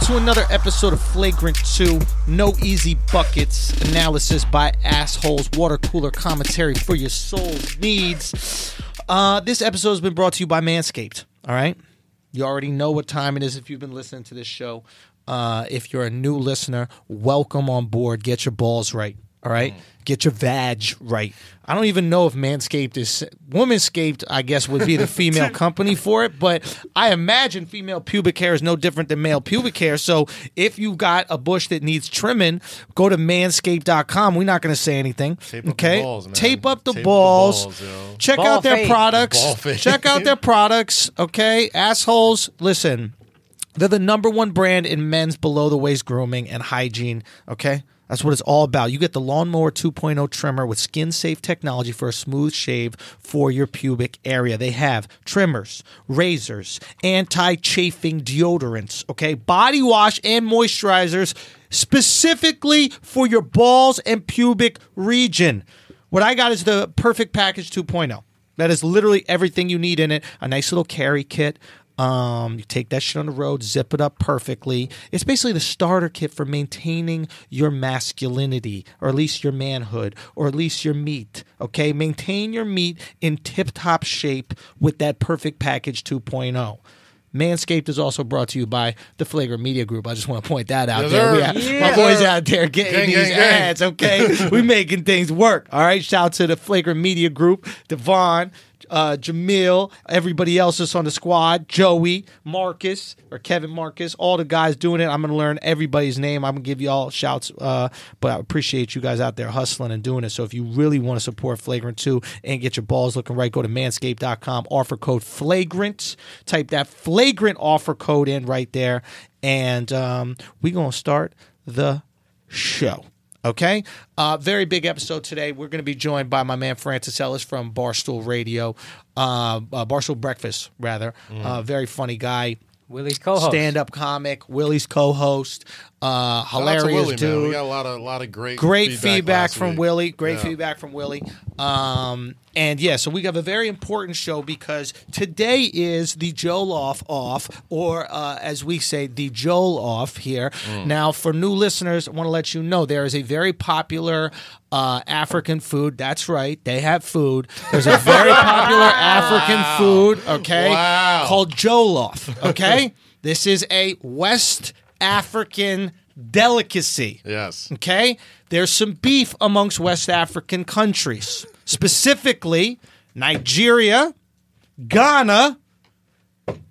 to another episode of Flagrant 2. No easy buckets. Analysis by assholes. Water cooler commentary for your soul's needs. This episode has been brought to you by Manscaped. All right? You already know what time it is if you've been listening to this show. If you're a new listener, welcome on board. Get your balls right. All right? Get your vag right. I don't even know if Manscaped is... Womanscaped, I guess, would be the female company for it, but I imagine female pubic hair is no different than male pubic hair, so if you got a bush that needs trimming, go to manscaped.com. We're not going to say anything. Tape up the balls, man. Tape up the balls. Check Ball out their fade. products. Check out their products, okay? Assholes, listen. They're the #1 brand in men's below-the-waist grooming and hygiene, okay? That's what it's all about. You get the Lawnmower 2.0 trimmer with skin-safe technology for a smooth shave for your pubic area. They have trimmers, razors, anti-chafing deodorants, okay? Body wash and moisturizers specifically for your balls and pubic region. What I got is the Perfect Package 2.0. That is literally everything you need in it. A nice little carry kit. You take that shit on the road, zip it up perfectly. It's basically the starter kit for maintaining your masculinity, or at least your manhood, or at least your meat, okay? Maintain your meat in tip-top shape with that Perfect Package 2.0. Manscaped is also brought to you by the Flagrant Media Group. I just want to point that out there. My boys out there getting these ads, okay? We making things work, all right? Shout out to the Flagrant Media Group, Devon, Jamil, everybody else that's on the squad, Joey, Marcus, or Kevin Marcus, all the guys doing it. I'm going to learn everybody's name. I'm going to give you all shouts, but I appreciate you guys out there hustling and doing it. So if you really want to support Flagrant 2 and get your balls looking right, go to manscaped.com, offer code FLAGRANT. Type that FLAGRANT offer code in right there, and we're going to start the show. Okay? Very big episode today. We're going to be joined by my man Francis Ellis from Barstool Radio, Barstool Breakfast, rather. Very funny guy. Willie's co-host. Stand-up comic. Willie's co-host. Hilarious Willie, dude. Man. We got a lot of great feedback from week. Willie. Great feedback from Willie. And yeah, so we have a very important show because today is the Joll-Off, or as we say, the Joll-Off here. Now, for new listeners, I want to let you know there is a very popular African food. That's right, they have food. There's a very popular African food, okay, called Joll-Off, okay? This is a West African delicacy. Yes. Okay? There's some beef amongst West African countries, specifically Nigeria, Ghana,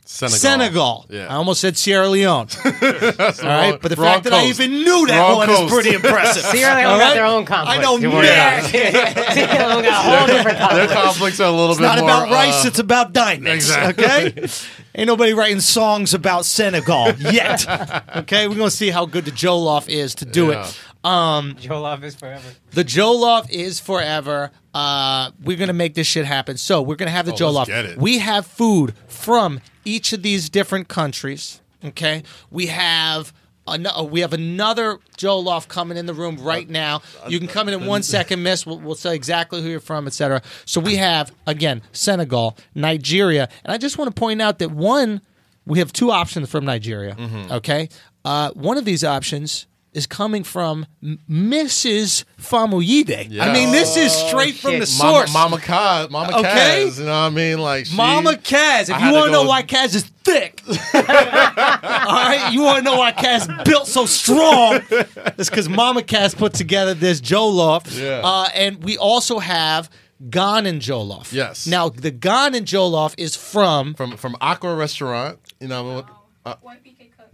Senegal. Yeah. I almost said Sierra Leone. All right, but the fact that I coast. even knew that one is pretty impressive. Sierra Leone got their own conflicts. I know. Sierra Leone got a whole different conflict. Their conflicts are a little bit more... It's not about rice, it's about diamonds. Exactly. Okay? Ain't nobody writing songs about Senegal yet. Okay? We're going to see how good the Joll-Off is to do it. Joll-Off is forever. The Joll-Off is forever. We're going to make this shit happen. So we're going to have the Joll-Off. Let's get it. We have food from each of these different countries. Okay? We have another Joll-Off coming in the room right now. You can come in 1 second, miss. We'll say exactly who you're from, etc. So we have, again, Senegal, Nigeria. And I just want to point out that we have two options from Nigeria. Okay? One of these options is coming from Mrs. Famuyide. Yeah. I mean, this is straight from the source. Mama Kaz, Okay? you know what I mean? Like Mama Kaz. If you want to know why Kaz is thick, all right, you want to know why Kaz built so strong, it's because Mama Kaz put together this Joll-Off. Yeah. And we also have Ghanan Joll-Off. Yes. Now, the Ghanan Joll-Off is from Aqua Restaurant. You know.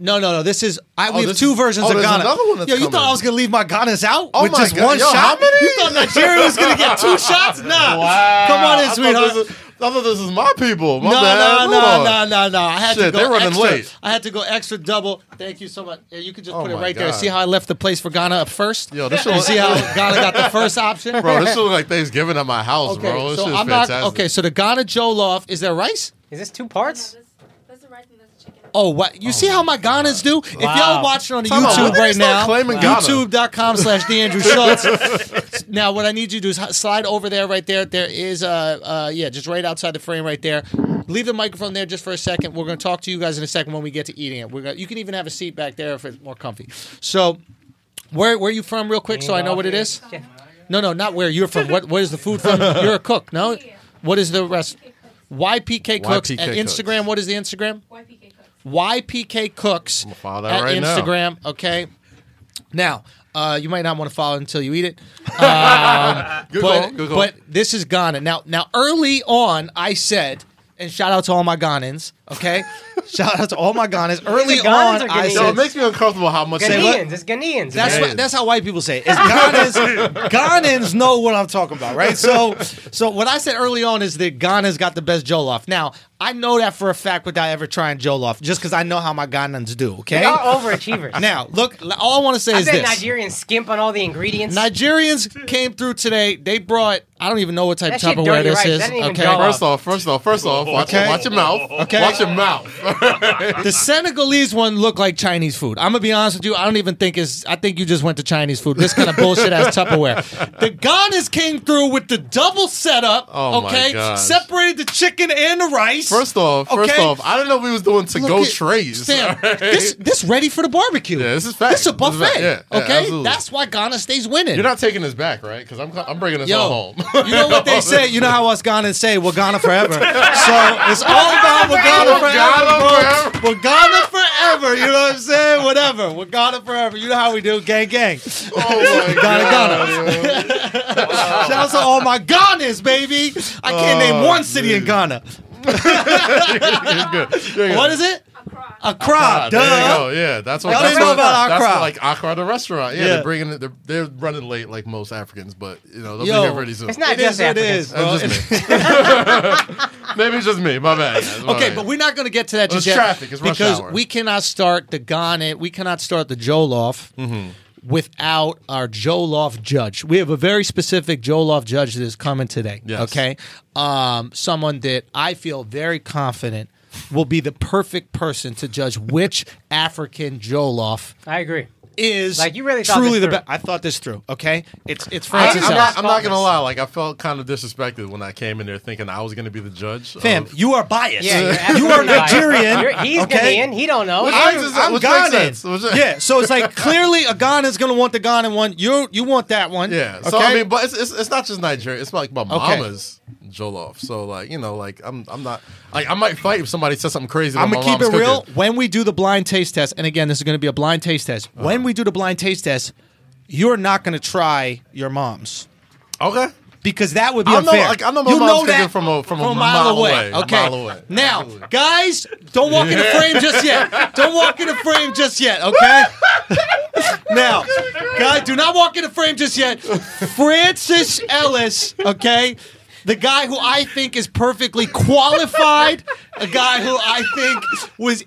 No. This is we have this two is- versions of there's Ghana. another one that's Yo, you coming. thought I was gonna leave my Ghanas out Oh with my just God. one Yo, shot? how many? You thought Nigeria was gonna get 2 shots? Nah. Wow. Come on in, I sweetheart. thought this is my people. My No. bad. I had to Shit, go they're running extra. late. I had to go extra double. Thank you so much. Yeah, you could just Oh put it my right there. God. See how I left the place for Ghana up first? Yo, this You shit see how Ghana got the first option? Bro, this looks like Thanksgiving at my house, Okay, bro. This so shit's I'm not. fantastic. Okay, so the Ghana Joll-Off, is there rice? Is this 2 parts? That's the rice and that's the chicken. Oh, what? You see how my Ghanas do? If y'all watching on the Time out, YouTube when did right you start now, claiming Ghana? youtube.com/DeAndrew Schultz. Now, what I need you to do is slide over there, right there. There is, just right outside the frame right there. Leave the microphone there just for a second. We're going to talk to you guys in a second when we get to eating it. You can even have a seat back there if it's more comfy. So, where are you from, real quick, so I know what it is? No, not where you're from. What is the food from? You're a cook, no? What is the rest? YPK Cooks. YPK At Instagram, Cooks. What is the Instagram? YPK Cooks. YPK Cooks I'm gonna follow at that right now. Instagram. Okay. Now, you might not want to follow it until you eat it. Good call. But this is Ghana. Now, early on, I said, and shout out to all my Ghanans, okay? Shout out to all my Ghanans. Early Ghanans on, or I Ghanaians? Yo, it said, makes me uncomfortable how much Ghanaians. It's Ghanaians. that's how white people say it. It's Ghanans know what I'm talking about, right? So what I said early on is that Ghana's got the best Joll-Off. Now, I know that for a fact without ever trying Joll-Off, just because I know how my Ghanans do, okay? They are overachievers. Now, look, all I want to say I is bet this. Nigerians skimp on all the ingredients. Nigerians came through today. They brought, I don't even know what type of That shit Tupperware dirty this rice. is. That ain't even Okay. Joll-Off. First off, watch your mouth. Okay. Watch your mouth. The Senegalese one looked like Chinese food. I'm gonna be honest with you. I don't even think I think you just went to Chinese food. This kind of bullshit ass Tupperware. The Ghanas came through with the double setup. Oh, my okay, gosh. separated the chicken and the rice. First off, I didn't know we was doing to-go trays. Damn, Alright? this ready for the barbecue. Yeah, this is fact. This is a buffet. This is fact. Yeah, okay, absolutely. that's why Ghana stays winning. You're not taking this back, right? Because I'm bringing this all home. You know what they say? You know how us Ghanans say, we're Ghana forever. So it's all about we're Ghana forever, bro. We're Ghana forever. You know what I'm saying? Whatever. We're Ghana forever. You know how we do. Gang, gang. Oh my Ghana. Shout out to all my Ghanas, baby. I can't name one city in Ghana. You're good. What is it? Accra. Accra. There you Duh. go. Yeah, that's what. Y'all That's didn't know about that's Accra. like Accra, the restaurant. Yeah, Yeah. they're bringing it. They're running late like most Africans, but they'll Yo, be here pretty soon. It's not It just is what it Africans. is, bro. It's just me. Maybe it's just me. My bad. Guys. My Okay, bad. but we're not going to get to that just It's yet. traffic. It's rush because hour. we cannot start the Ghana. We cannot start the Joll-Off without our Joll-Off judge. We have a very specific Joll-Off judge that is coming today. Yes. Okay, someone that I feel very confident will be the perfect person to judge which African Joll-Off I agree. is Like, you really thought truly this the through. best. I thought this through. Okay, it's Francis Ellis. I'm not gonna lie. Like I felt kind of disrespected when I came in there thinking I was gonna be the judge. Fam, you are biased. Yeah, you're you absolutely are biased. Nigerian. He's okay? Ghanaian. He don't know. I'm Which makes Ghanaian. sense. Yeah, so it's like clearly a Ghana's gonna want the Ghana one. You want that one. Yeah. Okay? So I mean, but it's not just Nigeria. It's like my Okay. mama's Joll-Off. So like like I'm not like I might fight if somebody says something crazy. I'm about gonna my keep it mom's real. cooking. When we do the blind taste test, and again, this is gonna be a blind taste test. When we do the blind taste test, you're not gonna try your mom's Okay. because that would be I know, unfair. like, I know my you mom's know cooking that from a mile mile away. away. Okay. A mile away. Now, Absolutely. guys, don't walk in the frame just yet. Don't walk in the frame just yet. Okay. Now, guys, do not walk in the frame just yet. Francis Ellis, okay? The guy who I think is perfectly qualified, a guy who I think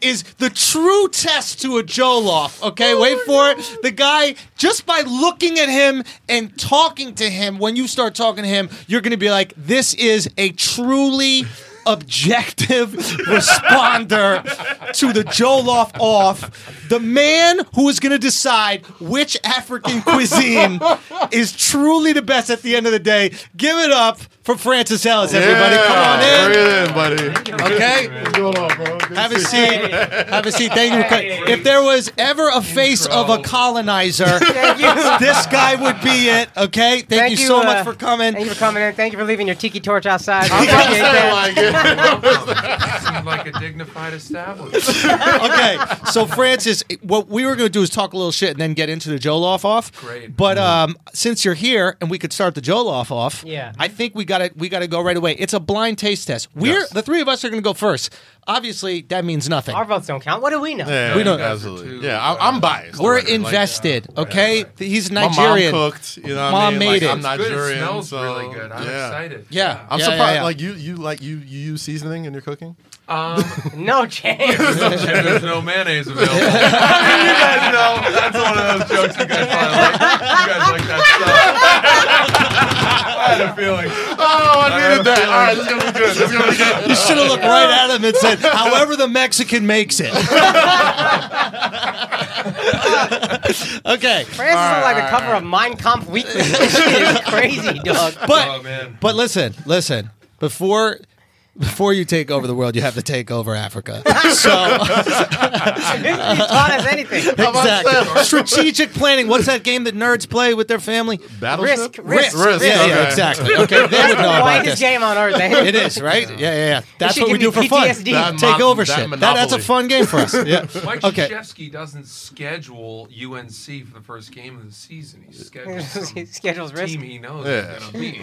is the true test to a Joll-Off. Okay, wait for it. The guy, just by looking at him and talking to him, when you start talking to him, you're going to be like, this is a truly objective responder to the Joll-Off off. The man who is going to decide which African cuisine is truly the best at the end of the day. Give it up for Francis Ellis, everybody. Come on Bring in. it in, buddy. Okay? What's going on, bro? Good to Have a see seat. Have a seat. Thank you. If there was ever a face of a colonizer, this guy would be it. Okay? Thank you so much for coming. Thank you for coming in. Thank you for leaving your tiki torch outside. I'm We not appreciate saying that. like it. Seemed like a dignified establishment. Okay, so Francis, what we were going to do is talk a little shit and then get into the Joll-Off off. Great. But since you're here and we could start the Joll-Off off, Yeah. I think we gotta go right away. It's a blind taste test. The three of us are going to go first. Obviously, that means nothing. Our votes don't count. What do we know? Yeah, We don't- absolutely. Yeah, I'm biased. We're already. Like, invested. Okay, he's my Nigerian. mom cooked. You know what Mom I mean? made Like, it. I'm It's good. Nigerian. It smells so, really good. I'm yeah. excited. Yeah, I'm yeah, surprised. yeah. Like you use seasoning in your cooking. No chance. There's no mayonnaise available. You guys know that's one of those jokes you guys probably like. You guys like that stuff. I had a feeling. Oh, I needed that. All right, this is gonna be good. This is gonna be good. You should have looked right at him and said, "However the Mexican makes it." Okay, Francis is like the cover of Mein Kampf Weekly. This shit is crazy, dog. but Oh, man. but listen. Before Before you take over the world, you have to take over Africa. So He taught us anything. exactly. Strategic planning. What's that game that nerds play with their family? Battleship? Risk. Yeah, yeah, exactly. Okay, they would know That's the about whitest this. game on earth. Eh? It is, right? Yeah. That's should what we give do me for fun. PTSD. Take over That shit. Monopoly. That's a fun game for us. Yeah. Mike Okay. Krzyzewski doesn't schedule UNC for the first game of the season. He schedules He some schedules risk. team he knows Yeah. is going to beat.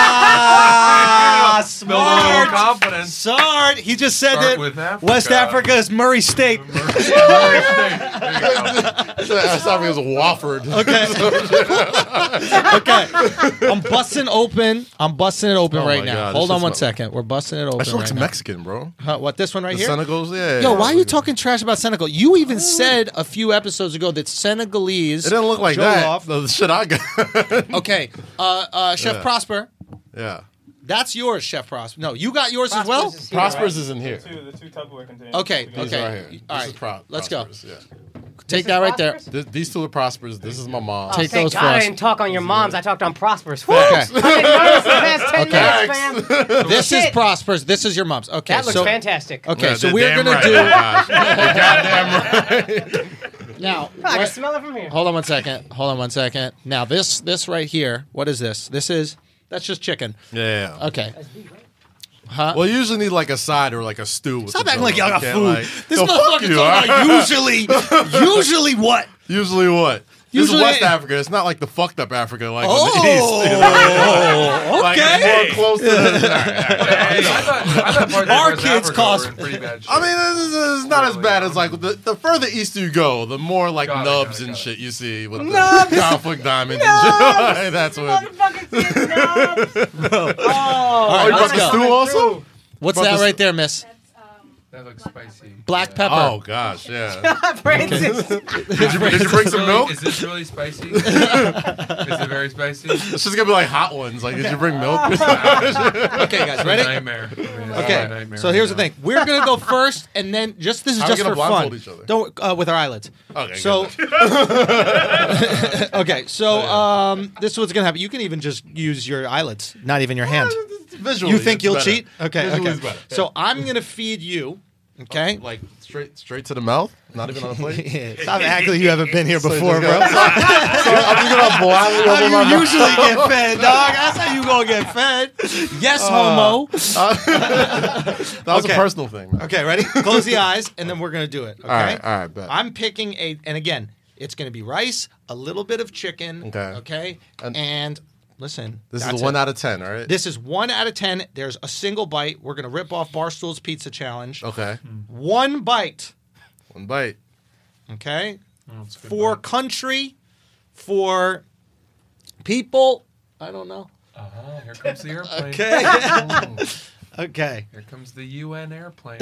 Ah, Build a little smart. confidence. Smart. He just said Start that with Africa. West Africa is Murray State. Murray State. There you go. That's not because of Wofford. Okay. I'm busting it open Oh right my now. God, Hold this on is one what- second. We're busting it open That shit looks right Mexican, bro. now. What, this one right The here? Senegals, yeah. Yo, why are you talking trash about Senegal? You even said a few episodes ago that Senegalese. It didn't look like Joll-Off- that. The shit I got. Okay. Chef Yeah. Prosper. Yeah. That's yours, Chef Prosper. No, you got yours as well? Prospers is in here. The two Tupperware containers. Okay. These Okay. right here. All This right. is Let's go. Prospers, Yeah. Take that right there. These two are Prospers. This is my mom. Take Thank those God for I us. didn't talk on your moms. I talked on Prosper's. Okay. I've been nervous the past 10 Okay. minutes, fam. This is Shit. Prosper's. This is your mom's. Okay. That looks so, fantastic. Okay, Yeah, so they're we're damn going to right. do. Gosh. You're goddamn right. Now, I can what- smell it from here. hold on one second. Now, this right here, what is this? That's just chicken. Yeah. Okay. Well, you usually need like a side or like a stew. With Stop the acting like y'all got can't, food. like- This Yo, fuck motherfucker's you, talking all about right? usually what? Usually what? This Usually- is West Africa. It's not like the fucked up Africa like Oh, on the East. You know? Like okay. it's more close to the... Hey, I thought parts Our of West kids Africa cost- were in pretty bad shape. I mean, this is not as bad as like the further east you go, the more like Got it, nubs got it, and got it. shit you see with Nubs! the conflict diamonds and shit. That's what. Motherfucking seeing nubs. All right, you let's brought the go. stew also? What's Brought that this- right there, miss? That's That looks spicy. Black pepper. Oh gosh, yeah. Francis. Did you bring some milk? Is this really spicy? Is it very spicy? It's just gonna be like hot ones. Like, did you bring milk? Okay, guys, It's a ready? nightmare. I mean, it's a Okay, nightmare so here's the right thing. We're gonna go first, and then this is How are we just gonna for fun. blindfold each other? Don't with our eyelids. Okay, So, good. okay, so this is what's gonna happen. You can even just use your eyelids, not even your hand. Visually, You think it's you'll better. cheat? Okay, Visually okay. is better. So I'm gonna feed you. Okay. Like straight to the mouth, not even on a plate. Stop acting like you haven't been here before, bro. So I'm just gonna blindly How over my you mouth. usually get fed, dog. That's how you gonna get fed. Yes, homo. That was Okay. a personal thing. Man. Okay, ready? Close the eyes, and then we're gonna do it. Okay. All right, bet. I'm picking and again, it's gonna be rice, a little bit of chicken. Okay. Okay. And listen, This that's is a 1 it. out of 10, all right? This is 1 out of 10. There's a single bite. We're gonna rip off Barstool's Pizza Challenge. Okay. 1 bite. 1 bite. Okay. Oh, it's a good For bite. country, for people. I don't know. Here comes the airplane. Okay. Okay. Here comes the UN airplane.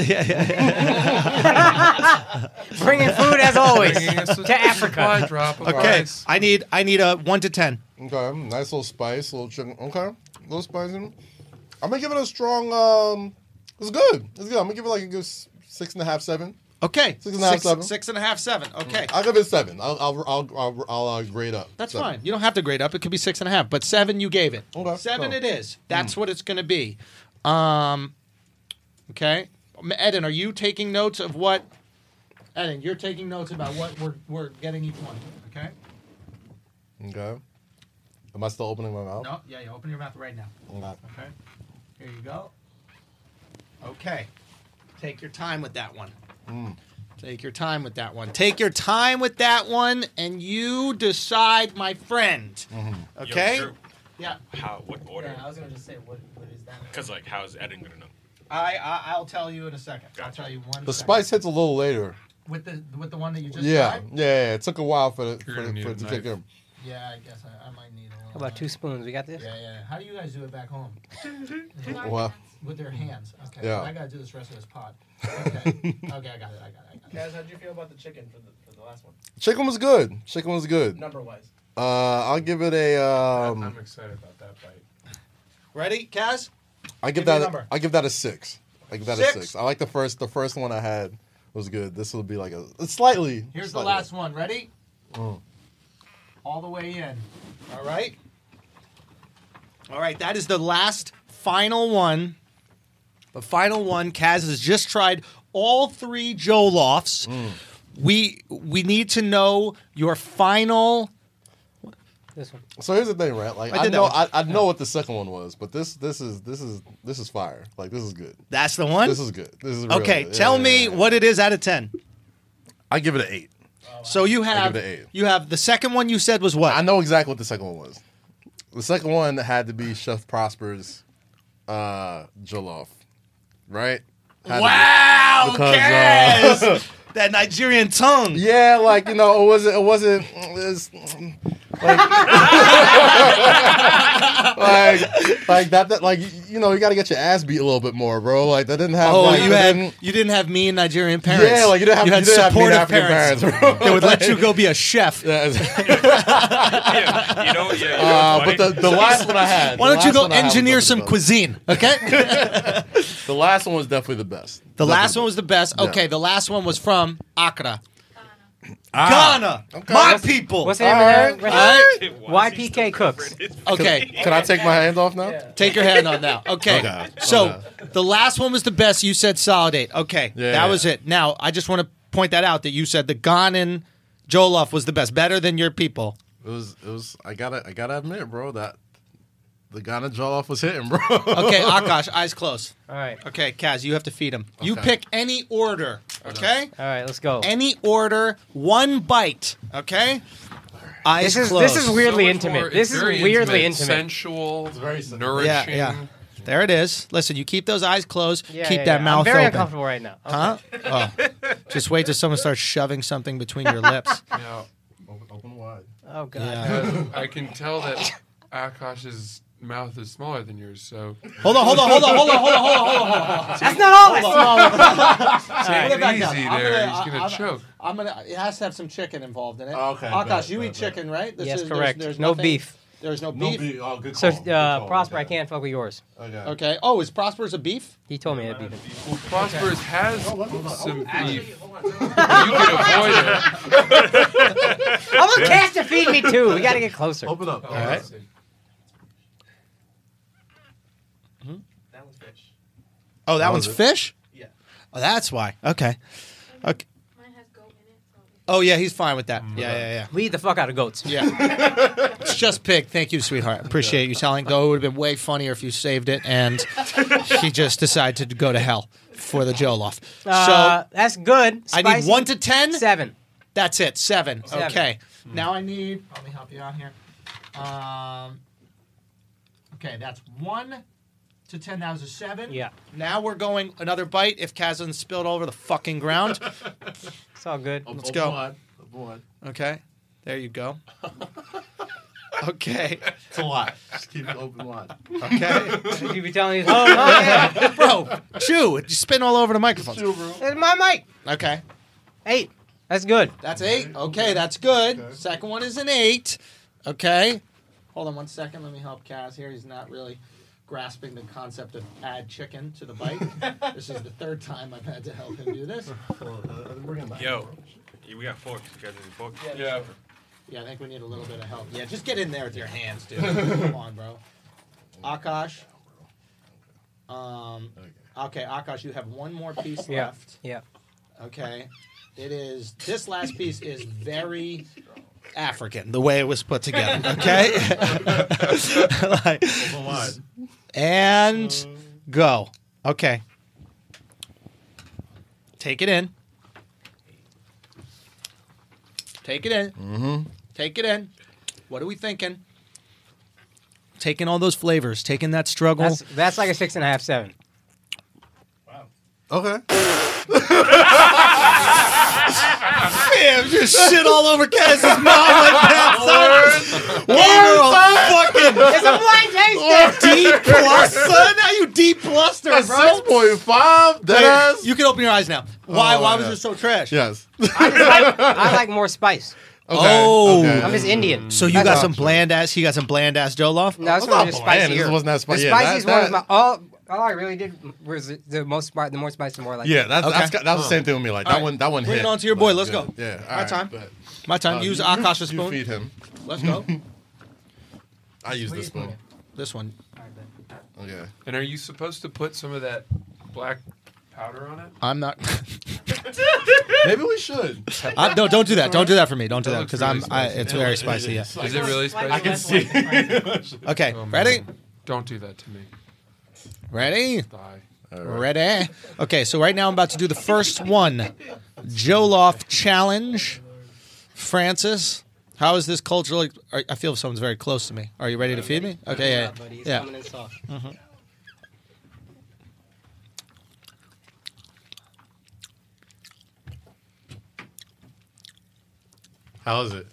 Bringing food as always Bringing us a to Africa. supply drop of Okay. rice. I need a 1 to 10. Okay. Nice little spice, little chicken. Okay. Little spice in it. I'm gonna give it a strong, it's good. It's good. I'm gonna give it like a good 6.5, 7. Okay. 6.5, 7. 6.5, 7. Okay. I'll give it 7. I'll grade up. That's 7. fine. You don't have to grade up. It could be 6.5, but 7 you gave it. Okay. 7 Oh. it is. That's what it's going to be. Okay. Eden, are you taking notes of what? Eden, you're taking notes about what we're getting each one. Okay. Okay. Am I still opening my mouth? No. Yeah. You open your mouth right now. Okay. Okay. Here you go. Okay. Take your time with that one. Take your time with that one. Take your time with that one, and you decide, my friend. Okay. Yo, Drew, Yeah. what order? Yeah, I was gonna just say, what is that? Because like, how is Eden gonna know? I'll tell you in a second. I'll Gotcha. tell you one. The second. spice hits a little later. with the one that you just Yeah. tried? Yeah. It took a while for You're it gonna need a to knife. kick in. Yeah, I guess I might need a little. How about 2 spoons? We got this? Yeah. How do you guys do it back home? Well, With their hands. Okay. Yeah. I gotta do this rest of this pod. Okay. Okay, I got it. Guys, how'd you feel about the chicken for the last one? chicken was good. Chicken was good. Number wise. I'll give it a. I'm excited about that bite. Ready, Kaz? I give Give me a that. number. I give that a 6. I give that a 6? 6. I like the first one I had was good. This will be like a slightly. Here's the slightly- last one. Ready? All the way in. All right. All right. That is the last final one. The final one. Kaz has just tried all 3 Joll-Offs. We need to know your final. This one. So here's the thing, right? Like I I did that know one. I know what the second one was, but this is fire. Like this is good. That's the one. This is good. This is real Okay, good. tell Yeah, me yeah, yeah. what it is out of 10. I give it an 8. So you have give it an 8. you have the second one you said was what? I know exactly what the second one was. The second one had to be Chef Prosper's Joll-Off, right? Had to be. Wow, Because, Kaz! That Nigerian tongue. Yeah, like it wasn't it's, like that like you got to get your ass beat a little bit more, bro. Like that didn't have. Oh, like, you didn't have mean Nigerian parents. Yeah, like you didn't have. You had didn't have mean supportive African parents, bro. They would let you go be a chef. Yeah, Yeah, you know what's but the last one I had. Why don't you go the last one I had was engineer the some best. cuisine? Okay. The last one was definitely the best. The last one was the best. Yeah. Okay, the last one was from Accra, Ah. Ghana. My people. What's the name of that All restaurant? right. YPK Cooks. Okay. Can I take my hands off now? Take your hand on now. Okay. Okay. So the last one was the best. You said solid 8. Okay. Yeah. That was it. Now I just want to point that out that you said the Ghanan Joll-Off was the best, better than your people. It was. I gotta admit, bro, that the Ghana Joll-Off was hitting, bro. Okay, Akaash, eyes closed. All right. Okay, Kaz, you have to feed him. You Okay. pick any order. Okay. All right, let's go. Any order, 1 bite. Okay. Eyes This closed. is weirdly So much intimate. more- This it's is very weirdly intimate. sensual, very sensual. nourishing. Yeah. There it is. Listen, you keep those eyes closed. Yeah, keep yeah, that yeah. mouth I'm very open. uncomfortable right now. Okay. Huh? Oh. Just wait till someone starts shoving something between your lips. Now, Open wide. Oh god. Yeah. I can tell that Akaash's mouth is smaller than yours, so Hold on. That's not all. take it back it down. easy I'm there. gonna- He's gonna choke. It has to have some chicken involved in it. Okay, Akaash, bet, you bet, eat bet. chicken, right? Yes, there's- correct. there's No nothing- beef. There's no No beef. beef. Oh, good So call. Good call. Prosper, I Okay. can't fuck with yours. Okay. Okay. Oh, is Prosper's a beef? He told me to beef. Well, Prosperous has some beef. You Hold on. can avoid it. I want Cass to feed me too. We got to get closer. Open up. All right. That one's fish. Oh, that one's was it. fish? Yeah. Oh, that's why. Okay. Okay. Mine has goat in it. So Oh, yeah, he's fine with that. Yeah. We eat the fuck out of goats. Yeah. It's just pig. Thank you, sweetheart. Appreciate you telling Go. It would have been way funnier if you saved it and he just decided to go to hell for the Joll-Off. So That's good. I need Spicy. 1 to 10. 7. That's it. 7. 7. Okay. Now I need. Let me help you out here. Okay, that's 1 to 10. That was a 7. Yeah. Now we're going another bite. If Kaz doesn't spill it all over the fucking ground. It's all good. Let's go. Open wide. Okay. There you go. Okay. It's a lot. Just keep it open wide. Okay. You be telling me, oh yeah, Bro, chew. You spin all over the microphone. it's my mic. Okay. 8. That's good. That's 8. Okay, that's good. Okay. Second one is an 8. Okay. Hold on 1 second. Let me help Kaz here. He's not really grasping the concept of add chicken to the bite. This is the 3rd time I've had to help him do this. Yo, we got forks. You guys need forks? Yeah. Yeah, I think we need a little bit of help. Yeah, just get in there with your hands, dude. Come on, bro. Akaash. Okay, Akaash, you have 1 more piece Yeah. left. Yeah. Okay. This last piece is very African, the way it was put together. Okay? Like, Open wide. and go. Okay. Take it in. Take it in. Mm-hmm. Take it in. What are we thinking? Taking all those flavors, taking that struggle. That's like a 6.5, 7. Okay. Damn, just shit all over Kaz's mouth like that, son. It's a blind taste. D plus, son. Now you D pluster, That's bro. 6.5. Deadass. You can open your eyes now. Why? Oh, Why was yeah. it so trash? Yes. I like more spice. Okay. Oh. Okay. I'm just Indian. So you That's got all. some bland ass. He got some bland ass Joll-Off. No, this That's one not was just bland. spicier. This wasn't that spicy. The Yeah, spiciest that- one was my all I really did was the most the more spicy, the more like. Yeah, that was the same thing with me. Like All that right. one. That one Bring hit. it on to your boy. Like, Let's good. go. Yeah. My all right, time. bet. My time. Use Akaash's You spoon. feed him. Let's go. I use this spoon. This one. Okay. And are you supposed to put some of that black powder on it? I'm not. Maybe we should. No, don't do that. Don't do that for me. Don't do that looks because really spicy. it's very spicy. Yeah. Is it really spicy? I can see. Okay. Oh, man. Ready? Don't do that to me. Ready? Die. Ready? Okay. So right now I'm about to do the first one. Joll-Off challenge. Francis, how is this culturally? I feel someone's very close to me. Are you ready to feed me? Okay. Yeah. Buddy, he's Yeah. coming in soft. How is it?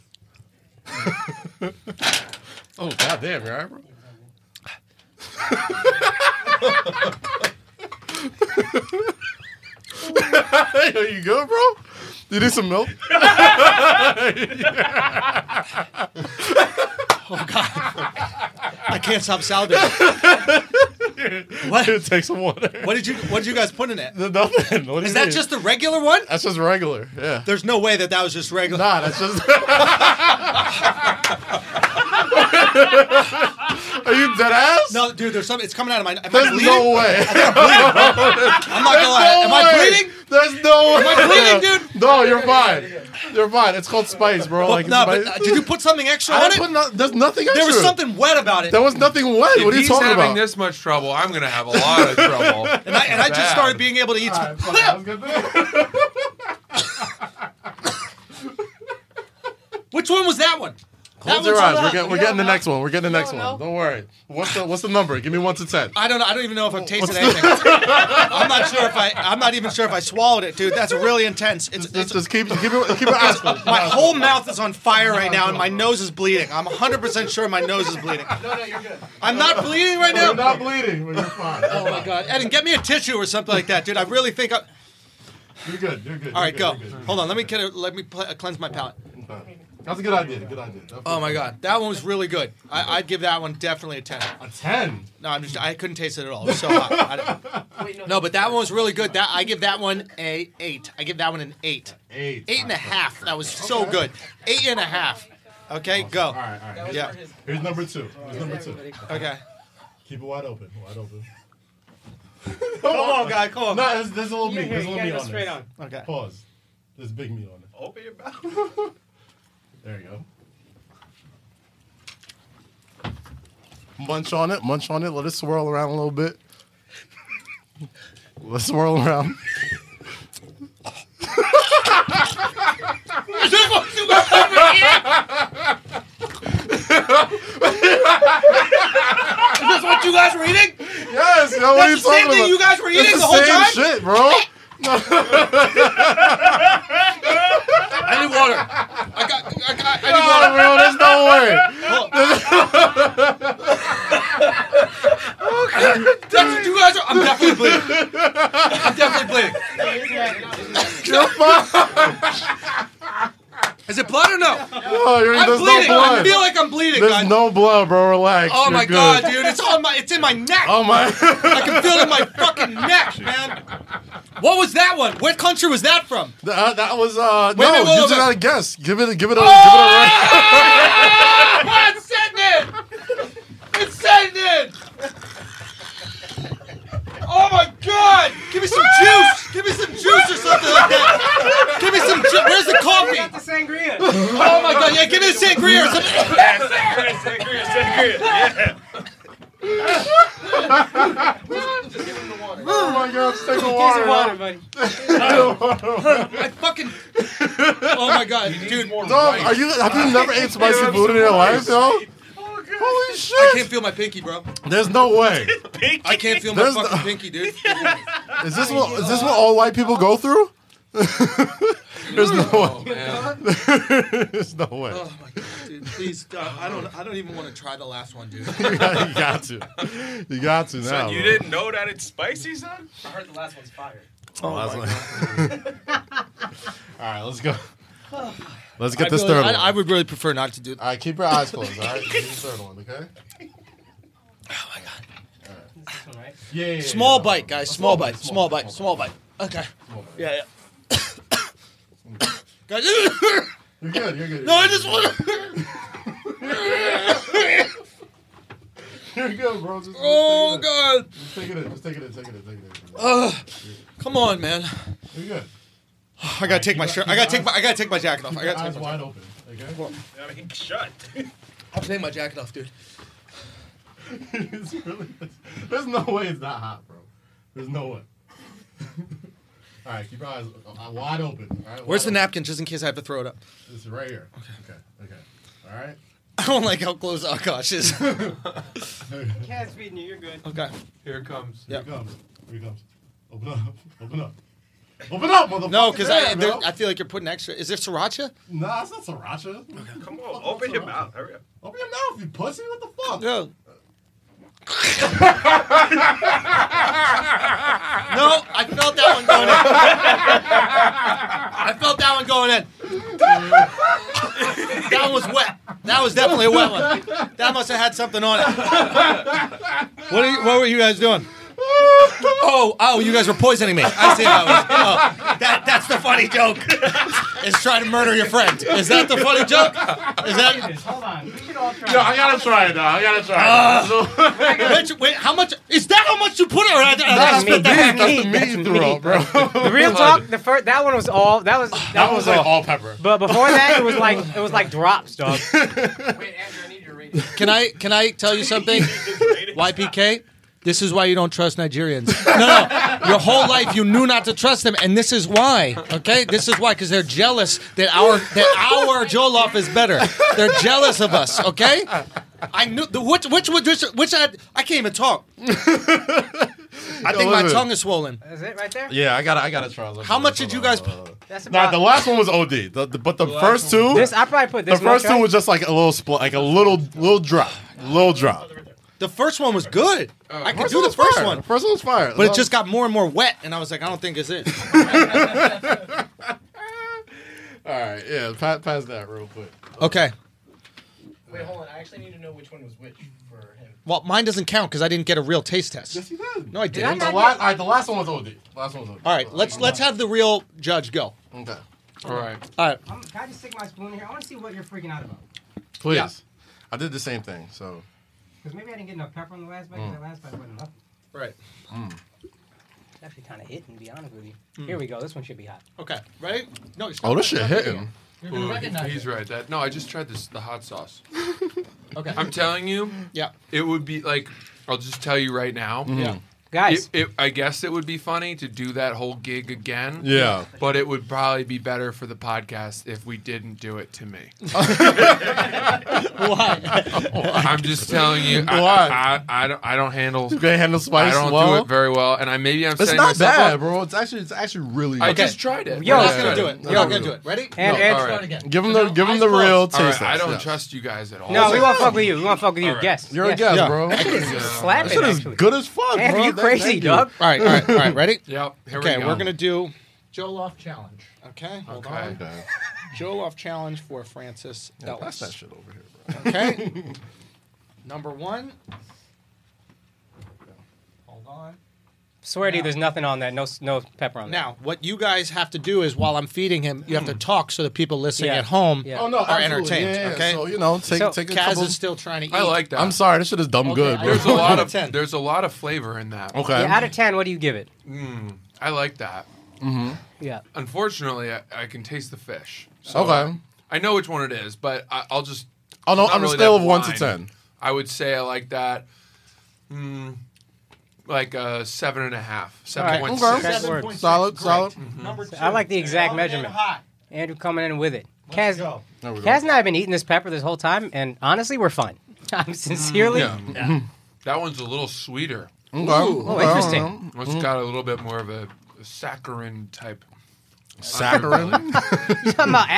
Oh, goddamn, you all right, bro? Are you good, bro? You need some milk? Oh God! I can't stop salivating. What? Take some water. What did you guys put in it? Nothing. What do Is you that mean? just the regular one? That's just regular. Yeah. There's no way that was just regular. Nah, that's just. Are you dead ass? No, dude. There's something. It's coming out of my. Am I There's bleeding? no way. I'm not gonna lie. Am I bleeding? There's no way. Am I bleeding, dude? No, you're fine. You're fine. It's called spice, bro. Like, No, spice. but did you put something extra I on didn't it? put there's nothing extra. There was something wet about it. There was nothing wet. If What are you he's talking having about? this much trouble, I'm gonna have a lot of trouble. And I just Bad. started being able to eat. Alright, fuck it. I was gonna Which one was that one? Close your eyes. We're getting the next one. We're getting the next one. Don't worry. What's the number? Give me 1 to 10. I don't know. I don't even know if I've tasted anything. I'm not even sure if I swallowed it, dude. That's really intense. Just keep it asking. My whole mouth is on fire right now, and my nose is bleeding. I'm 100% sure my nose is bleeding. No, you're good. I'm not bleeding right now. You're not bleeding, but you're fine. Oh my God, Eden, get me a tissue or something like that, dude. I really think. You're good. You're good. All right, you're go. good, you're good. Hold on. Let me cleanse my palate. Okay. That's a good idea. Good idea. Oh my God, that one was really good. I'd give that one definitely a 10. A 10. No, I couldn't taste it at all. It was so hot. No, but that one was really good. I give that one a 8. I give that one an 8. 8. 8.5. That was so good. 8.5. Okay, go. All right. Yeah. Here's number 2. Okay. Keep it wide open. Wide open. Come on, guy. Come on. No, there's a little meat. There's a little meat on straight this. on. Okay. Pause. There's big meat on it. Open your mouth. There you go. Munch on it. Let it swirl around a little bit. Let's swirl around. Is this what you guys over here? Is this what you guys were eating? Yes, yo, what are you That's the same talking thing about? you guys were eating It's the whole same time? shit, bro. I need water. I need water. Bro, there's no way. That's what you guys are. I'm definitely bleeding. You're fine. Is it blood or no? No, I'm there's bleeding. no blood. I feel like I'm bleeding, There's guys. no blood, bro. Relax. Oh You're my good. God, dude! It's in my neck. Oh my. I can feel it in my fucking neck, man. What was that one? What country was that from? That was Wait, no. wait, You just gotta guess. Give it a. It's setting in. It's setting in. Oh my God! Give me some juice. Give me some juice or something like that. Give me some juice. Where's the coffee? Got the sangria. Oh my God! Yeah, give me the sangria or something. Sangria. Yeah. Oh my God! Just take the Here's water. the water, buddy. I fucking. Oh my God, dude! Dog, have you never ate spicy food in your life, yo? Holy shit! I can't feel my pinky, bro. There's no way. I can't feel my There's fucking no- pinky, dude. Is this what all white people go through? There's no way. Man. There's no way. Oh my God, dude! Please, I don't even want to try the last one, dude. You got to. You got to now. Son, you bro. didn't know that it's spicy, son? I heard the last one's fire. Last one. All right, let's go. Let's get this really, third one. I would really prefer not to do that. All right, keep your eyes closed. All right, this is the third one, okay? Oh my God! This one, right? Yeah. Small bite, guys. Small bite. Okay. Yeah. Guys, You're good. You're good. no, I just want to. You're good, bro. Oh God! Just take it in. Just take it in. Take it in. Take it in. Come on, man. You're good. I gotta take my shirt. I gotta take my jacket off. I gotta Eyes take my wide open. Okay. I mean, shut. I'll take my jacket off, dude. It's really, there's no way it's that hot, bro. There's no way. All right, keep your eyes wide open. All right, Where's the napkin, just in case I have to throw it up? This is right here. Okay. All right. I don't like how close Akaash is. Cat's feeding you. You're good. Okay. Here it comes. Here it comes. Open up. Open up, motherfucker. No, because bro. I feel like you're putting extra. Is there sriracha? Nah, it's not sriracha. Come on, open your mouth. Hurry up. Open your mouth, you pussy. What the fuck? No. No, I felt that one going in. I felt that one going in. That one was wet. That was definitely a wet one. That must have had something on it. What were you guys doing? Oh, you guys were poisoning me. I see how it was. Oh, that's the funny joke. Is trying to murder your friend. Is that the funny joke? Is that? Hold on. We should all try. Yo, I gotta try it now. Wait, how much? Is that how much you put it? Or That's the meat you threw out, bro. The real talk. That one was all. That was like all pepper. But before that, it was like drops, dog. Wait, Andrew, I need your rating. Can I tell you something? YPK? This is why you don't trust Nigerians. No. Your whole life you knew not to trust them, and this is why. Okay, this is why, because they're jealous that our Joll-Off is better. They're jealous of us. Okay, I knew which I can't even talk. I think my tongue is swollen. Is it right there? Yeah, I gotta try. How much did you guys? That's Nah, about. the last one was OD. But the first two, I probably put this. the first much, two right? was just like a little split, like a little drop. The first one was good. I could do the was first fire. one. The first one was fire. But it just got more and more wet, and I was like, I don't think it's it. All right, yeah, pass that real quick. Okay. Wait, hold on. I actually need to know which one was which for him. Well, mine doesn't count because I didn't get a real taste test. Yes, you did. No, I didn't. The last one was OD. All All right, let's have the real judge go. Okay. All right. All right. Can I just stick my spoon in here? I want to see what you're freaking out about. Please. Yeah. I did the same thing, so. Because maybe I didn't get enough pepper on the last bite. Because that last bite wasn't enough. Right. It's actually kind of hitting, to be honest with you. Here we go. This one should be hot. Okay. Ready? No. Oh, this shit hitting. Ooh, he's right. No, I just tried the hot sauce. Okay. I'm telling you, Yeah. it would be like, I'll just tell you right now. Yeah. Guys, I guess it would be funny to do that whole gig again. Yeah. But it would probably be better for the podcast if we didn't do it to me. Why? I'm just telling you. Why? I don't handle. You can handle spice I don't well? do it very well, and I'm It's setting not myself bad, up. bro. It's actually really I good. just tried it. Yo, We're it's not gonna do it. We're not gonna do it. Ready? and all right. Start again. Give him the real All taste. right, I test, don't yeah. trust you guys at all. no, we won't fuck with you. We won't fuck with you. All right. Guess. You're a guest, Yeah. bro. Slap That it, shit is actually. good as fuck, Andrew, bro. you crazy, Thank you. dog. All right. Ready? Yep. Here Okay, we go. we're gonna do Joll-Off challenge. Okay, hold Okay. on. Okay. Joll-Off challenge for Francis Yeah, pass that Ellis. shit over here, bro. Okay. Number one. Hold on. Swear to you, there's nothing on that. No pepper on that. Now, what you guys have to do is while I'm feeding him, you have to talk so the people listening Yeah. at home Yeah. Oh no, are absolutely. entertained. Yeah, Okay. So take a Kaz couple. is still trying to eat. I like that. I'm sorry, this shit is dumb Okay, good, I- bro. There's a lot of 10. there's a lot of flavor in that. Okay. Yeah, out of 10, what do you give it? I like that. Yeah. Unfortunately, I can taste the fish. So Okay. I know which one it is, but I'll just. Oh no, not on a really scale that of 1 to blind. 10. I would say I like that. Like a 7.5, 7.6. Okay. 7.6. Solid, Great. solid. Number two. I like the exact measurement. Hot. Andrew coming in with it. Let's Kaz, go. There we go. Kaz and I have been eating this pepper this whole time, and honestly, we're fine. I'm sincerely. Yeah. That one's a little sweeter. Okay. Oh, interesting. It's got a little bit more of a saccharine type. Saccharine. underbelly. You talking about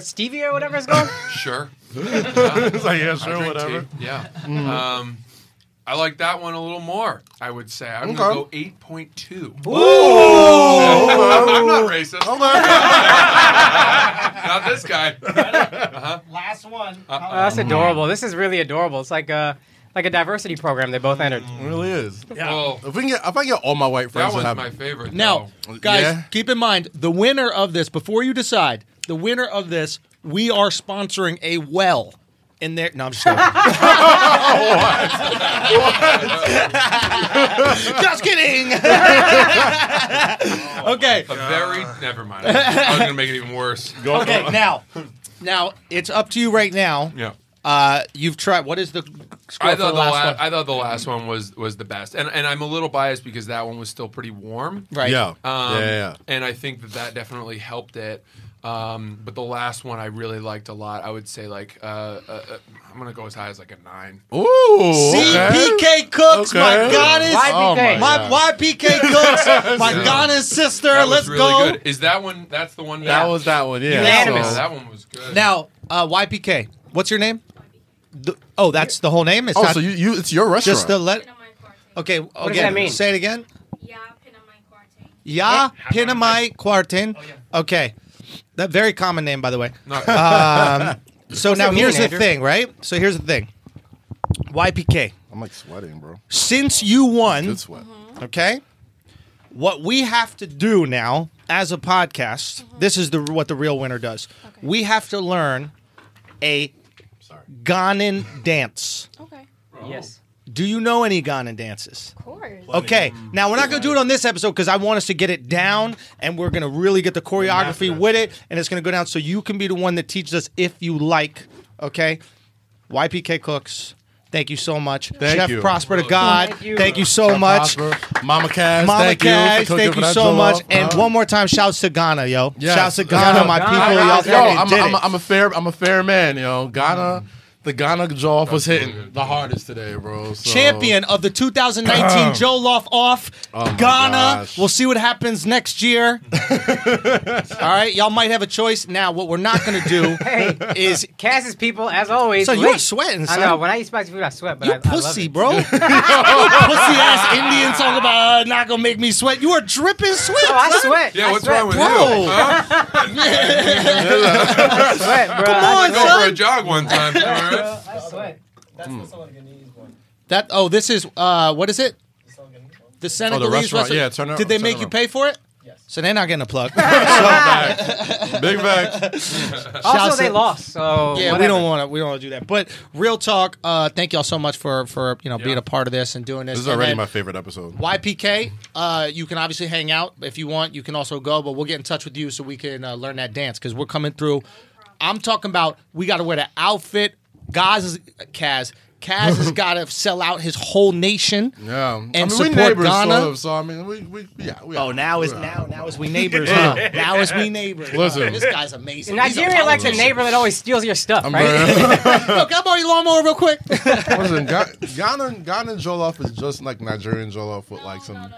stevia or whatever it's called? Sure. It's like, yeah, I sure, drink whatever. tea. Yeah. I like that one a little more, I would say. I'm Okay. going to go 8.2. Oh, I'm not racist. okay. Not this guy. Last one. Oh, that's adorable. This is really adorable. It's like a diversity program they both entered. It really is. Well, If I get all my white that friends to one's have my favorite. Now, though. guys, Yeah. keep in mind the winner of this. Before you decide, the winner of this, we are sponsoring a well in there. No, I'm just joking. Just kidding. Okay. Never mind. I was gonna make it even worse. Okay, now it's up to you right now. Yeah. You've tried. What is the score I for thought the last one? I thought the last one was the best, and I'm a little biased because that one was still pretty warm. Right. Yeah. And I think that definitely helped it. But the last one I really liked a lot. I would say like I'm gonna go as high as like a 9. Ooh. CPK Cooks, my goddess. YPK. My YPK Cooks, my goddess sister. That was Let's really go. Good. Is that one? That's the one. That was that one. Yeah. Unanimous. So- That one was good. Now, YPK, what's your name? That's the whole name. It's Oh, not so you it's your restaurant. just the let. Pinamai Quartet. Okay, does again, that mean? say it again. Yeah, Pinamai Quartet. Ya Pinamai Quartin. Okay, that very common name, by the way. Not So now that mean, here's the Andrew? thing, right? So here's the thing. YPK, I'm like sweating, bro. since you won, Good sweat. okay, what we have to do now as a podcast, this is what the real winner does. Okay. We have to learn a Ghanan dance. Okay. Yes. Do you know any Ghanan dances? Of course. Okay, now we're not going to do it on this episode because I want us to get it down and we're going to really get the choreography with it and it's going to go down so you can be the one that teaches us if you like, okay? YPK Cooks, thank you so much. Thank Chef you. Prosper to God, Thank you. so much. Prosper. Mama Cass, Mama thank Cash, you. for cooking thank for you that so Joll-Off. much. And one more time, shouts to Ghana, yo. Yes. Shouts to Ghana, my people. Ghana. Y'all Yo, fucking did it. I'm a fair man, you know. The Ghana Joll-Off was hitting the hardest today, bro. So. Champion of the 2019 Joll-Off off. Oh my Ghana. gosh. We'll see what happens next year. All right, y'all might have a choice. Now, what we're not going to do Hey, is. Cass's people, as always. So you're late. sweating, I son. know. When I eat spicy food, I sweat. But You I love pussy, it. bro. You pussy ass Indian talking about not gonna make me sweat. You are dripping sweat. Oh, I son. sweat. Yeah, I what's sweat. wrong with Bro. you? Huh? I sweat, bro. Come I on, Go sweat. for son. a jog one time. All right? I sweat. That's the Senegalese one. This is what is it? The Senegalese one. The Senegalese restaurant. restaurant. Yeah, turn it- Did they turn make it you around. pay for it? Yes. So they're not getting a plug. Big facts. Also, Shouts they to- lost. So Yeah, whatever. we don't want to do that. But real talk, thank y'all so much for being a part of this and doing this. This is And already then my favorite episode. YPK, you can obviously hang out if you want. You can also go, but we'll get in touch with you so we can learn that dance because we're coming through. I'm talking about we got to wear the outfit. Kaz has got to sell out his whole nation. Yeah. And we support neighbors, Ghana. Sort of, so I mean, we Oh, now is we neighbors, huh? Now is we neighbors. Listen. This guy's amazing. In He's a Nigeria, like the politician. neighbor that always steals your stuff, I'm right? Look, can I borrow your lawnmower real quick? Listen, Ghana Joll-Off is just like Nigerian Joll-Off with like some.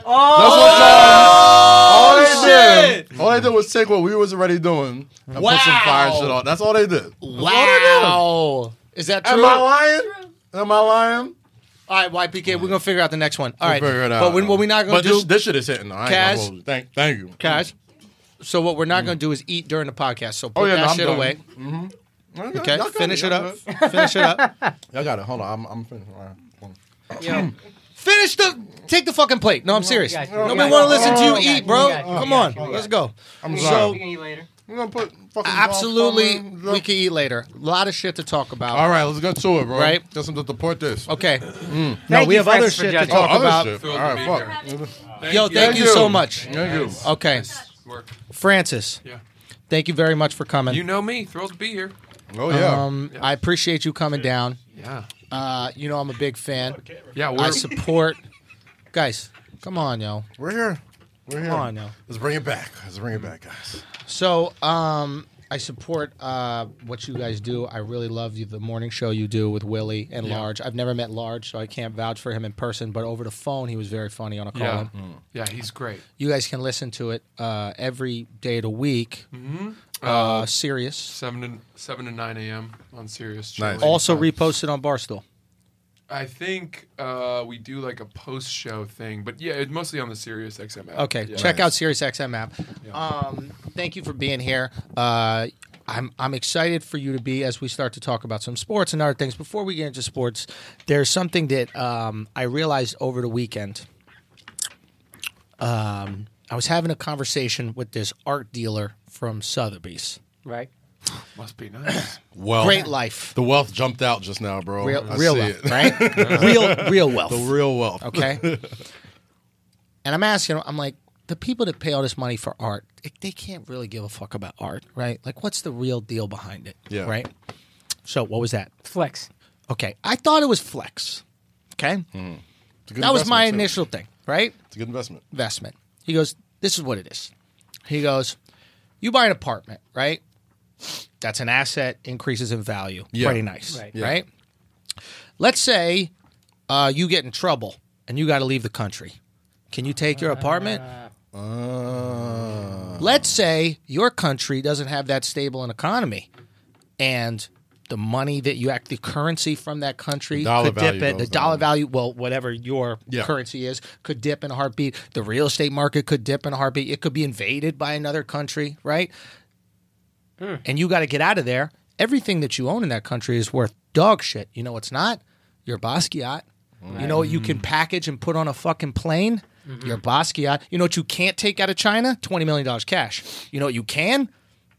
shit. All they did was take what we was already doing and put some fire shit on. That's all they did. Wow. Is that true? Am I lying? Am I lying? All right, YPK, we're gonna figure out the next one. All right, We'll figure it out. but what we're not gonna But do, this shit is hitting though. I ain't Kaz? gonna hold you. Thank you. Cash. So what we're not gonna do is eat during the podcast. So put Oh yeah, that no, I'm shit done. away. Okay, Y'all got finish it y'all up. got Finish it up. Y'all got it. Hold on, I'm finished. All right. Hold on. Yo, Finish take the fucking plate. No, I'm serious. got you. Nobody We got want to you. listen to you We got eat, you. bro. We got you. Come We on, got you. let's go. I'm we sorry. can eat later. We're gonna put fucking Absolutely, golf we can eat later. A lot of shit to talk about. All right, let's get to it, bro. Right. Just to support this. Okay. No, Thank we you, have other Francis, for shit to judging. talk other about. shit. All Thrilled to right, be fuck. Yo, thank you so much. Thank you. Okay, Work. Francis. Yeah. Thank you very much for coming. You know me. Thrilled to be here. Oh yeah. I appreciate you coming down. Yeah. You know I'm a big fan. Yeah. I support. Guys, come on, yo. We're here. We're here. Come on, yo. Let's bring it back. Let's bring it back, guys. So, I support what you guys do. I really love the morning show you do with Willie and Large. I've never met Large, so I can't vouch for him in person, but over the phone, he was very funny on a call. Yeah. Yeah. He's great. You guys can listen to it every day of the week. Sirius. 7 to 9 a.m. on Sirius. Nice. Also reposted on Barstool. I think we do like a post-show thing, but yeah, it's mostly on the Sirius XM app. Okay, Yeah. check out Sirius XM app. Thank you for being here. I'm excited for you to be as we start to talk about some sports and other things. Before we get into sports, there's something that I realized over the weekend. I was having a conversation with this art dealer from Sotheby's. Right. Must be nice. Wealth. Great life. The wealth jumped out just now, bro. Real I see wealth, it. right? real wealth. The real wealth. Okay. And I'm asking, I'm like, the people that pay all this money for art, they can't really give a fuck about art, right? Like, what's the real deal behind it? Yeah. Right? So, what was that? Flex. Okay. I thought it was flex. Okay? It's a good That was my investment, too. initial thing, right? It's a good investment. He goes, this is what it is. He goes, you buy an apartment, right? That's an asset, increases in value. Yeah. Pretty nice, Right. Yeah. right? Let's say you get in trouble and you got to leave the country. Can you take your apartment? Let's say your country doesn't have that stable an economy, and the money that you the currency from that country The dollar could dip value it. The goes dollar down. value, well, whatever your Yeah. currency is, could dip in a heartbeat. The real estate market could dip in a heartbeat. It could be invaded by another country, right? And you got to get out of there. Everything that you own in that country is worth dog shit. You know what's not? Your Basquiat. You know what you can package and put on a fucking plane? Your Basquiat. You know what you can't take out of China? $20 million cash. You know what you can?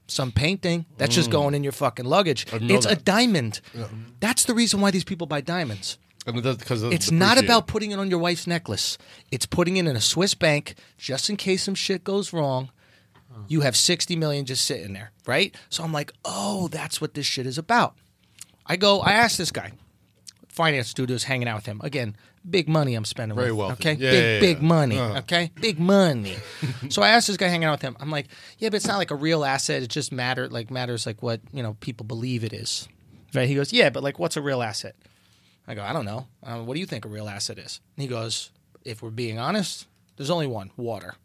Some painting. That's just going in your fucking luggage. I know It's a that. diamond. That's the reason why these people buy diamonds. And because It's not about putting it on your wife's necklace. It's putting it in a Swiss bank just in case some shit goes wrong. You have $60 million just sitting there, right? So I'm like, oh, that's what this shit is about. I asked this guy, finance dude who's hanging out with him. Again, big money I'm spending Very with. wealthy. Okay? Yeah, big yeah. money. Okay? Big money. So I asked this guy hanging out with him. I'm like, yeah, but it's not like a real asset. It just matters like what, people believe it is. Right? He goes, yeah, but like what's a real asset? I go, I don't know. What do you think a real asset is? And he goes, if we're being honest, there's only one, water.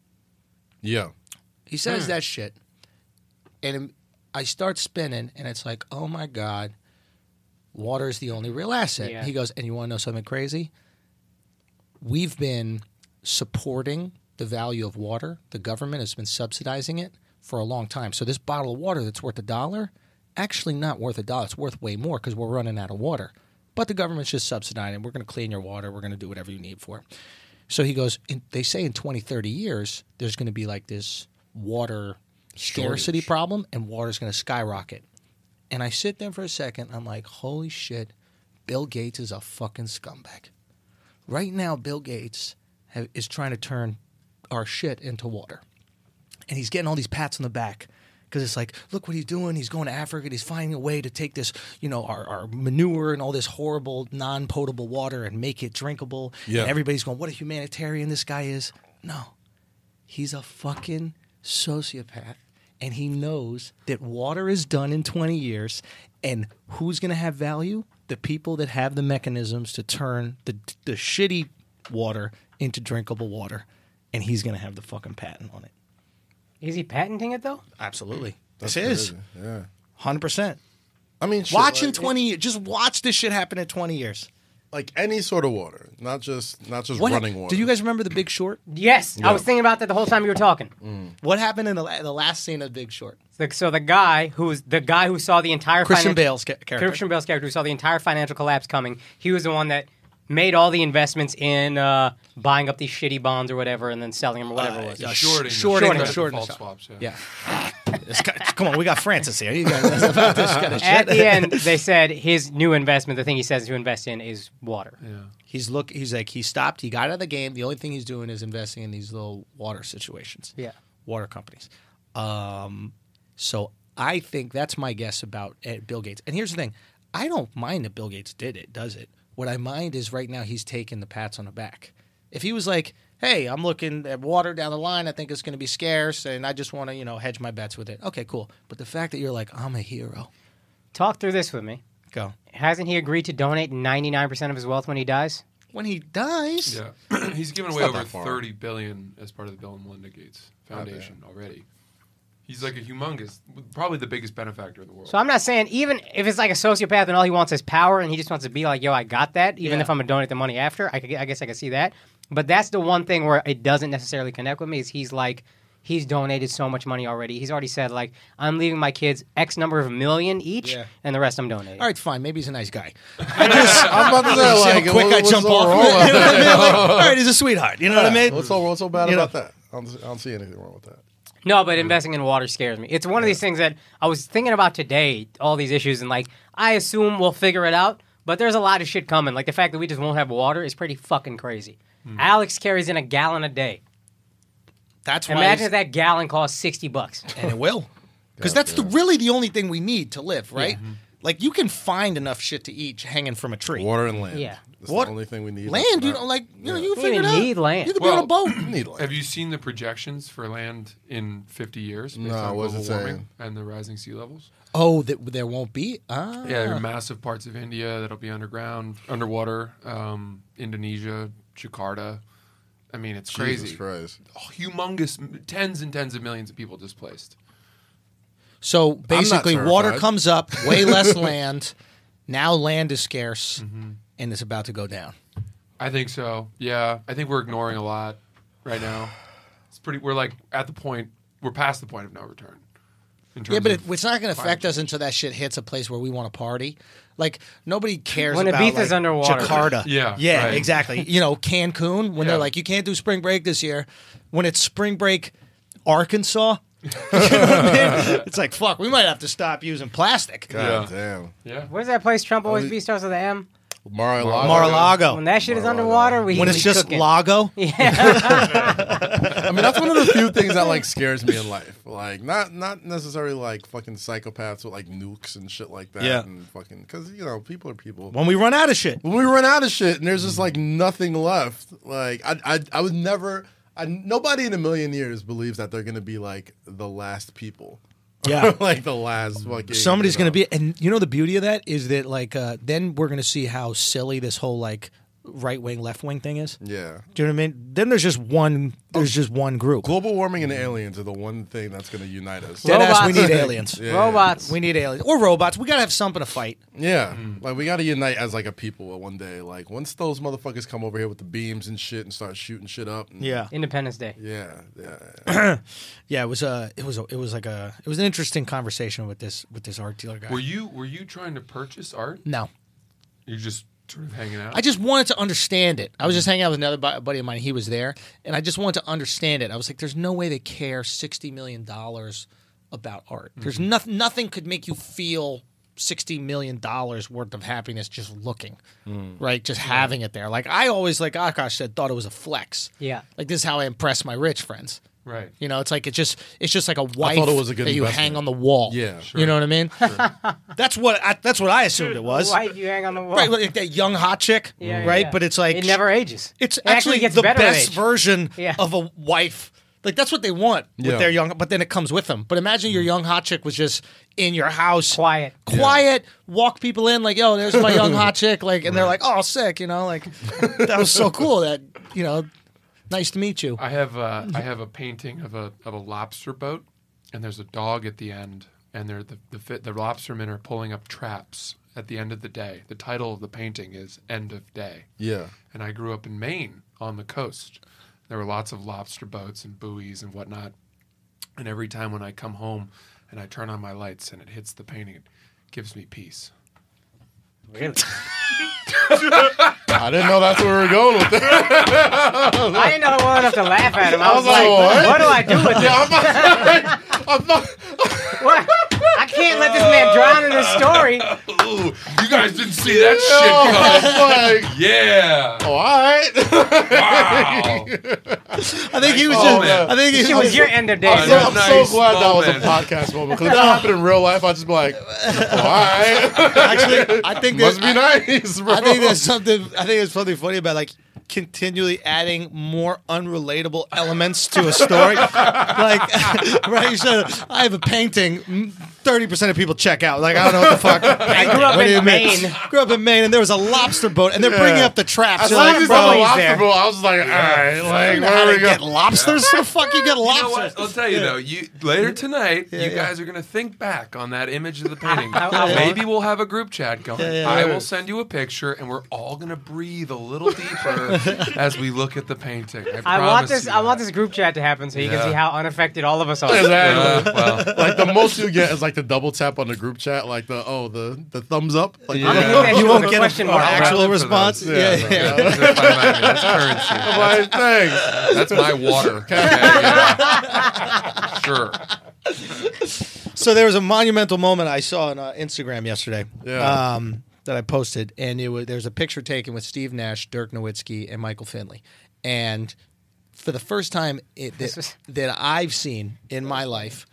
Yeah. He says that shit, and I start spinning, and it's like, oh my God, water is the only real asset. Yeah. He goes, and you want to know something crazy? We've been supporting the value of water. The government has been subsidizing it for a long time. So this bottle of water that's worth $1, actually not worth $1. It's worth way more because we're running out of water. But the government's just subsidizing. We're going to clean your water. We're going to do whatever you need for it. So he goes, they say in 20, 30 years, there's going to be like this water scarcity problem, and water's going to skyrocket. And I sit there for a second. I'm like, holy shit, Bill Gates is a fucking scumbag. Right now, Bill Gates is trying to turn our shit into water. And he's getting all these pats on the back because it's like, look what he's doing. He's going to Africa. And he's finding a way to take this, our manure and all this horrible, non-potable water and make it drinkable. Yeah. And everybody's going, what a humanitarian this guy is. No. He's a fucking sociopath. And he knows that water is done in 20 years. And who's going to have value? The people that have the mechanisms to turn the shitty water into drinkable water. And he's going to have the fucking patent on it. Is he patenting it though? Absolutely. That's This is. crazy. Yeah. 100%. I mean, shit, Watch in like, 20 years. Just watch this shit happen in 20 years. like any sort of water, not just What, running water. do you guys remember The Big Short? Yes, I was thinking about that the whole time you were talking. What happened in the last scene of The Big Short? So the guy who saw the entire Christian finan- Bale's character. Christian Bale's character who saw the entire financial collapse coming. He was the one that made all the investments in buying up these shitty bonds or whatever, and then selling them or whatever it was. Shorting Shorting. default swaps. Yeah. Come on, we got Francis here. You guys know about this kind of shit. At the end, they said his new investment, the thing he says to invest in, is water. Yeah. He's like he stopped. He got out of the game. The only thing he's doing is investing in these little water situations. Yeah. Water companies. So I think that's my guess about Bill Gates. And here's the thing: I don't mind that Bill Gates does it. What I mind is right now he's taking the pats on the back. If he was like, hey, I'm looking at water down the line, I think it's going to be scarce, and I just want to, hedge my bets with it. Okay, cool. But the fact that you're like, I'm a hero. Talk through this with me. Go. Hasn't he agreed to donate 99% of his wealth when he dies? When he dies, Yeah, he's given away not over that far. $30 billion as part of the Bill and Melinda Gates Foundation already. He's like a humongous, probably the biggest benefactor in the world. So I'm not saying, even if it's like a sociopath and all he wants is power and he just wants to be like, yo, I got that, even Yeah. if I'm going to donate the money after, I guess I can see that. But that's the one thing where it doesn't necessarily connect with me is he's donated so much money already. He's already said, like, I'm leaving my kids X number of million each, Yeah. and the rest I'm donating. all right, fine. Maybe he's a nice guy. I'm about to say, See like, how quick I what's jump so off. wrong with You know what I mean? that? Like, all right, he's a sweethart. You know what I mean? What's so bad You know. about that? I don't see anything wrong with that. No, but investing in water scares me. It's one of these things that I was thinking about today, all these issues, and like I assume we'll figure it out, but there's a lot of shit coming. Like the fact that we just won't have water is pretty fucking crazy. Alex carries in a gallon a day. That's why. Imagine if that gallon costs $60. And it will. Because that's really the only thing we need to live, right? Yeah. Like, you can find enough shit to eat hanging from a tree. Water and land. Yeah. That's What? the only thing we need. Land, you know, like, you You figure it don't out. even need land. You could be on a boat. You need land. Have you seen the projections for land in 50 years based No, on what's global it saying? warming and the rising sea levels? Oh, there won't be? Ah. Yeah, there are massive parts of India that'll be underwater, Indonesia, Jakarta. I mean, it's crazy. Jesus Christ. Humongous, tens and tens of millions of people displaced. So, basically, terrified. water comes up, way less land. Now land is scarce, and it's about to go down. I think so. Yeah, I think we're ignoring a lot right now. We're like at the point. We're past the point of no return. in terms Yeah, but of it's not going to affect climate us until that shit hits a place where we want to party. Like, nobody cares When about Ibiza's like, underwater. Jakarta. Yeah, right. exactly. You know, Cancun, when Yeah. they're like, you can't do spring break this year. When it's spring break Arkansas, you know what I mean? It's like, fuck, we might have to stop using plastic. God damn. Yeah. Where's that place Trump always be starts with an M? Mar-a-Lago. Mar-a-Lago. When that shit is underwater, we When it's we just cooking. Lago. I mean, that's one of the few things that like scares me in life. Like, not necessarily like fucking psychopaths with like nukes and shit like that. Yeah. And fucking, because you know, people are people. When we run out of shit. When we run out of shit and there's just like nothing left, like I would never. Nobody in a million years believes that they're gonna be like the last people. Yeah. Like the last fucking. Somebody's you going know. to be, and you know the beauty of that is that like then we're going to see how silly this whole like right wing left wing thing is. Yeah. Do you know what I mean? Then there's just one. There's just one group. Global warming and aliens are the one thing that's gonna unite us. Deadass, we Robots. need aliens. Yeah. Robots. We need aliens or robots. We gotta have something to fight. Yeah, like we got to unite as like a people one day. Like once those motherfuckers come over here with the beams and shit and start shooting shit up. And Independence Day. yeah. Yeah. It was an interesting conversation with this art dealer guy. Were you trying to purchase art? No, You just sort of hanging out. I just wanted to understand it. I was just hanging out with another buddy of mine. He was there, and I just wanted to understand it. I was like, "There's no way they care $60 million about art. There's nothing could make you feel $60 million worth of happiness just looking, right? Just having it there. Like I always, like Akaash said, thought it was a flex. Yeah. Like this is how I impress my rich friends. Right. You know, it's just like a wife thought it was a good that you investment. hang on the wall. Yeah, You know what I mean? That's what I assumed it was. Why you hang on the wall? Right, like that young hot chick, Yeah, right? yeah. But it's like It never ages. It's It actually actually gets the better with best age. version Yeah. of a wife. Like that's what they want with Yeah. their young. But then it comes with them. But imagine your young hot chick was just in your house, Quiet. walk people in like, yo, there's my young hot chick, like, and they're like, oh, sick, you know, like that was so cool. That you know, nice to meet you. I have a painting of a lobster boat, and there's a dog at the end, and they're the lobstermen are pulling up traps at the end of the day. The title of the painting is End of Day. Yeah. And I grew up in Maine on the coast. There were lots of lobster boats and buoys and whatnot. And every time when I come home and I turn on my lights and it hits the painting, it gives me peace. Really? I didn't know that's where we were going with that. I didn't know well enough to laugh at him. I was like, what? what do I do with this? What? I can't let this man drown in this story. Ooh, you guys didn't see that shit coming. Yeah. Oh, all right. Wow. I think he was. moment. I think he It was your end of day. Oh, sir. no. I'm Nice so glad that was a moment. podcast moment. Because if that happened in real life, I'd just be like, oh, all right. Actually, I think Must be nice, bro. I think there's something. I think there's something funny about like continually adding more unrelatable elements to a story. Like, right? So I have a painting. 30% of people check out. Like, I don't know what the fuck. I grew up in Maine. Grew up in Maine, and there was a lobster boat, and they're bringing up the traps. As You're long like, as it's bro, on the he's lobster there. boat, I was like, all right. Like, you know how where to we go? get lobsters? The fuck you get You know lobsters? what? I'll tell you though. Later tonight, you guys are gonna think back on that image of the painting. Maybe we'll have a group chat going. I will send you a picture, and we're all gonna breathe a little deeper as we look at the painting. I want promise you I want that. this group chat to happen so you can Yeah. see how unaffected all of us are. Exactly. Well, Like the most you get is like the double tap on the group chat, like the thumbs up. Like, Yeah. I'm gonna hit that You shit won't with a get question an mark. actual for response. those. Yeah. That's currency. Why, thanks. That's my water. Okay, yeah. sure. So there was a monumental moment I saw on Instagram yesterday. Yeah. That I posted, and there's a picture taken with Steve Nash, Dirk Nowitzki, and Michael Finley. And for the first time that I've seen in my life,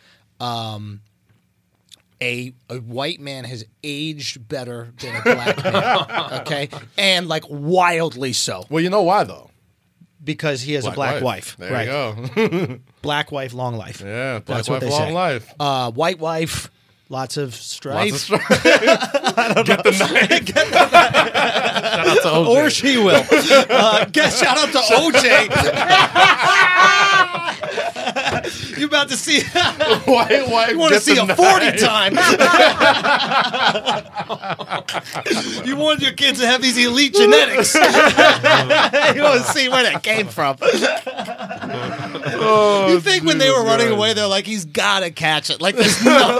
a white man has aged better than a black man. Okay, and like wildly so. Well, you know why though? Because he has a black wife. There right. you go. Black wife, long life. Yeah, black That's wife, what they long say. life. White wife, lots of strife. Lots of strife. Get the knife. Shout out to OJ. Or she will. Shout out to OJ. You about to see? White wife. You want to see a 40 time? You want your kids to have these elite genetics. You want to see where that came from. You think when they were running away, they're like, he's got to catch it. Like, there's no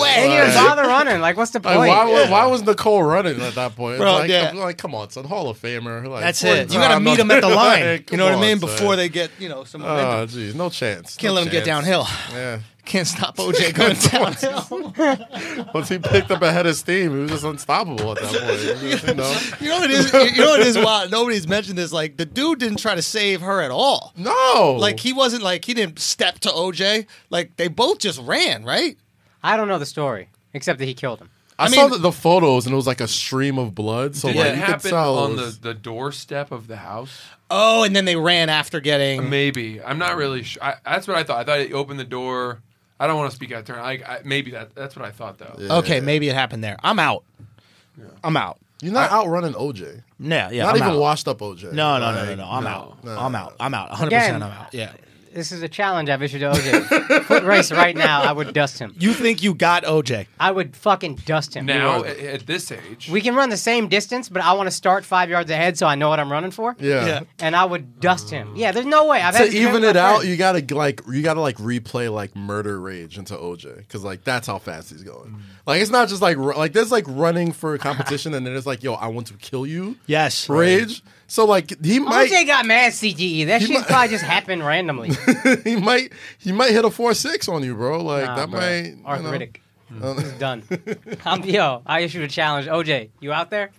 way. And you bother running. Like, what's the point? Why was Nicole running at that point? Bro, It's yeah. like, come on, son, Hall of Famer. Like, That's it. You got to meet them at the line. You know what I mean? Son. Before they get, some momentum. Oh, jeez, no chance. Can't No let them get chance. downhill. Yeah. Can't stop OJ going downhill. Once he picked up a head of steam, he was just unstoppable at that point. You know what it is? You know what it is? Wow, nobody's mentioned this. Like, the dude didn't try to save her at all. No. Like, he wasn't like, he didn't step to OJ. Like, they both just ran, right? I don't know the story, except that he killed him. I saw the photos, and it was like a stream of blood. So Did like it you could happen tell on it was- the doorstep of the house? Oh, and then they ran after getting. Maybe. I'm not really sure. That's what I thought. I thought he opened the door. I don't want to speak out of turn. Maybe that's what I thought, though. Yeah. Okay, maybe it happened there. I'm out. Yeah. I'm out. You're not outrunning OJ. Yeah, yeah. Not I'm even out. washed up OJ. No. I'm No. out. I'm out. I'm out. 100%. Again, I'm out. Yeah. This is a challenge I've issued to OJ. Foot race right now, I would dust him. You think you got OJ? I would fucking dust him. Now, at this age. We can run the same distance, but I want to start 5 yards ahead so I know what I'm running for. Yeah. And I would dust him. Yeah, there's no way. I've To had this even with it my out, friends. you gotta replay like murder rage into OJ because like that's how fast he's going. Like it's not just like there's like running for a competition and then there's like, yo, I want to kill you. Yes. Rage. So like he might OJ got mad CTE. That shit probably just happened randomly. he might hit a 4.6 on you, bro. Like Nah, that bro. might Arthritic. It's done. I issued a challenge. OJ, you out there?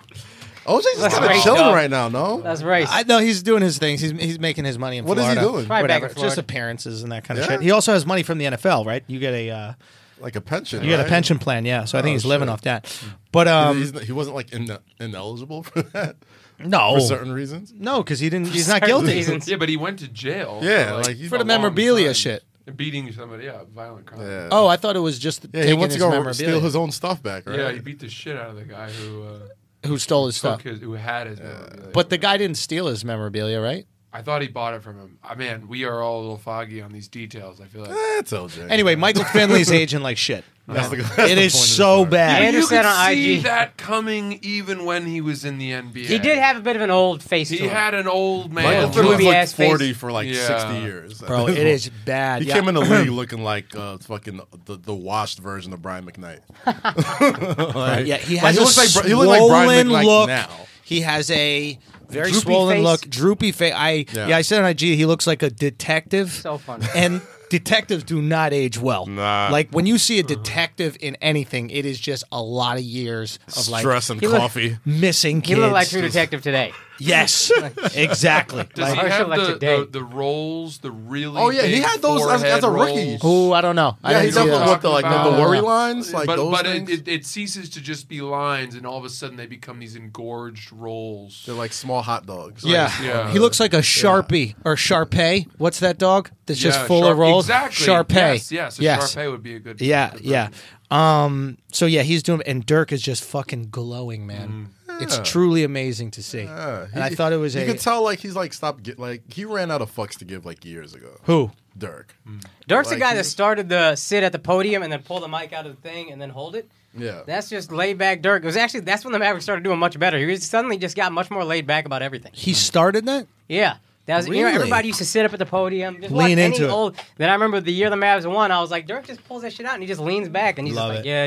OJ's just Let's kind of race, chilling dog. right now, no? Let's race. I know he's doing his things. He's making his money in What is he Florida. doing? Probably back Whatever. in Florida. Just appearances and that kind of Yeah? shit. He also has money from the NFL, right? You get a Like a pension. you get a right? pension plan, yeah. So I think Oh, he's living shit. off that. But he wasn't like ineligible for that no, for certain reasons. no, because he's not certain guilty reasons. Yeah, but he went to jail. Yeah, for, like, for the a long memorabilia time. shit. Beating somebody up, violent crime. Yeah. Oh, I thought it was just Yeah, he taking went to his go memorabilia. steal his own stuff back, right? Yeah, he beat the shit out of the guy Who stole his stuff? who had his memorabilia. But the guy didn't steal his memorabilia, right? I thought he bought it from him. Man, we are all a little foggy on these details. I feel like. That's OJ. Anyway, Michael Finley's aging like shit. That's the It point is of the so story. bad. Andrew You said could on see IG. that coming even when he was in the NBA. He did have a bit of an old face to He him. had an old man. Michael Yeah. Finley was Droopy like ass face. 40 for like Yeah. 60 years. Bro, it is bad. He Yeah. came in the league looking like fucking the washed version of Brian McKnight. Yeah, he Like, has he a looks like he looked like Brian swollen McKnight look. now. He has a very Droopy swollen face. look, droopy face. I said on IG he looks like a detective. So funny. And detectives do not age well. Nah. Like when you see a detective in anything, it is just a lot of years of like Stress and He looked- coffee. missing He kids. looked like True Detective today. Yes, exactly. Does he Like- have like today. the rolls, the really Oh, yeah, he big had those as forehead a rookie. rolls? Oh, I don't know. I Yeah, he didn't see definitely that. with the like Talking the about- worry lines, like but those but things. it ceases to just be lines, and all of a sudden they become these engorged rolls. They're like small hot dogs. Yeah. Yeah. He looks like a Sharpie or Sharpei. What's that dog? That's just Yeah, full of rolls. Exactly. Sharpei. Yes. Yes. Sharpei would be a good. Yeah, good yeah. version. So yeah, he's doing, and Dirk is just fucking glowing, man. It's truly amazing to see. Yeah, And I thought it was you a could tell like he's like he ran out of fucks to give like years ago. who? Dirk. Dirk's Like, the guy he- that started the sit at the podium and then pull the mic out of the thing and then hold it. Yeah. That's just laid back Dirk. It was actually that's when the Mavericks started doing much better. He suddenly just got much more laid back about everything. He started that? Yeah. That was, Really? everybody used to sit up at the podium, just Lean watch any into it. old. Then I remember the year the Mavs won, I was like, Dirk just pulls that shit out and he just leans back and he's Love just like, it. yeah,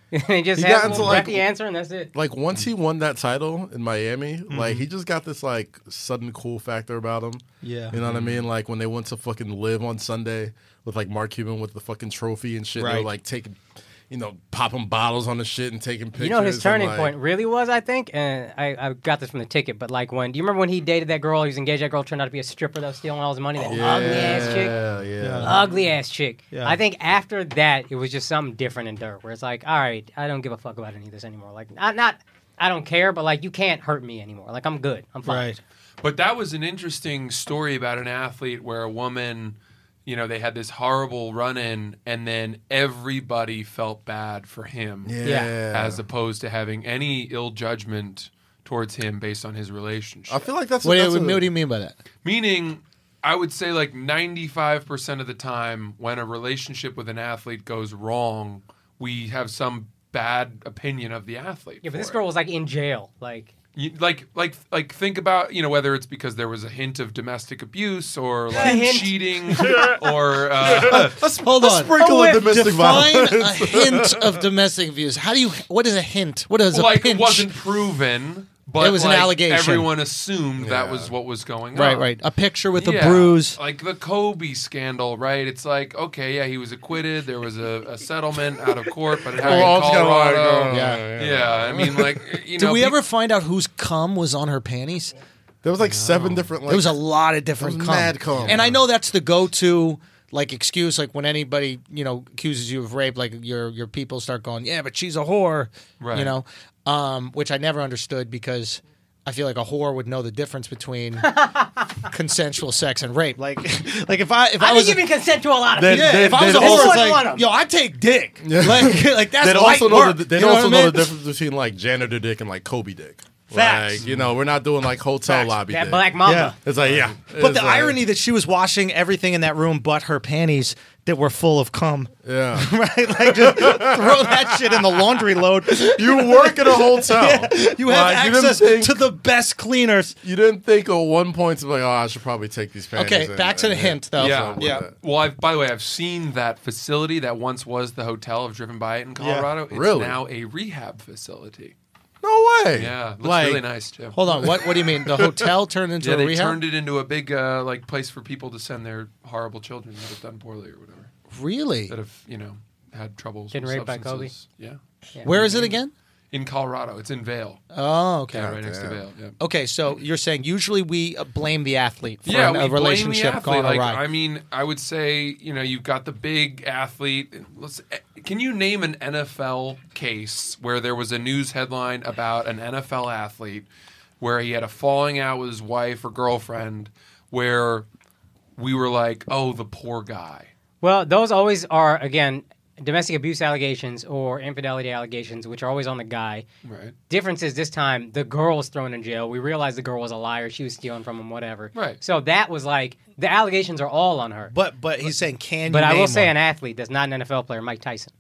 it's He just He has got a into, little like- breathy answer, and that's it. Like once he won that title in Miami, like he just got this like sudden cool factor about him. Yeah. You know what I mean? Like when they went to fucking Live on Sunday with like Mark Cuban with the fucking trophy and shit. They were Right. like taking, popping bottles on the shit and taking pictures. You know, his and, turning like- point really was, I think, and I got this from the ticket, but like do you remember when he dated that girl? He was engaged to that girl, turned out to be a stripper that was stealing all his money, that ugly ass chick? Yeah. Ugly ass chick. Yeah. I think after that, it was just something different in Dirk, where it's like, all right, I don't give a fuck about any of this anymore. Like, I don't care, but like, you can't hurt me anymore. Like, I'm good. I'm fine. Right. But that was an interesting story about an athlete where a woman, they had this horrible run-in, and then everybody felt bad for him, Yeah. as opposed to having any ill judgment towards him based on his relationship. I feel like that's What that's do you mean by that? Meaning, I would say like 95% of the time when a relationship with an athlete goes wrong, we have some bad opinion of the athlete. Yeah, but for this it. girl was like in jail. Like, Like think about whether it's because there was a hint of domestic abuse or like hint. cheating or Hold on. sprinkle of domestic Define violence. a hint of domestic abuse. What is a hint? What is a like pinch? it wasn't proven, but It was an like, allegation. Everyone assumed that Yeah. was what was going Right, on. right. A picture with Yeah, a bruise. like the Kobe scandal, right? It's like, okay, yeah, he was acquitted. There was a settlement out of court, but it happened all in it's kinda like, Colorado. Yeah. I mean, like, Did we ever find out whose cum was on her panties? There was like 7 different. Like, There was a lot of different There was cum. mad cum. And I know that's the go-to like excuse, like when anybody accuses you of rape, like your people start going, yeah, but she's a whore, Right. Which I never understood because I feel like a whore would know the difference between consensual sex and rape. Like if I I've was been giving consent to a lot of They- people. yeah, if I was a they- whore, they- it's One like, of 'em. yo, I take dick. Like that's They'd light also know work. they'd You know also what I know mean? the difference between like janitor dick and like Kobe dick. Facts. Like, we're not doing like hotel Facts. lobby That dick. Black Mamba. Yeah. It's like, yeah. But It's the like- irony that she was washing everything in that room but her panties that were full of cum. Yeah. Right? Like just throw that shit in the laundry load. You work at a hotel. You have Like, you didn't access think- to the best cleaners. You didn't think at one point to be like, oh, I should probably take these panties. Okay, in back to the and- hint though. Yeah. Yeah. Well, by the way, I've seen that facility that once was the hotel. I've driven by it in Colorado. It's Really? now a rehab facility. No way. Yeah, looks Like- really nice too. Hold on, what do you mean? The hotel turned into Yeah, a they rehab? turned it into a big like place for people to send their horrible children that have done poorly or whatever, Really? that have had troubles. Been with raped by substances. Yeah, Where is it again? in Colorado. It's in Vail. Oh, okay. Yeah, right next to damn. Vail. Yeah. Okay, so you're saying usually we blame the athlete for Yeah, we a blame relationship the athlete. going Like, awry. I mean, I would say, you've got the big athlete. Can you name an NFL case where there was a news headline about an NFL athlete where he had a falling out with his wife or girlfriend where we were like, oh, the poor guy? Well, those always are, again, domestic abuse allegations or infidelity allegations, which are always on the guy. Right. Difference is this time the girl was thrown in jail. We realized the girl was a liar. She was stealing from him, whatever. Right. So that was like, the allegations are all on her. But he's saying, can But you I will name say one? an athlete that's not an NFL player, Mike Tyson.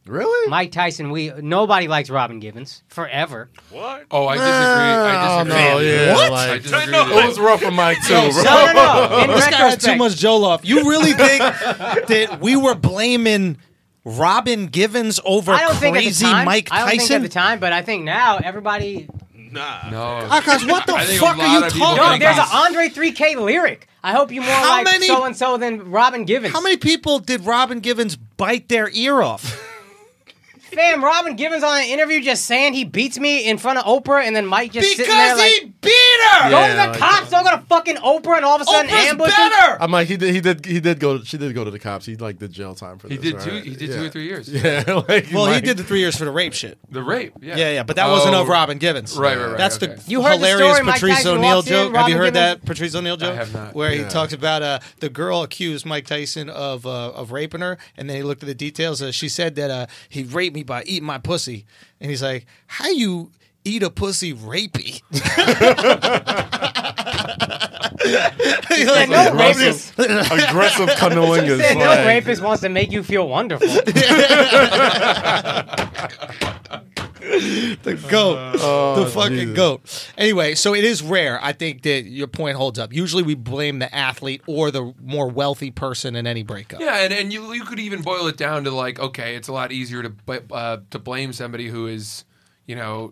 Really? Mike Tyson, nobody likes Robin Givens forever. What? Oh, I disagree. I disagree. no, yeah, What? like- I disagree. No, It was rough for Mike too, bro. No. In This guy had too retrospect, much Joll-Off. You really think that we were blaming Robin Givens over I don't think at the crazy time. Mike I don't think at Tyson? the time, but I think now everybody. No. Akaash, what the I think a fuck lot are you of people talking No, think there's an about? Andre 3K lyric. I hope you more How like many- so and so than Robin Givens. How many people did Robin Givens bite their ear off? Fam, Robin Givens on an interview just saying he beats me in front of Oprah, and then Mike just sitting there Because like, he beat her! go to Yeah, the like- cops, don't go to fucking Oprah, and all of a sudden Oprah's ambush him. better! I'm like, she did go to the cops. He like did jail time for He this. did two. right? He did Yeah. 2 or 3 years. Yeah, like, Well, he Mike- did the 3 years for the rape shit. The rape. Yeah. Yeah, but that wasn't Oh, of Robin Givens. Right. That's okay. the You heard the hilarious story, Mike Patrice Tyson O'Neal walks in, joke. Have Robin you heard Givens- that Patrice O'Neal joke? I have not. Where he Yeah. talks about the girl accused Mike Tyson of raping her, and then he looked at the details. She said that he raped me by eating my pussy, and he's like, "How you eat a pussy rapey?" He's like, No rapist. aggressive cunnilingus. Said no like- rapist wants to make you feel wonderful. The goat. The fucking Jesus. goat. Anyway, so it is rare. I think that your point holds up. Usually we blame the athlete or the more wealthy person in any breakup. Yeah, and you could even boil it down to like, okay, it's a lot easier to blame somebody who is,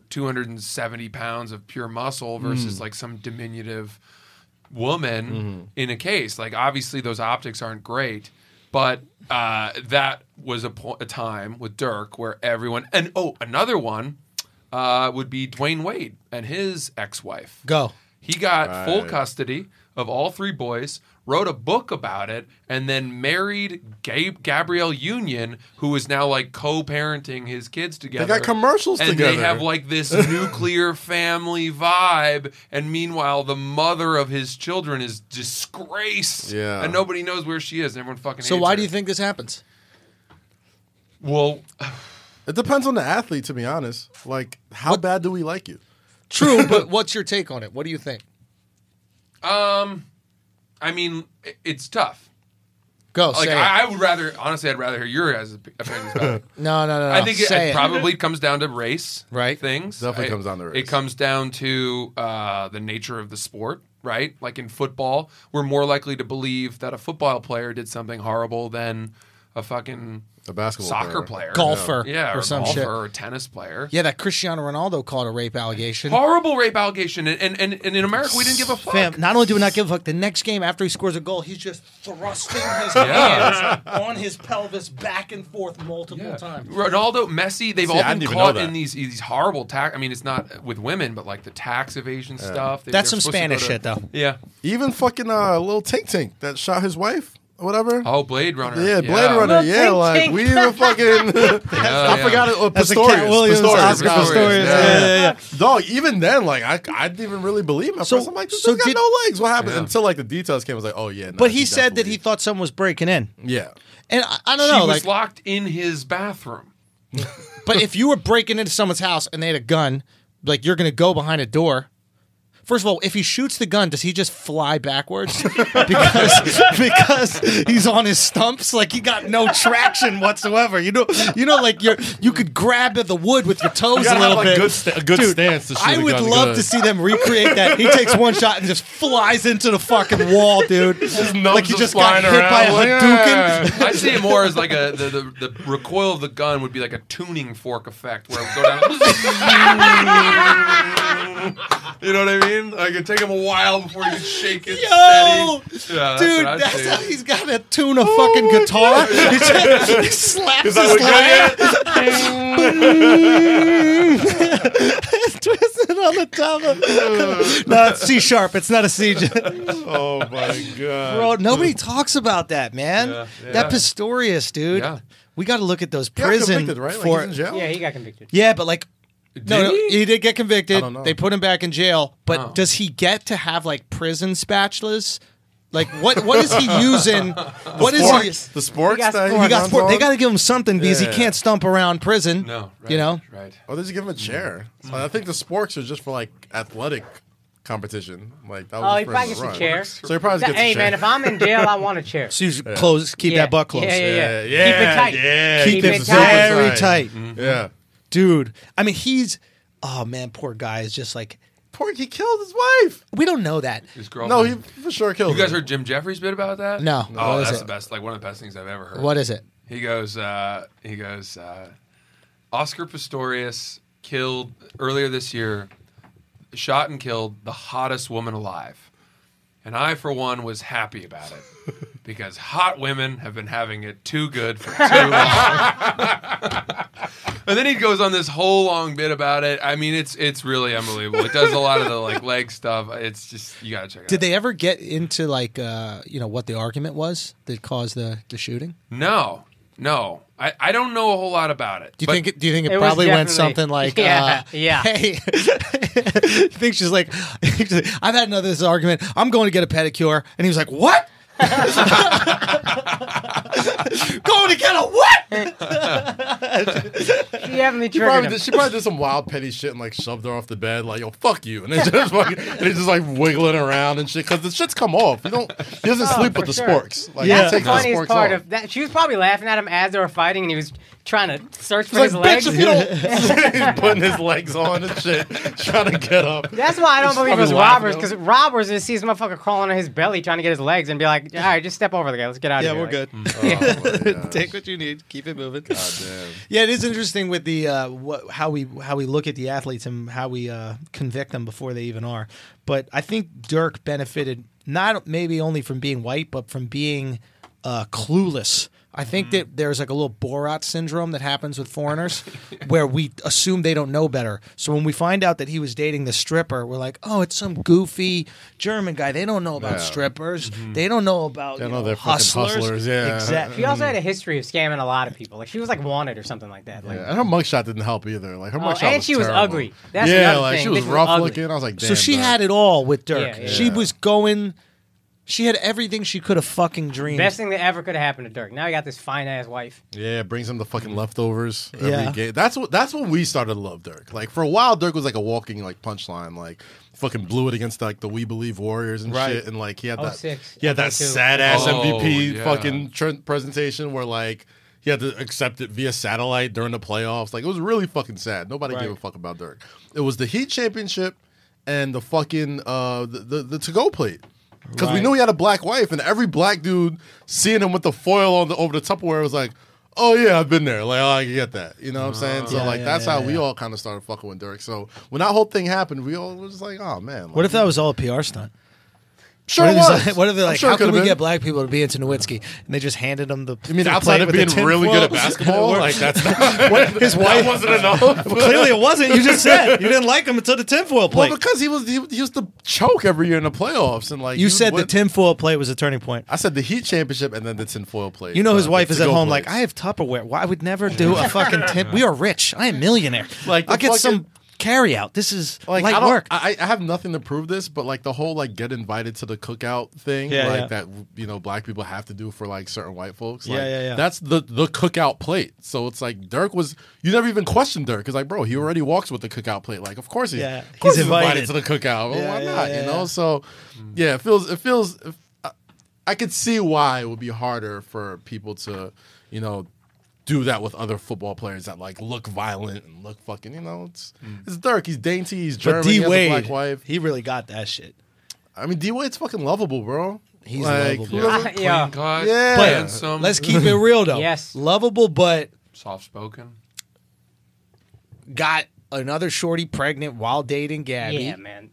270 pounds of pure muscle versus like some diminutive woman in a case. Like, obviously those optics aren't great, but that was a time with Dirk where everyone, and another one would be Dwayne Wade and his ex-wife. Go. He got full custody of all 3 boys, wrote a book about it, and then married Gabrielle Union, who is now like co-parenting his kids together. They got commercials and together. And they have like this nuclear family vibe. And meanwhile, the mother of his children is disgraced. Yeah. And nobody knows where she is. And everyone fucking So hates why her. do you think this happens? Well, It depends on the athlete, to be honest. Like, how bad do we like you? True, but what's your take on it? What do you think? I mean, it's tough. Go, Like, say it. I would rather, honestly, I'd rather hear your guys' opinions about it. No. I think Say it probably comes down to race, Right. Things Definitely comes down to race. It comes down to the nature of the sport, right? Like in football, we're more likely to believe that a football player did something horrible than a fucking A basketball soccer player, Golfer. yeah, or some golfer shit. or a tennis player. Yeah, that Cristiano Ronaldo called a rape allegation. Horrible rape allegation, and in America we didn't give a fuck. Fam, not only do we not give a fuck, the next game after he scores a goal, he's just thrusting his hands on his pelvis back and forth multiple times. Ronaldo, Messi, they've See, all I been didn't even know caught that. in these horrible tax. I mean, it's not with women, but like the tax evasion stuff. That's some Spanish shit, though. Yeah. Even fucking little Tink that shot his wife or whatever. Oh, Blade Runner. Yeah, Blade Runner. Little Yeah, Tink like Tink. we even fucking. I forgot it. That's a Pistorius. Cat Williams, Pistorius. Oscar Pistorius. Yeah. Dog, even then, like I didn't even really believe him. At first, I'm like, this so got did- no legs. What happened? Yeah. Until like the details came, I was like, oh yeah. Nah, But he said that he definitely- thought someone was breaking in. Yeah. And I don't She know, was like, locked in his bathroom. but if you were breaking into someone's house and they had a gun, like you're going to go behind a door. First of all, if he shoots the gun, does he just fly backwards? because he's on his stumps, like he got no traction whatsoever. You know, like you could grab at the wood with your toes a little bit. a good Dude, stance to shoot I a would gun love good. to see them recreate that. He takes one shot and just flies into the fucking wall, dude. Like he just got hit by a Hadouken. I see it more as like the recoil of the gun would be like a tuning fork effect where it would go down. You know what I mean? Like it'd take him a while before he could shake it Yo, steady. Yeah, dude, what I'd that's say. how he's got to tune a fucking guitar. He just slaps his leg. Twisted on the top of no, it's C sharp. It's not a C. Oh my god, Bro, nobody talks about that, man. Yeah. That Pistorius, dude. Yeah. We got to look at those He got prison convicted, right? Like, for. he's in jail? Yeah, he got convicted. Yeah, but like. No, he did get I convicted. don't know. They put him back in jail. But Oh. does he get to have like prison spatulas? Like what is he using? What is he? The sports He got that sports. He got runs sport. on? They got to give him something because Yeah. he can't stump around prison. No, right, You know? right. Or they just give him a chair. So I think the sports are just for like athletic competition. Like that was Oh, his he first probably gets a run. chair. So he probably gets a Hey, chair. man, if I'm in jail, I want a chair. So you close, keep Yeah. that butt close. Yeah. yeah, Keep it tight. Yeah, Keep it it tight. very tight, Yeah. dude. I mean, he's. Oh man, poor guy is just like Poor, he killed his wife. we don't know that. His No, girlfriend. he for sure killed You guys her. heard Jim Jeffries' bit about that? No. Oh, What is that's it? the best. Like one of the best things I've ever heard. What is it? He goes, Oscar Pistorius killed earlier this year, shot and killed the hottest woman alive. And I, for one, was happy about it because hot women have been having it too good for too long. And then he goes on this whole long bit about it. I mean, it's really unbelievable. It does a lot of the like leg stuff. It's just you gotta check it out. Did they ever get into like what the argument was that caused the shooting? No. I don't know a whole lot about it. Do you But think it? Do you think it It was probably went definitely- something like, Yeah. Hey, I think she's like, I've had another this argument. I'm going to get a pedicure, and he was like, what? Going to get a what? She haven't She triggered him. she probably did some wild petty shit and like shoved her off the bed like yo fuck you and then just fucking and he's just like wiggling around and shit because the shit's come off. He doesn't sleep for with the sure. sporks. Like Yeah. he That's takes the funniest sporks part off. of that. She was probably laughing at him as they were fighting, and he was trying to search for He's his like, legs. bitch, if you don't. He's putting his legs on and shit, trying to get up. That's why I don't believe it was probably laughing robbers, because robbers just sees a motherfucker crawling on his belly trying to get his legs and be like, all right, just step over the guy. Let's get out of Yeah, here. we're good. Oh, my gosh. Take what you need. Keep it moving. God damn. Yeah, it is interesting with the how we look at the athletes and how we convict them before they even are. But I think Dirk benefited not maybe only from being white, but from being clueless. I think that there's like a little Borat syndrome that happens with foreigners where we assume they don't know better. So when we find out that he was dating the stripper, we're like, oh, it's some goofy German guy. They don't know about strippers. They don't know about they're fucking hustlers. Yeah. Exactly. She also had a history of scamming a lot of people. Like, she was like wanted or something like that. Like, Yeah, and her mugshot didn't help either. Like her mugshot and was she was terrible. ugly. That's yeah, another like thing. she was Bitch was rough ugly. looking. I was like, damn. So she dog. had it all with Dirk. Yeah, yeah. She was going. She had everything she could have fucking dreamed. Best thing that ever could have happened to Dirk. Now he got this fine ass wife. Yeah, brings him the fucking leftovers every Yeah. game. That's when we started to love Dirk. Like for a while, Dirk was like a walking like punchline. Like fucking blew it against like the We Believe Warriors and Right. shit. And like he had that, 06, he had that 02. sad ass Oh, MVP yeah. fucking presentation where like he had to accept it via satellite during the playoffs. Like it was really fucking sad. Nobody gave a fuck about Dirk. It was the Heat championship and the fucking the to go plate. Because we Right. knew he had a black wife, and every black dude seeing him with the foil on over the Tupperware was like, "Oh yeah, I've been there. Like, oh, I get that." You know what I'm saying? So Yeah, like, yeah, that's yeah, how we yeah. all kind of started fucking with Dirk. So when that whole thing happened, we all was just like, "Oh man." Like, What if that was all a PR stunt? Sure what it if, it's was. like, what if they're I'm like, sure it how can could've we been. get black people to be into Nowitzki? And they just handed him the. You mean the outside plate of with being the tin really foil? good at basketball? Like that's not, What, his wife wasn't enough. Well, clearly, it wasn't. You just said you didn't like him until the tinfoil plate. Well, because he used to choke every year in the playoffs, and like you he said the went- tinfoil plate was a turning point. I said the Heat championship and then the tinfoil plate. You know, his the wife is at to-go home like, plates. I have Tupperware. Why I would never do a fucking tin. We are rich. I am a millionaire. Like, the I'll get some fucking- carry out. This is Like light I don't, work. I have nothing to prove this, but like the whole like get invited to the cookout thing, Yeah, like yeah. that black people have to do for like certain white folks. Yeah, Like, yeah. That's the cookout plate. So it's like Dirk was. You never even questioned Dirk because like, bro, he already walks with the cookout plate. Like, of course Yeah, of course he's he's invited invited. to the cookout. Well, Yeah, why yeah, not? yeah, You know. yeah. So yeah, it feels. I could see why it would be harder for people to, do that with other football players that like look violent and look fucking, it's Dirk. He's dainty. He's German. But He has a D-Wade, black wife. he really got that shit. I mean, D-Wade's fucking lovable, bro. He's like, lovable. who doesn't- Clean Yeah. cut, Yeah. But handsome, let's keep it real, though. Yes. Lovable, but soft spoken. got another shorty pregnant while dating Gabby. Yeah, man.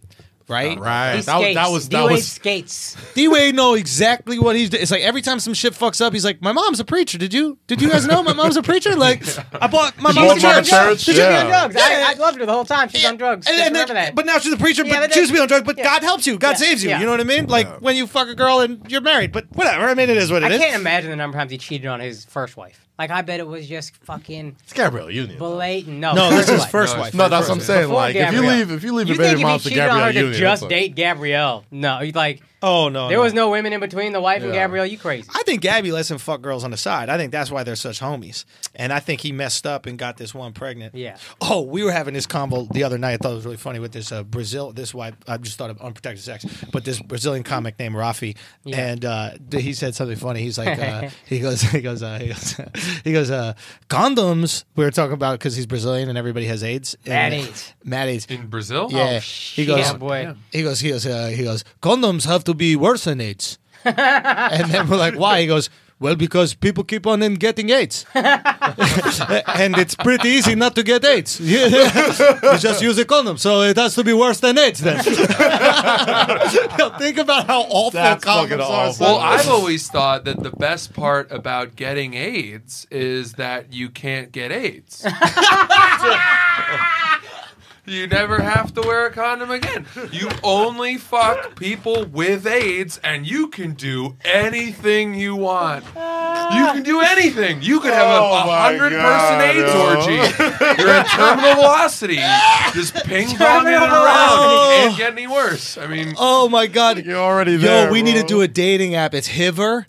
Right? Right. He That skates. D-Wade was skates. D-Wade know exactly what he's doing. It's like every time some shit fucks up, he's like, my mom's a preacher. Did you guys know my mom's a preacher? Like, I bought my She mom's used to a be on church. drugs. She used to be on Yeah. drugs. I loved her the whole time. She's on drugs. Just remember that. But now she's a preacher, Yeah, but but she used to be on drugs, but yeah. God helps you. God Yeah, saves you. yeah. You know what I mean? Like when you fuck a girl and you're married, but whatever. I mean, it is what it I is. can't imagine the number of times he cheated on his first wife. Like, I bet it was just fucking It's Gabrielle Union. blatant. No, this is wife. first No, wife. No, that's what I'm saying. Before Like, Gabrielle. if you leave You your baby think mom if to he cheated on Gabrielle her to Union, just it's like- date Gabrielle? No, he's like, Oh, no. there no. was no women in between the wife and Yeah. Gabrielle. You crazy. I think Gabby lets him fuck girls on the side. I think that's why they're such homies. And I think he messed up and got this one pregnant. Yeah. Oh, we were having this convo the other night. I thought it was really funny with this this wife. I just thought of unprotected sex, but this Brazilian comic named Rafi, Yeah. and he said something funny. He's like, he goes, condoms. We were talking about because he's Brazilian and everybody has AIDS. Mad And- AIDS. Mad AIDS. In Brazil? Yeah. He goes, Yeah, boy. he goes, condoms have to be worse than AIDS. And then we're like, why? He goes, well, because people keep on getting AIDS. And it's pretty easy not to get AIDS. You just use a condom, so it has to be worse than AIDS then. Think about how awful That's condoms fucking are. awful. Well, I've always thought that the best part about getting AIDS is that you can't get AIDS. You never have to wear a condom again. You only fuck people with AIDS, and you can do anything you want. You can do anything. You could have a Oh my 100-person AIDS God, orgy. You're at terminal velocity, just ping-ponging it around. It can't get any worse. I mean, Oh my God. You're already there. Yo, we need to bro. do a dating app. It's Hiver.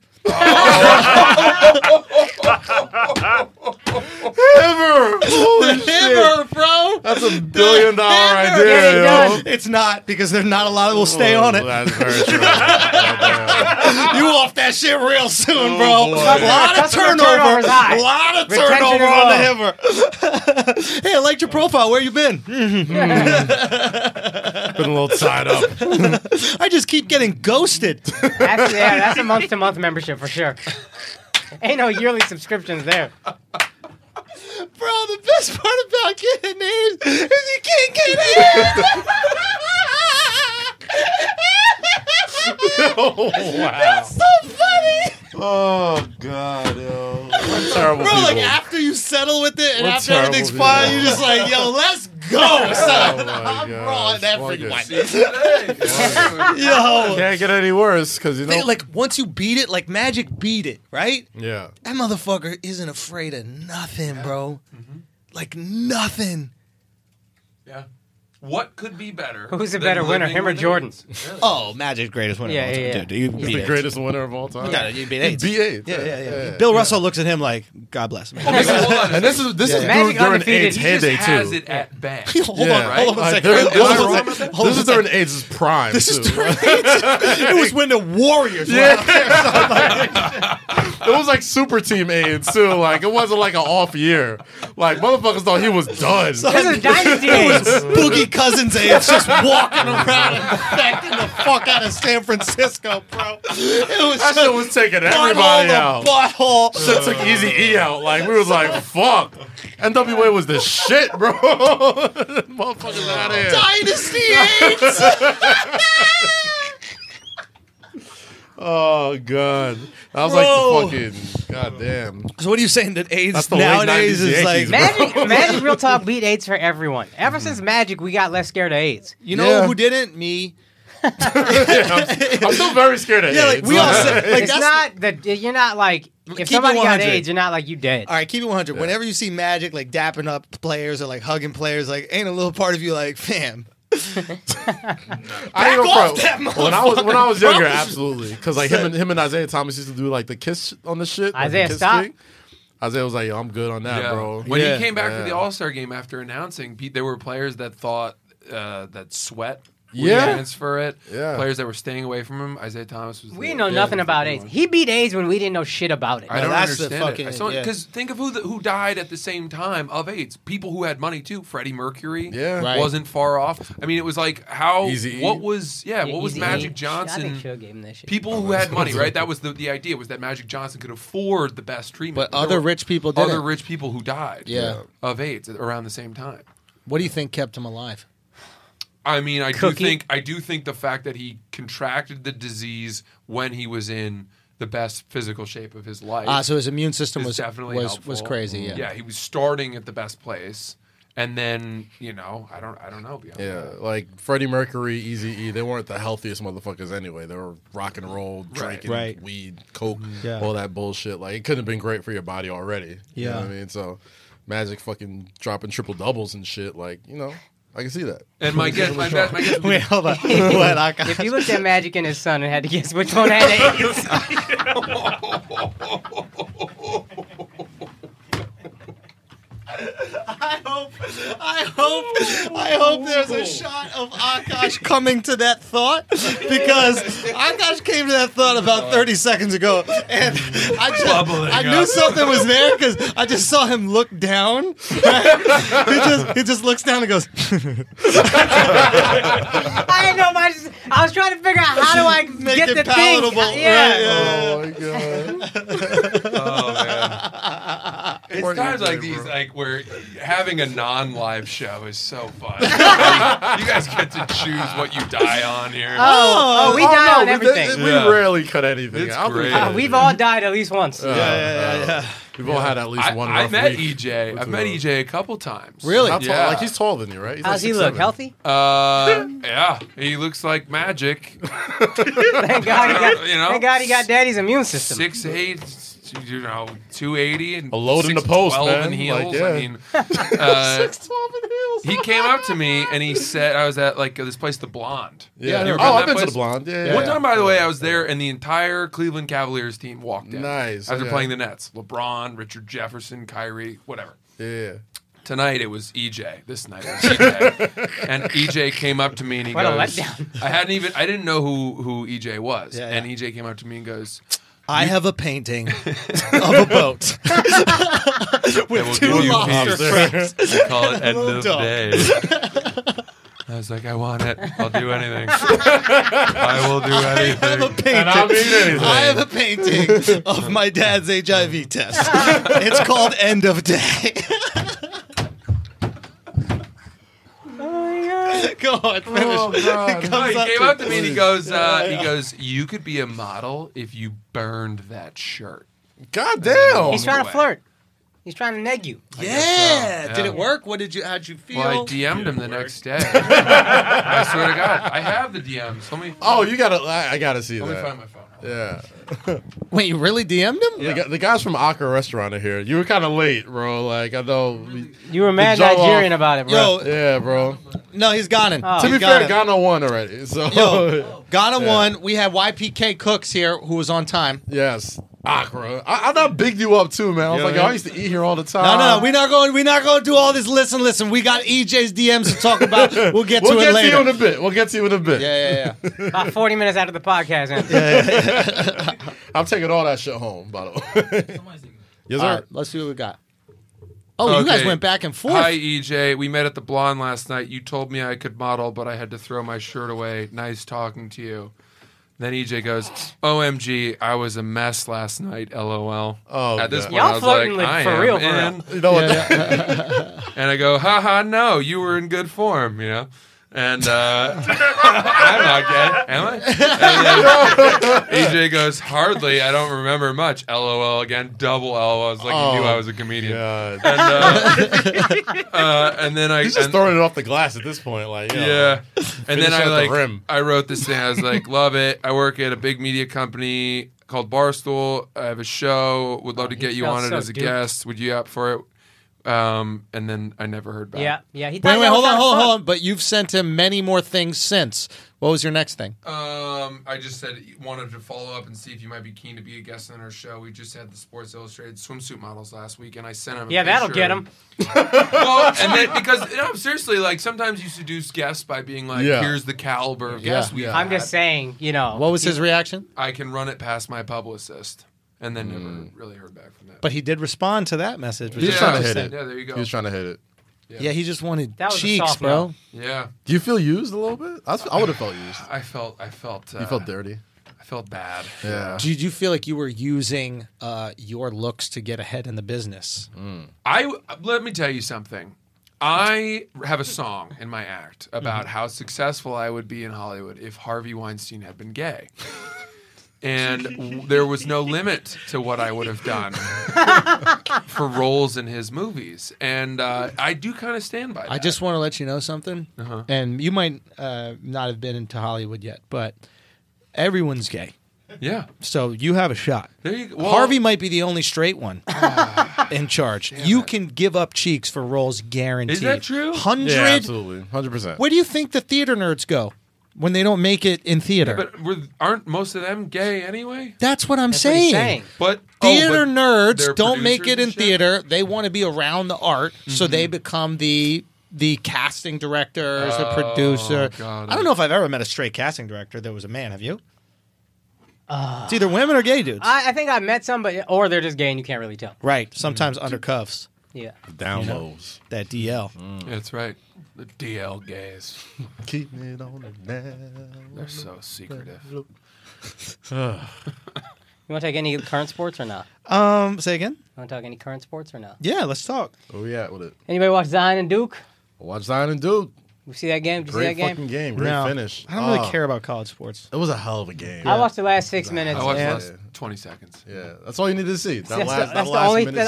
Holy shit. Hiver, bro. That's $1 billion idea. Yeah, he yo. does. It's not because there's not a lot that will stay on it. That's very true. Goddamn. You off that shit real soon, bro. Oh, boy. A lot of Customer turnover. turnover's high. A lot of Retention turnover is on the hiver. Hey, I liked your profile. Where you been? Been a little tied up. I just keep getting ghosted. That's a month-to-month membership for sure. Ain't no yearly subscriptions there. Bro, the best part about getting AIDS is you can't get AIDS. Oh, wow. That's so funny. Oh, God, yo. We're terrible Bro, people. like after you settle with it and We're after terrible everything's people. fine, you're just like, yo, let's go. Oh, my I'm God. rolling that for Fuck you. it. Yo. Can't get any worse because, you know. Like, once you beat it, like Magic beat it, right? Yeah. That motherfucker isn't afraid of nothing, bro. Like, nothing. Yeah. What could be better? Who's a than better winner, living him or with Jordan? AIDS? Really? Oh, Magic's greatest winner Yeah, of all time. yeah, yeah. Dude, you He's beat the AIDS. greatest winner of all time. Yeah, you beat AIDS. He beat AIDS. Yeah. Bill Russell looks at him like, God bless him. Okay, so hold on. And this is Magic during undefeated. AIDS He He just heyday, has too. it at bat. Hold Yeah, on, right? hold on a Like, second. this Hold on a is- second. Hold This on is a during second. AIDS' prime, This too. is during AIDS. It was when the Warriors were out there. It was like super team AIDS, too. Like, it wasn't like an off year. Like, motherfuckers thought he was done. This is dynasty It was AIDS. Boogie Cousins AIDS just walking around and infecting the fuck out of San Francisco, bro. It was That shit was taking everybody butthole out. to butthole. Shit took Easy E out. Like, we was like, fuck. NWA was the shit, bro. Motherfuckers out here. Dynasty AIDS. Oh, God. That was Bro. like the fucking, goddamn. So what are you saying that AIDS That's the late nowadays 90s is like? Yankees, bro. Magic Real Talk beat AIDS for everyone. Ever since Magic, we got less scared of AIDS. You know Yeah. who didn't? Me. I'm still very scared of Yeah, like AIDS. we all said, like It's that's not that you're not like Keep if it somebody got 100. AIDS, you're not like you dead. all right. Keep it 100. Whenever you see Magic like dapping up players or like hugging players, like ain't a little part of you like, fam. I ain't Back gonna off front. that when I was younger, bro. absolutely, because like him and Isaiah Thomas used to do like the kiss on the shit. like, the Isaiah, kiss stop. thing. Isaiah was like, "Yo, I'm good on that, Yeah. bro." When Yeah. he came back for the Yeah. All-Star game after announcing, Pete, there were players that thought that Sweat would Yeah. transfer it. Yeah. Players that were staying away from him. Isaiah Thomas was. We the- know yeah, nothing the about fucking AIDS. one. He beat AIDS when we didn't know shit about it. I don't that's the understand fucking- it. yeah. Because think of who died at the same time of AIDS. People who had money too. Freddie Mercury Yeah. Right. wasn't far off. I mean, it was like how Eazy-E. what was Easy Magic E. Johnson? I think Suge gave him that shit. People who had money, right? That was the idea was that Magic Johnson could afford the best treatment. But there other were rich people didn't. other rich people who died Yeah. of AIDS around the same time. What do you think kept him alive? I mean, I Cookie. do think the fact that he contracted the disease when he was in the best physical shape of his life. So his immune system is was definitely was helpful. crazy. Yeah. Yeah, he was starting at the best place, and then I don't know beyond Yeah, that. like Freddie Mercury, Easy E, they weren't the healthiest motherfuckers anyway. They were rock and roll, drinking Right. weed, coke, Yeah. all that bullshit. Like it couldn't have been great for your body already. You know Yeah. what I mean? So Magic fucking dropping triple doubles and shit. Like I can see that. And my guess, my guess Wait, hold on. What? If you looked at Magic and his son and had to guess which one had AIDS, I hope there's a shot of Akaash coming to that thought because Akaash came to that thought about 30 seconds ago, and I knew something was there because I just saw him look down. He just looks down and goes. I didn't know. I was trying to figure out how do I Make get it the palatable. thing. Yeah. Oh my god. Oh man, it's times like these, like where having a non-live show is so fun. You guys get to choose what you die on here. Oh, we die on everything. We Yeah. rarely cut anything. It's out. great. We've all died at least once. Yeah. We've all had at least one. I rough met week. EJ. I've met EJ a couple times. Really? How tall? Yeah. Like he's taller than you, right? He's How's like he look? 6'7". Healthy? Yeah, he looks like Magic. Thank God he got. You know? Thank God he got Daddy's immune system. 6'8", 280 and A load in the post, 6'12" man. in heels. Like, yeah. I mean, 6'12" in heels. He came up to me and he said, I was at like this place, The Blonde. Yeah. You ever Oh, been I've to been that to the place? Blonde. Yeah. One time, by the way, I was there and the entire Cleveland Cavaliers team walked in. Nice. After Okay. playing the Nets. LeBron, Richard Jefferson, Kyrie, whatever. Yeah. Tonight it was EJ. This night it was EJ. And EJ came up to me and he What a goes, letdown. I didn't know who EJ was. Yeah, And yeah. EJ came up to me and goes, I have a painting of a boat I will with two give you lobster peace. traps. I call it end of dog. day. I was like, I want it. I'll do anything. I will do I have a anything. painting. And I mean anything. I have a painting of my dad's HIV test. It's called End of Day. Go on, finish. Oh, God. He No, comes he up came to- up to me and he goes, you could be a model if you burned that shirt. God damn. He's trying to way. flirt. He's trying to neg you. Yeah. Yeah. Did it work? How'd you feel? Well, I DM'd him the next day. I swear to God, I have the DMs. Oh, you gotta. I gotta see Let me that. find my phone. Yeah. Wait, you really DM'd him? Yeah. The guys from Akaash restaurant are here. You were kind of late, bro. Like I know. You were mad Joll-Off. Nigerian about it, bro. Yo, Yeah, bro. no, he's Ghanan. Oh. To be He's fair, Ghanan. Ghana won already. So Yo, Ghana Yeah. won. We had YPK Cooks here who was on time. yes, Accra. I thought bigged you up too, man. I was Yeah, like, man. yo, I used to eat here all the time. No, we're not going to do all this. Listen. We got EJ's DMs to talk about. We'll get We'll to get it later. to you in a bit. We'll get to you in a bit. Yeah. About 40 minutes after the podcast ends. I'm taking all that shit home, by the way. Yes, All sir. right, let's see what we got. Oh, you guys Okay. went back and forth. Hi, EJ. We met at the Blonde last night. You told me I could model, but I had to throw my shirt away. Nice talking to you. Then EJ goes, OMG, I was a mess last night, LOL. Oh, At this God. point, Y'all I was like, flirting, like, I for am real, for in. real. You know what? And I go, haha, no, you were in good form, you know? And I'm not gay, am I? And then EJ goes, hardly, I don't remember much. LOL again, double LOL. It's like he knew I was a comedian. God. And then I He's just and- throwing it off the glass at this point. Like, yo. yeah. And then Finish at the I rim. I wrote this thing. I was like, love it. I work at a big media company called Barstool. I have a show. Would love to get you felt on it so as a duped. guest. Would you up for it? And then I never heard back. Yeah. He thought Wait, y'all hold was on. having fun. But you've sent him many more things since. What was your next thing? I just said wanted to follow up and see if you might be keen to be a guest on our show. We just had the Sports Illustrated swimsuit models last week, and I sent him. Yeah, that'll get him. Well, and then because seriously, like sometimes you seduce guests by being like, Yeah. "Here's the caliber of Yeah. guests we." I'm just saying, What was his reaction? I can run it past my publicist, and then never really heard back from that. But he did respond to that message. which He was is trying to hit interesting. it. Yeah, there you go. He was trying to hit it. Yeah, he just wanted That was a cheeks, soft bro. no. Yeah, Do you feel used a little bit? I would have felt used. I felt. You felt dirty. I felt bad. Yeah. Did you feel like you were using your looks to get ahead in the business? Let me tell you something. I have a song in my act about how successful I would be in Hollywood if Harvey Weinstein had been gay. And there was no limit to what I would have done for roles in his movies. And I do kind of stand by that. I just want to let you know something, and you might not have been into Hollywood yet, but everyone's gay, Yeah. so you have a shot. There you go. Well, Harvey might be the only straight one in charge. You can give up cheeks for roles guaranteed. Is that true? 100? Yeah, absolutely. 100%. Where do you think the theater nerds go when they don't make it in theater? But aren't most of them gay anyway? That's what I'm That's what he's saying. saying. But Theater but nerds they're don't make producers it in and shit? theater. They want to be around the art, so they become the casting directors, the producer. God. I don't know if I've ever met a straight casting director that was a man. Have you? It's either women or gay dudes. I think I met some, or they're just gay and you can't really tell. Right. Sometimes under cuffs. Yeah. Down lows. That DL. Yeah, that's right. The DL gays. Keep it on the now. They're so secretive. You want to take any current sports or not? Say again? You want to talk any current sports or not? Yeah, let's talk. Where we at with it? Anybody watch Zion and Duke? Watch Zion and Duke. You see that game? Did you see Great that game? fucking game. Great No, finish. I don't really care about college sports. It was a hell of a game. I watched the last 6 minutes. I watched the and last 20 seconds. Yeah, that's all you need to see. That that's last the minute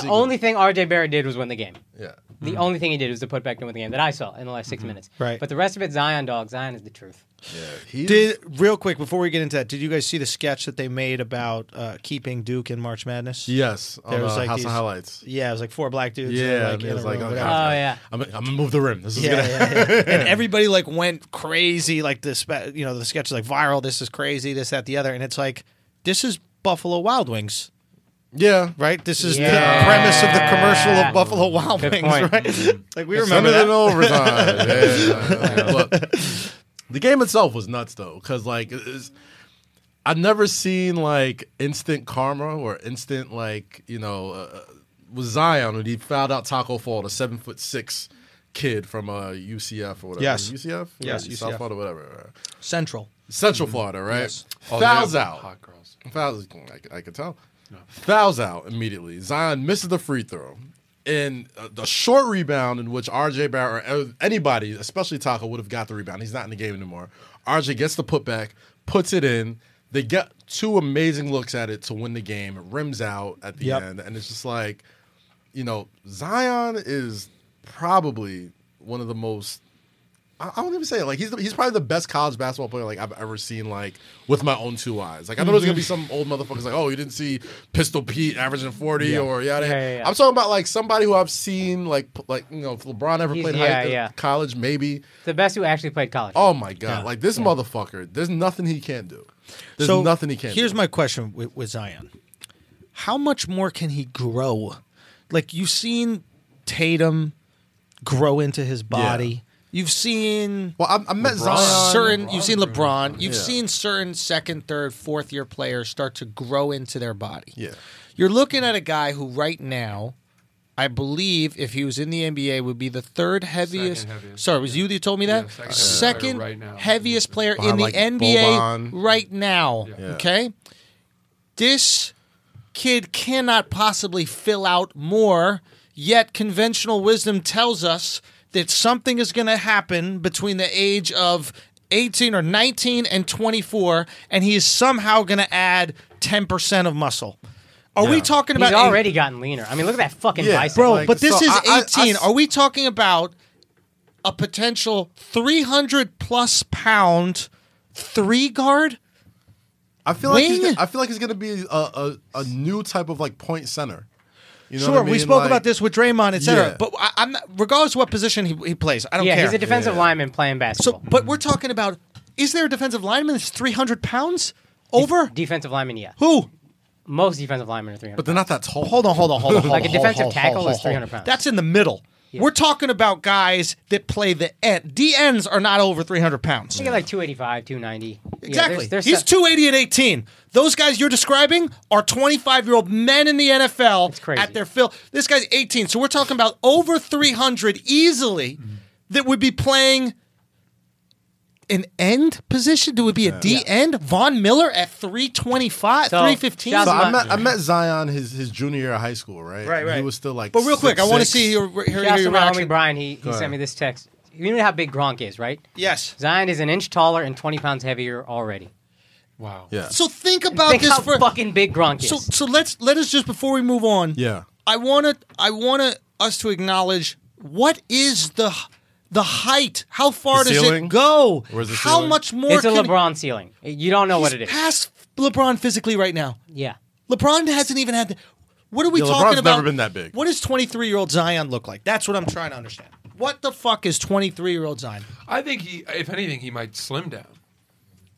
only sequence. thing RJ Barrett did was win the game. Yeah, The only thing he did was the putback to win the game that I saw in the last 6 minutes. Right. But the rest of it, Zion, dog. Zion is the truth. Did real quick before we get into that, did you guys see the sketch that they made about keeping Duke in March Madness? Yes, on There was, like, House these- of Highlights. Yeah, it was like 4 black dudes. Yeah, like, it in was a like, room, okay. whatever. Oh, yeah. I'm gonna move the rim. This is Yeah, gonna. and everybody like went crazy. Like the sketch is like viral. This is crazy. This, that, the other, and it's like this is Buffalo Wild Wings, Yeah, right? This is Yeah. the premise of the commercial of Buffalo Wild Good Wings, point. right? Like we Send remember it in that. overtime. Yeah. Look, the game itself was nuts though, because like I've never seen like instant karma or instant like with Zion when he fouled out Taco Fall, the 7'6" kid from UCF or whatever. Yes. UCF. Yes, Yeah, UCF. South Florida, whatever. Central. Central Florida, right? Yes. Fouls they have out. Hot girls. Fouls. I could tell. Fouls out immediately. Zion misses the free throw. And the short rebound in which RJ Barrett or anybody, especially Taco, would have got the rebound. He's not in the game anymore. RJ gets the putback, puts it in. They get 2 amazing looks at it to win the game. It rims out at the end. And it's just like, Zion is probably one of the most, I won't even say it, like he's probably the best college basketball player like I've ever seen, like with my own 2 eyes. Like I know there's gonna be some old motherfuckers like, oh, you didn't see Pistol Pete averaging 40 or yada. Yeah. I'm talking about like somebody who I've seen like if LeBron ever played college, maybe The best who actually played college. oh my god, like this motherfucker, there's nothing he can't do. There's So nothing he can't here's do. my question with Zion: how much more can he grow? Like you've seen Tatum grow into his body. You've seen Well, I met Zion. you've seen LeBron. You've seen certain second, third, fourth year players start to grow into their body. Yeah. You're looking at a guy who right now, I believe, if he was in the NBA, would be the third heaviest. Second heaviest. Sorry, was you that told me that? Yeah, second right now. heaviest player in Behind, the like, NBA Boban. right now. Yeah. Okay, this kid cannot possibly fill out more. Yet conventional wisdom tells us that something is going to happen between the age of 18 or 19 and 24, and he is somehow going to add 10% of muscle. Are we talking about He's already gotten leaner. I mean, look at that fucking bicep. bro? Like, but this so is I- 18. Are we talking about a potential 300 plus pound 3 guard? I feel like Wing? he's gonna be a new type of like point center. You know Sure, what I we mean? spoke Like, about this with Draymond, etc. Yeah. But I'm not, regardless of what position he plays, I don't care. he's a defensive lineman playing basketball. So, but we're talking about: is there a defensive lineman that's 300 pounds over? Defensive lineman, yeah. Who? Most defensive linemen are 300. But they're not that tall. Hold on. Like a defensive tackle is 300 pounds. That's in the middle. Yeah. We're talking about guys that play the end. DNs are not over 300 pounds. I think like 285, 290. Exactly. There's He's 280 at 18. Those guys you're describing are 25-year-old men in the NFL It's crazy. at their fill. This guy's 18. So we're talking about over 300 easily that would be playing an end position. Do it be a D end? Von Miller at 325, So, 315. shout So out I met Zion his junior year of high school, right? Right. He was still like. But real quick, I want to 6'6". see your Shout out to your my homie reaction. Brian. He ahead. sent me this text. You know how big Gronk is, right? Yes. Zion is an inch taller and 20 pounds heavier already. Wow. Yeah. So think about Think this how for. fucking big Gronk is. So let us just before we move on. Yeah. I want us to acknowledge what is the height? How far The does ceiling? it go? Where's the How ceiling? much more? it's a can LeBron ceiling. You don't know what it He's is. past LeBron physically right now. Yeah. LeBron hasn't even had. What are we Yeah, talking LeBron's about? never been that big. What does 23-year-old Zion look like? That's what I'm trying to understand. What the fuck is 23-year-old Zion? I think if anything, he might slim down.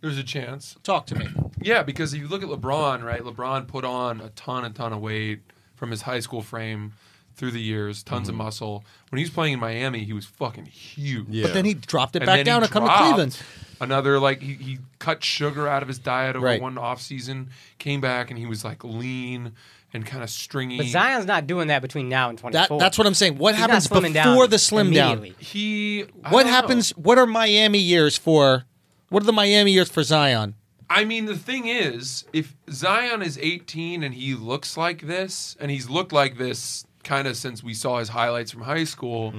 There's a chance. Talk to me. Yeah, because if you look at LeBron, right? LeBron put on a ton of weight from his high school frame through the years, tons of muscle. When he was playing in Miami, he was fucking huge. Yeah. But then he dropped it And back then down he to come to dropped Cleveland. Another, like, he cut sugar out of his diet over Right. one off season, came back, and he was, like, lean and kind of stringy. But Zion's not doing that between now and 24. That's what I'm saying. What He's not happens slimming before down the slim down? immediately. What happens? What are Miami years for? What are the Miami years for Zion? I mean, the thing is, if Zion is 18 and he looks like this, and he's looked like this kind of since we saw his highlights from high school,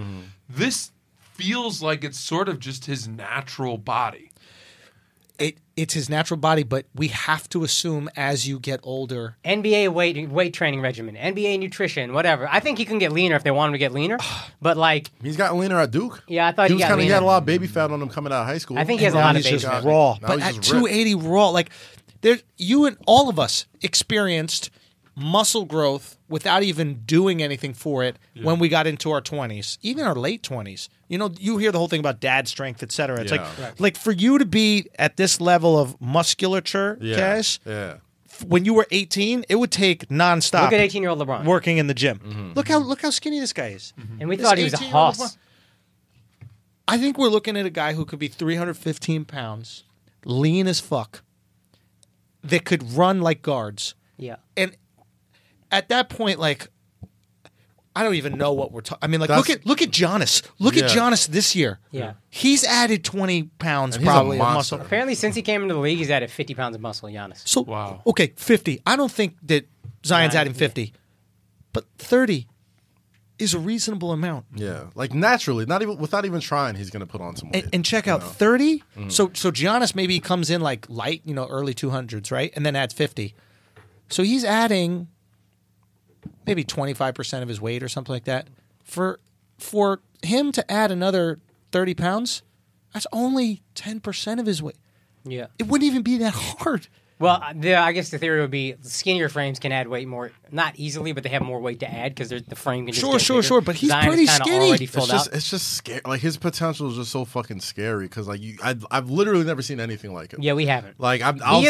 this feels like it's sort of just his natural body. it's his natural body, but we have to assume as you get older. NBA weight training regimen, NBA nutrition, whatever. I think he can get leaner if they want him to get leaner. But like, He's gotten leaner at Duke. yeah, I thought He he was got kind of. He leaner. had a lot of baby fat on him coming out of high school. I think he has a Now lot of he's baby just fat. raw. Now But he's at just ripped. 280 raw, like you and all of us experienced muscle growth without even doing anything for it when we got into our 20s, even our late 20s. You know, you hear the whole thing about dad strength, et cetera. It's Yeah. like for you to be at this level of musculature, Cash, Yeah. when you were 18, it would take nonstop. Look at 18-year-old LeBron. working in the gym. Look how skinny this guy is. And we This thought he was a 18-year-old hoss. I think we're looking at a guy who could be 315 pounds, lean as fuck, that could run like guards. Yeah. And at that point, like, I don't even know what we're talking. I mean, like, That's- look at Giannis. Look at Yeah. Giannis this year. Yeah. He's added 20 pounds And he's a probably of monster. muscle. Apparently, since he came into the league, he's added 50 pounds of muscle, Giannis. So, Wow. okay, 50. I don't think that Zion's Zion, adding 50, but 30 is a reasonable amount. Yeah. Like naturally, not even without even trying, he's gonna put on some weight. And check out 30. So Giannis maybe comes in like light, early 200s, right? And then adds 50. So he's adding maybe 25% of his weight or something like that. For him to add another 30 pounds, that's only 10% of his weight. Yeah. It wouldn't even be that hard. Well, I guess the theory would be skinnier frames can add weight more, not easily, but they have more weight to add because the frame can just get bigger. But he's Zion is pretty kinda skinny. already It's filled just, out. it's just scary. Like his potential is just so fucking scary because like I've literally never seen anything like him. Yeah, we haven't. Like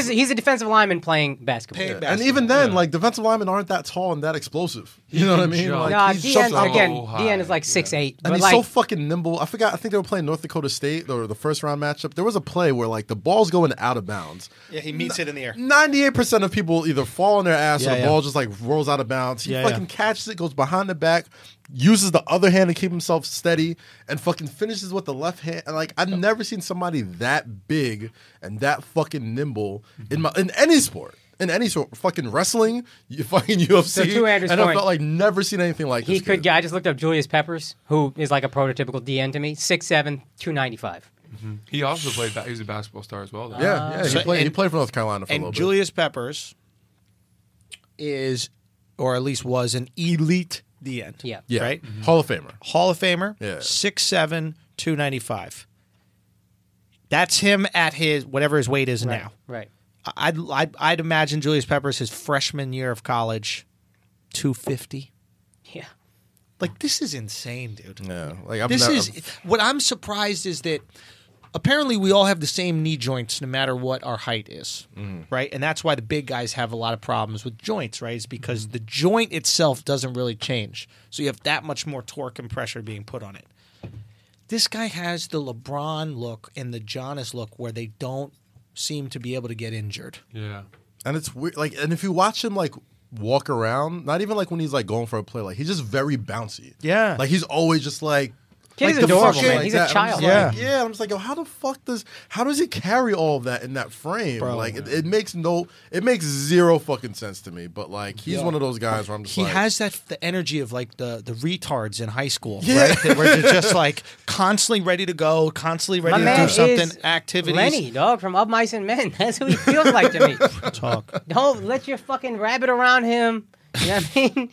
He's a defensive lineman playing basketball. Playing and even then, like defensive linemen aren't that tall and that explosive. You know what I mean? jump. Like, No, he's jumped out- Dean is like 6'8", and but he's like so fucking nimble. I think they were playing North Dakota State or the first round matchup. There was a play where like the ball's going out of bounds. Yeah, he meets it in the air. 98% of people either fall on their ass or Yeah, the yeah. ball just like rolls out of bounds. He Yeah, fucking yeah. catches it, goes behind the back, uses the other hand to keep himself steady, and fucking finishes with the left hand. And like I've never seen somebody that big and that fucking nimble in any sport. In any sort, fucking wrestling, fucking UFC, So to Andrew's and I point, felt like never seen anything like he this. could get. I just looked up Julius Peppers, who is like a prototypical DN to me, 6'7", 295. He also played. He was a basketball star as well. Though. Yeah, So- he and- played for North Carolina for a And little Julius Peppers is, or at least was, an elite DN. Yeah. bit. Yeah, right? Hall of Famer. Hall of Famer, Yeah. 6'7", 295. That's him at his whatever his weight is now. Right. I'd imagine Julius Peppers his freshman year of college, 250. Yeah. Like, this is insane, dude. Yeah, like This is what I'm surprised is that apparently we all have the same knee joints no matter what our height is, right? And that's why the big guys have a lot of problems with joints, right? Is because the joint itself doesn't really change, so you have that much more torque and pressure being put on it. This guy has the LeBron look and the Giannis look where they don't seem to be able to get injured. Yeah. And it's weird. Like, and if you watch him like walk around, not even like when he's like going for a play, like he's just very bouncy. Yeah. Like he's always just like. Kid is the adorable, fucking- man. He's a that. And I'm just child. like, yeah. I'm just like, yo, how does he carry all of that in that frame? Bro. Like, it makes zero fucking sense to me. But like, he's one of those guys where I'm just He like, has the energy of like the retards in high school, Yeah. right? Where they're just like constantly ready to go, constantly My ready to man do something, is activities. Lenny, dog, from Up Mice and Men. That's who he feels like to me. Talk. Don't let your fucking rabbit around him. You know what I mean?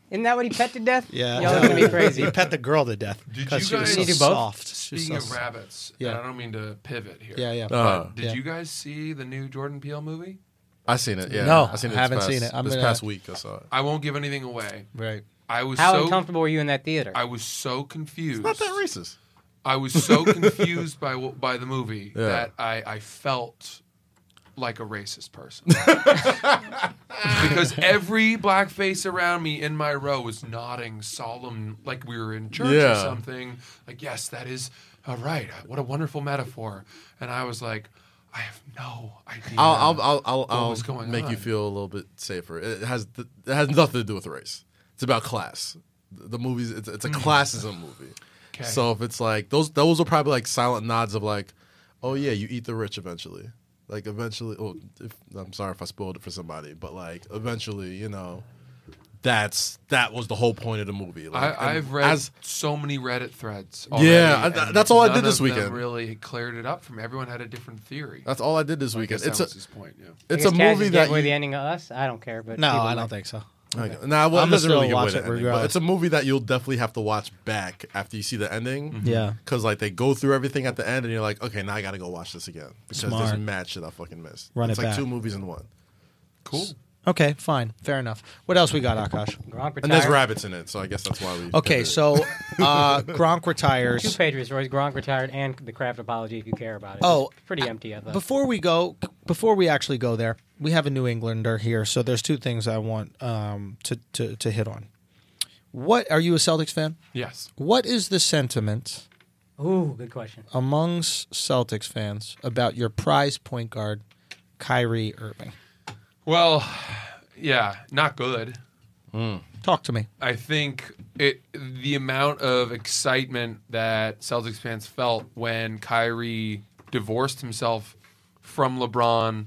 Isn't that what he pet to death? Yeah. Yo, it's gonna be crazy. He pet the girl to death. Did you 'cause she was guys- so You do both? soft. She was Speaking so of rabbits, Yeah. and I don't mean to pivot here. Yeah, yeah. But did Yeah. you guys see the new Jordan Peele movie? I seen it. Yeah, No, I seen it. I haven't this past, seen it. I'm this gonna- past week. I saw it. I won't give anything away. Right. I was How so uncomfortable were you in that theater? I was so confused. Not that racist. I was so confused by the movie Yeah. that I felt like a racist person. Because every black face around me in my row was nodding solemn, like we were in church or Yeah. something. Like, yes, that is right. What a wonderful metaphor. And I was like, I have no idea. I'll was going make on. you feel a little bit safer. It has nothing to do with race. It's about class. The movie's it's a classism movie. Okay. So if it's like those are probably like silent nods of like, oh yeah, you eat the rich eventually. Like eventually, I'm sorry if I spoiled it for somebody, but like eventually, that was the whole point of the movie. Like, I've read so many Reddit threads. Yeah, already, that's all I did none this of them weekend. Really cleared it up for me. Everyone had a different theory. That's all I did this weekend. That was his point. Yeah. It's I a guess Cash movie just that gave away the ending of Us. I don't care, but No, people I might. don't think so. Okay. Nah, well, I'm it doesn't gonna really still give away watch the it ending, but regardless. it's a movie that you'll definitely have to watch back after you see the ending. Yeah. Because like they go through everything at the end, and you're like, okay, now I got to go watch this again because Smart. there's mad shit I fucking missed. Run it's it like back. 2 movies in one. Cool. Okay, fine, fair enough. What else we got, Akaash? Gronk And there's retired. rabbits in it, so I guess that's why we. Okay, did it. so Gronk 2 retires. Patriots stories. Gronk retired, and the Kraft apology if you care about it. Oh, It's pretty empty. I thought. Before we actually go there, we have a New Englander here, so there's 2 things I want to hit on. What are you a Celtics fan? Yes. What is the sentiment Ooh, good question. amongst Celtics fans about your prize point guard, Kyrie Irving? Well, yeah, not good. Talk to me. I think the amount of excitement that Celtics fans felt when Kyrie divorced himself from LeBron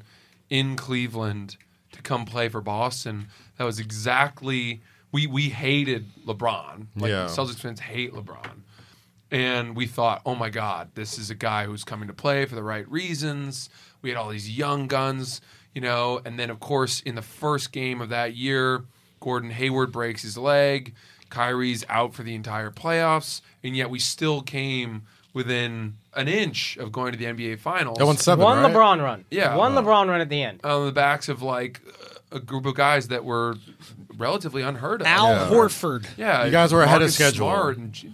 in Cleveland to come play for Boston, that was exactly we hated LeBron. Like Yeah. Celtics fans hate LeBron. And we thought, oh my God, this is a guy who's coming to play for the right reasons. We had all these young guns, and then of course in the first game of that year, Gordon Hayward breaks his leg. Kyrie's out for the entire playoffs, and yet we still came within an inch of going to the NBA Finals. That one's 7, One right? LeBron run. Yeah. One LeBron run at the end. on the backs of like a group of guys that were relatively unheard of. Al Yeah. Horford. Yeah, You guys were ahead of Marcus schedule. Smart and,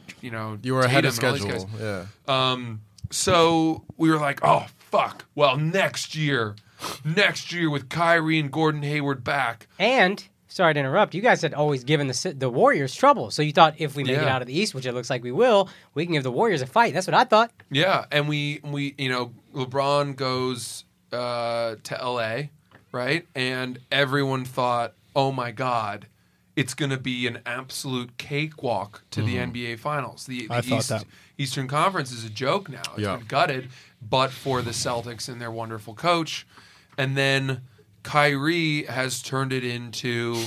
You were ahead of Tatum and all these schedule. guys. Yeah. So we were like, oh fuck. Well, next year with Kyrie and Gordon Hayward back. And sorry to interrupt. You guys had always given the Warriors trouble, so you thought if we make it Yeah. out of the East, which it looks like we will, we can give the Warriors a fight. That's what I thought. Yeah, and we LeBron goes to LA, right? And everyone thought, oh my God, it's going to be an absolute cakewalk to the NBA Finals. The I thought that. Eastern Conference is a joke now. It's Yeah. been gutted, but for the Celtics and their wonderful coach. And then Kyrie has turned it into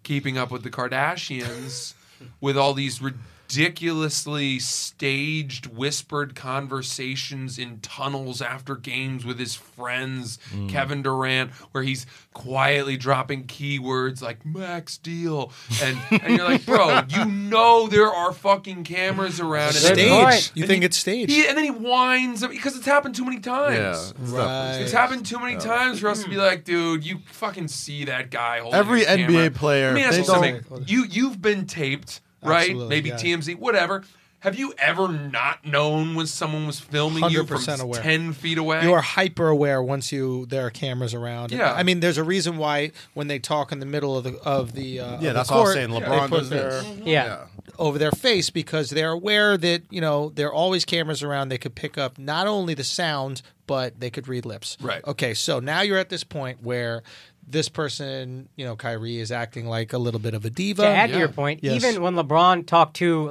Keeping Up with the Kardashians with all these ridiculously staged, whispered conversations in tunnels after games with his friends, Kevin Durant, where he's quietly dropping keywords like Max Deal. And you're like, bro, there are fucking cameras around. Good And point. Staged. You think it's staged? and then he whines because it's happened too many times. Yeah. It's definitely- It's happened too many times for us to be like, dude, you fucking see that guy holding Every a camera. NBA player, Let me if ask they you something. You've been taped, right? Absolutely, Maybe yeah. TMZ, whatever. Have you ever not known when someone was filming you from 100% aware. 10 feet away? You are hyper aware once there are cameras around. Yeah. I mean, there's a reason why when they talk in the middle of the Yeah, that's the all I'm court, saying. they LeBron put does their this. Yeah. over their face because they're aware that there are always cameras around. They could pick up not only the sound but they could read lips. Right. Okay, so now you're at this point where this person, Kyrie, is acting like a little bit of a diva. To add to Yeah. your point, Yes. even when LeBron talked to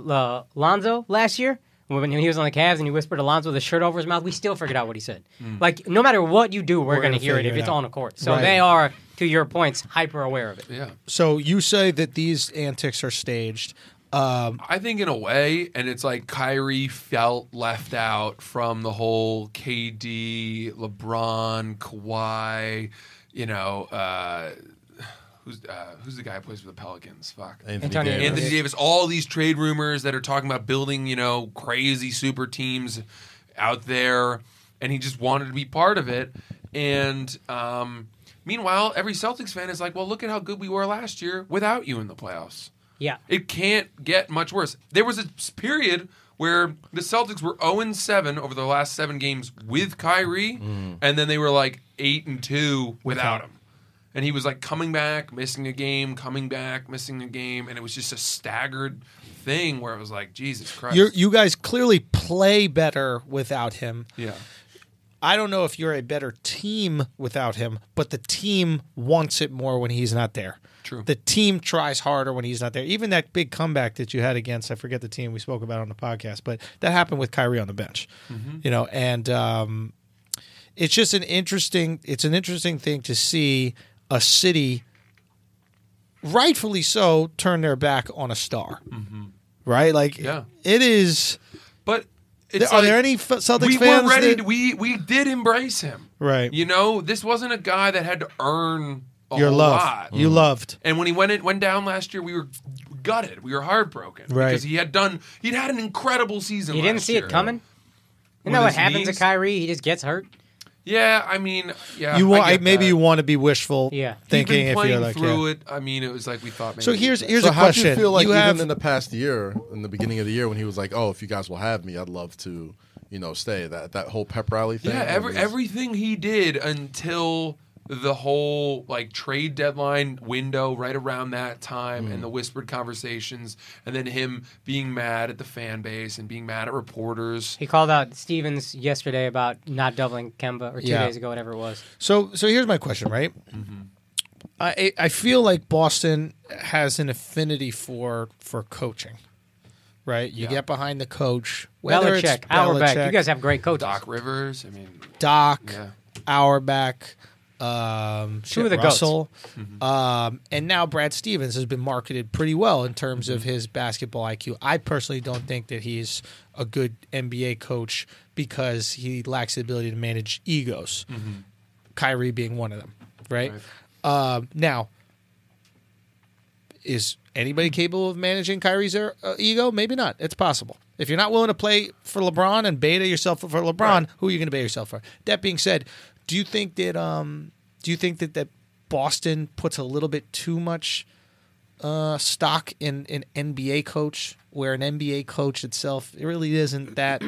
Lonzo last year, when he was on the Cavs and he whispered to Lonzo with his shirt over his mouth, we still figured out what he said. Like, no matter what you do, we're going to gonna hear it figure if it it's out. on the court. So Right. they are, to your points, hyper aware of it. Yeah. So you say that these antics are staged. I think in a way, and it's like Kyrie felt left out from the whole KD, LeBron, Kawhi, who's the guy who plays for the Pelicans? Fuck. Antonio Davis. Anthony Davis, all these trade rumors that are talking about building, crazy super teams out there, and he just wanted to be part of it. And meanwhile, every Celtics fan is like, well, look at how good we were last year without you in the playoffs. Yeah. It can't get much worse. There was a period where the Celtics were 0-7 over the last 7 games with Kyrie, and then they were like 8-2 without him. And he was like coming back, missing a game, coming back, missing a game, and it was just a staggered thing where it was like, Jesus Christ. You guys clearly play better without him. Yeah. I don't know if you're a better team without him, but the team wants it more when he's not there. True. The team tries harder when he's not there. Even that big comeback that you had against, I forget the team we spoke about on the podcast, but that happened with Kyrie on the bench. And it's just an interesting thing to see a city rightfully so, turn their back on a star. Right? Like, Yeah. it is. But it's Are there any Celtics we fans? were ready. that- We did embrace him. Right. You know, this wasn't a guy that had to earn Your whole love. lot. You loved. And when he went down last year, we were gutted. We were heartbroken Right. because he'd had an incredible season. You didn't last see year. it coming? Isn't With that what his happens to knees? Kyrie? He just gets hurt? Yeah, I mean, yeah. You want I get maybe that. you want to be wishful Yeah. thinking He'd been if playing you're like through it. I mean, it was like we thought. Maybe So here's So a how do question. you feel like you even have in the past year, in the beginning of the year, when he was like, "Oh, if you guys will have me, I'd love to, stay." That whole pep rally thing. yeah, it was- everything he did until the whole like trade deadline window right around that time and the whispered conversations and then him being mad at the fan base and being mad at reporters. He called out Stevens yesterday about not doubling Kemba, or 2 Yeah. days ago, whatever it was. So here's my question, right? I feel like Boston has an affinity for coaching, right? You get behind the coach, whether it's Belichick, Auerbach. Belichick, You guys have great coaches. Doc Rivers, I mean, Doc, yeah. Auerbach, Two of the goats. Russell, and now Brad Stevens has been marketed pretty well in terms of his basketball IQ. I personally don't think that he's a good NBA coach because he lacks the ability to manage egos. Kyrie being one of them, right? Now, is anybody capable of managing Kyrie's ego? Maybe not. It's possible. If you're not willing to play for LeBron and beta yourself for LeBron, who are you going to beta yourself for? That being said, do you think that that Boston puts a little bit too much stock in an NBA coach, where an NBA coach itself it really isn't that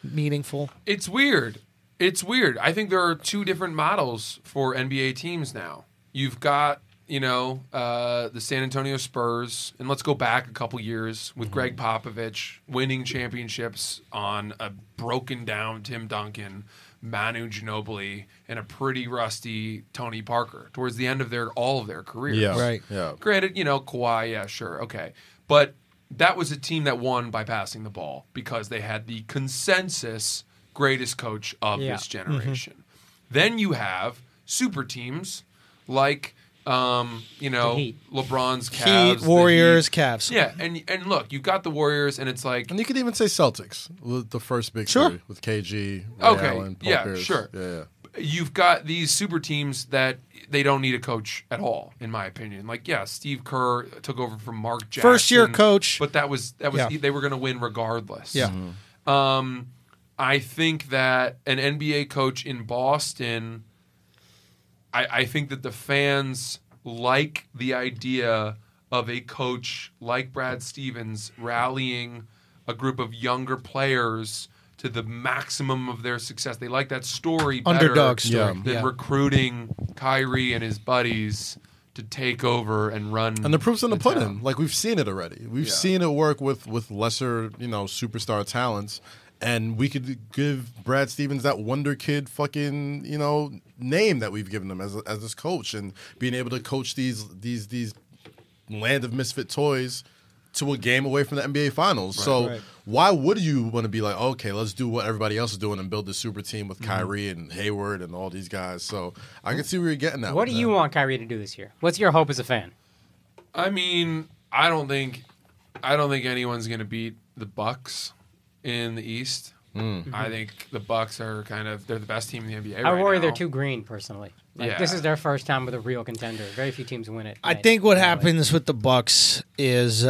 meaningful? It's weird. It's weird. I think there are two different models for NBA teams now. You've got, the San Antonio Spurs, and let's go back a couple years with Greg Popovich winning championships on a broken down Tim Duncan, Manu Ginobili, and a pretty rusty Tony Parker towards the end of all of their careers. Yeah. Right. Yeah. Granted, Kawhi, yeah, sure, okay. But that was a team that won by passing the ball because they had the consensus greatest coach of this generation. Then you have super teams like, Heat. LeBron's Cavs. Heat, Warriors, the Heat. Cavs. Yeah, and look, you've got the Warriors, and it's like... And you could even say Celtics, with the first big Sure. three, with KG, Ray Okay, Allen, Paul yeah, Pierce. sure. Yeah. You've got these super teams that they don't need a coach at all, in my opinion. Like, yeah, Steve Kerr took over from Mark Jackson. First-year coach. But that was Yeah. they were going to win regardless. Yeah. I think that an NBA coach in Boston, I think that the fans like the idea of a coach like Brad Stevens rallying a group of younger players to the maximum of their success. They like that story better Underdog story. than Yeah. recruiting Kyrie and his buddies to take over and run. And the proof's in the pudding. town. Like, we've seen it already. We've Yeah. seen it work with lesser, superstar talents. And we could give Brad Stevens that wonder kid fucking, name that we've given him as this coach, and being able to coach these land of misfit toys to a game away from the NBA Finals. So why would you want to be like, okay, let's do what everybody else is doing and build this super team with Kyrie and Hayward and all these guys? So I can see where you're getting at. What with do you that. want Kyrie to do this year? What's your hope as a fan? I mean, I don't think anyone's going to beat the Bucks in the East. I think the Bucks are they're the best team in the NBA. I right worry now. they're too green, personally. Yeah. This is their first time with a real contender. Very few teams win it. I think what happens with the Bucks is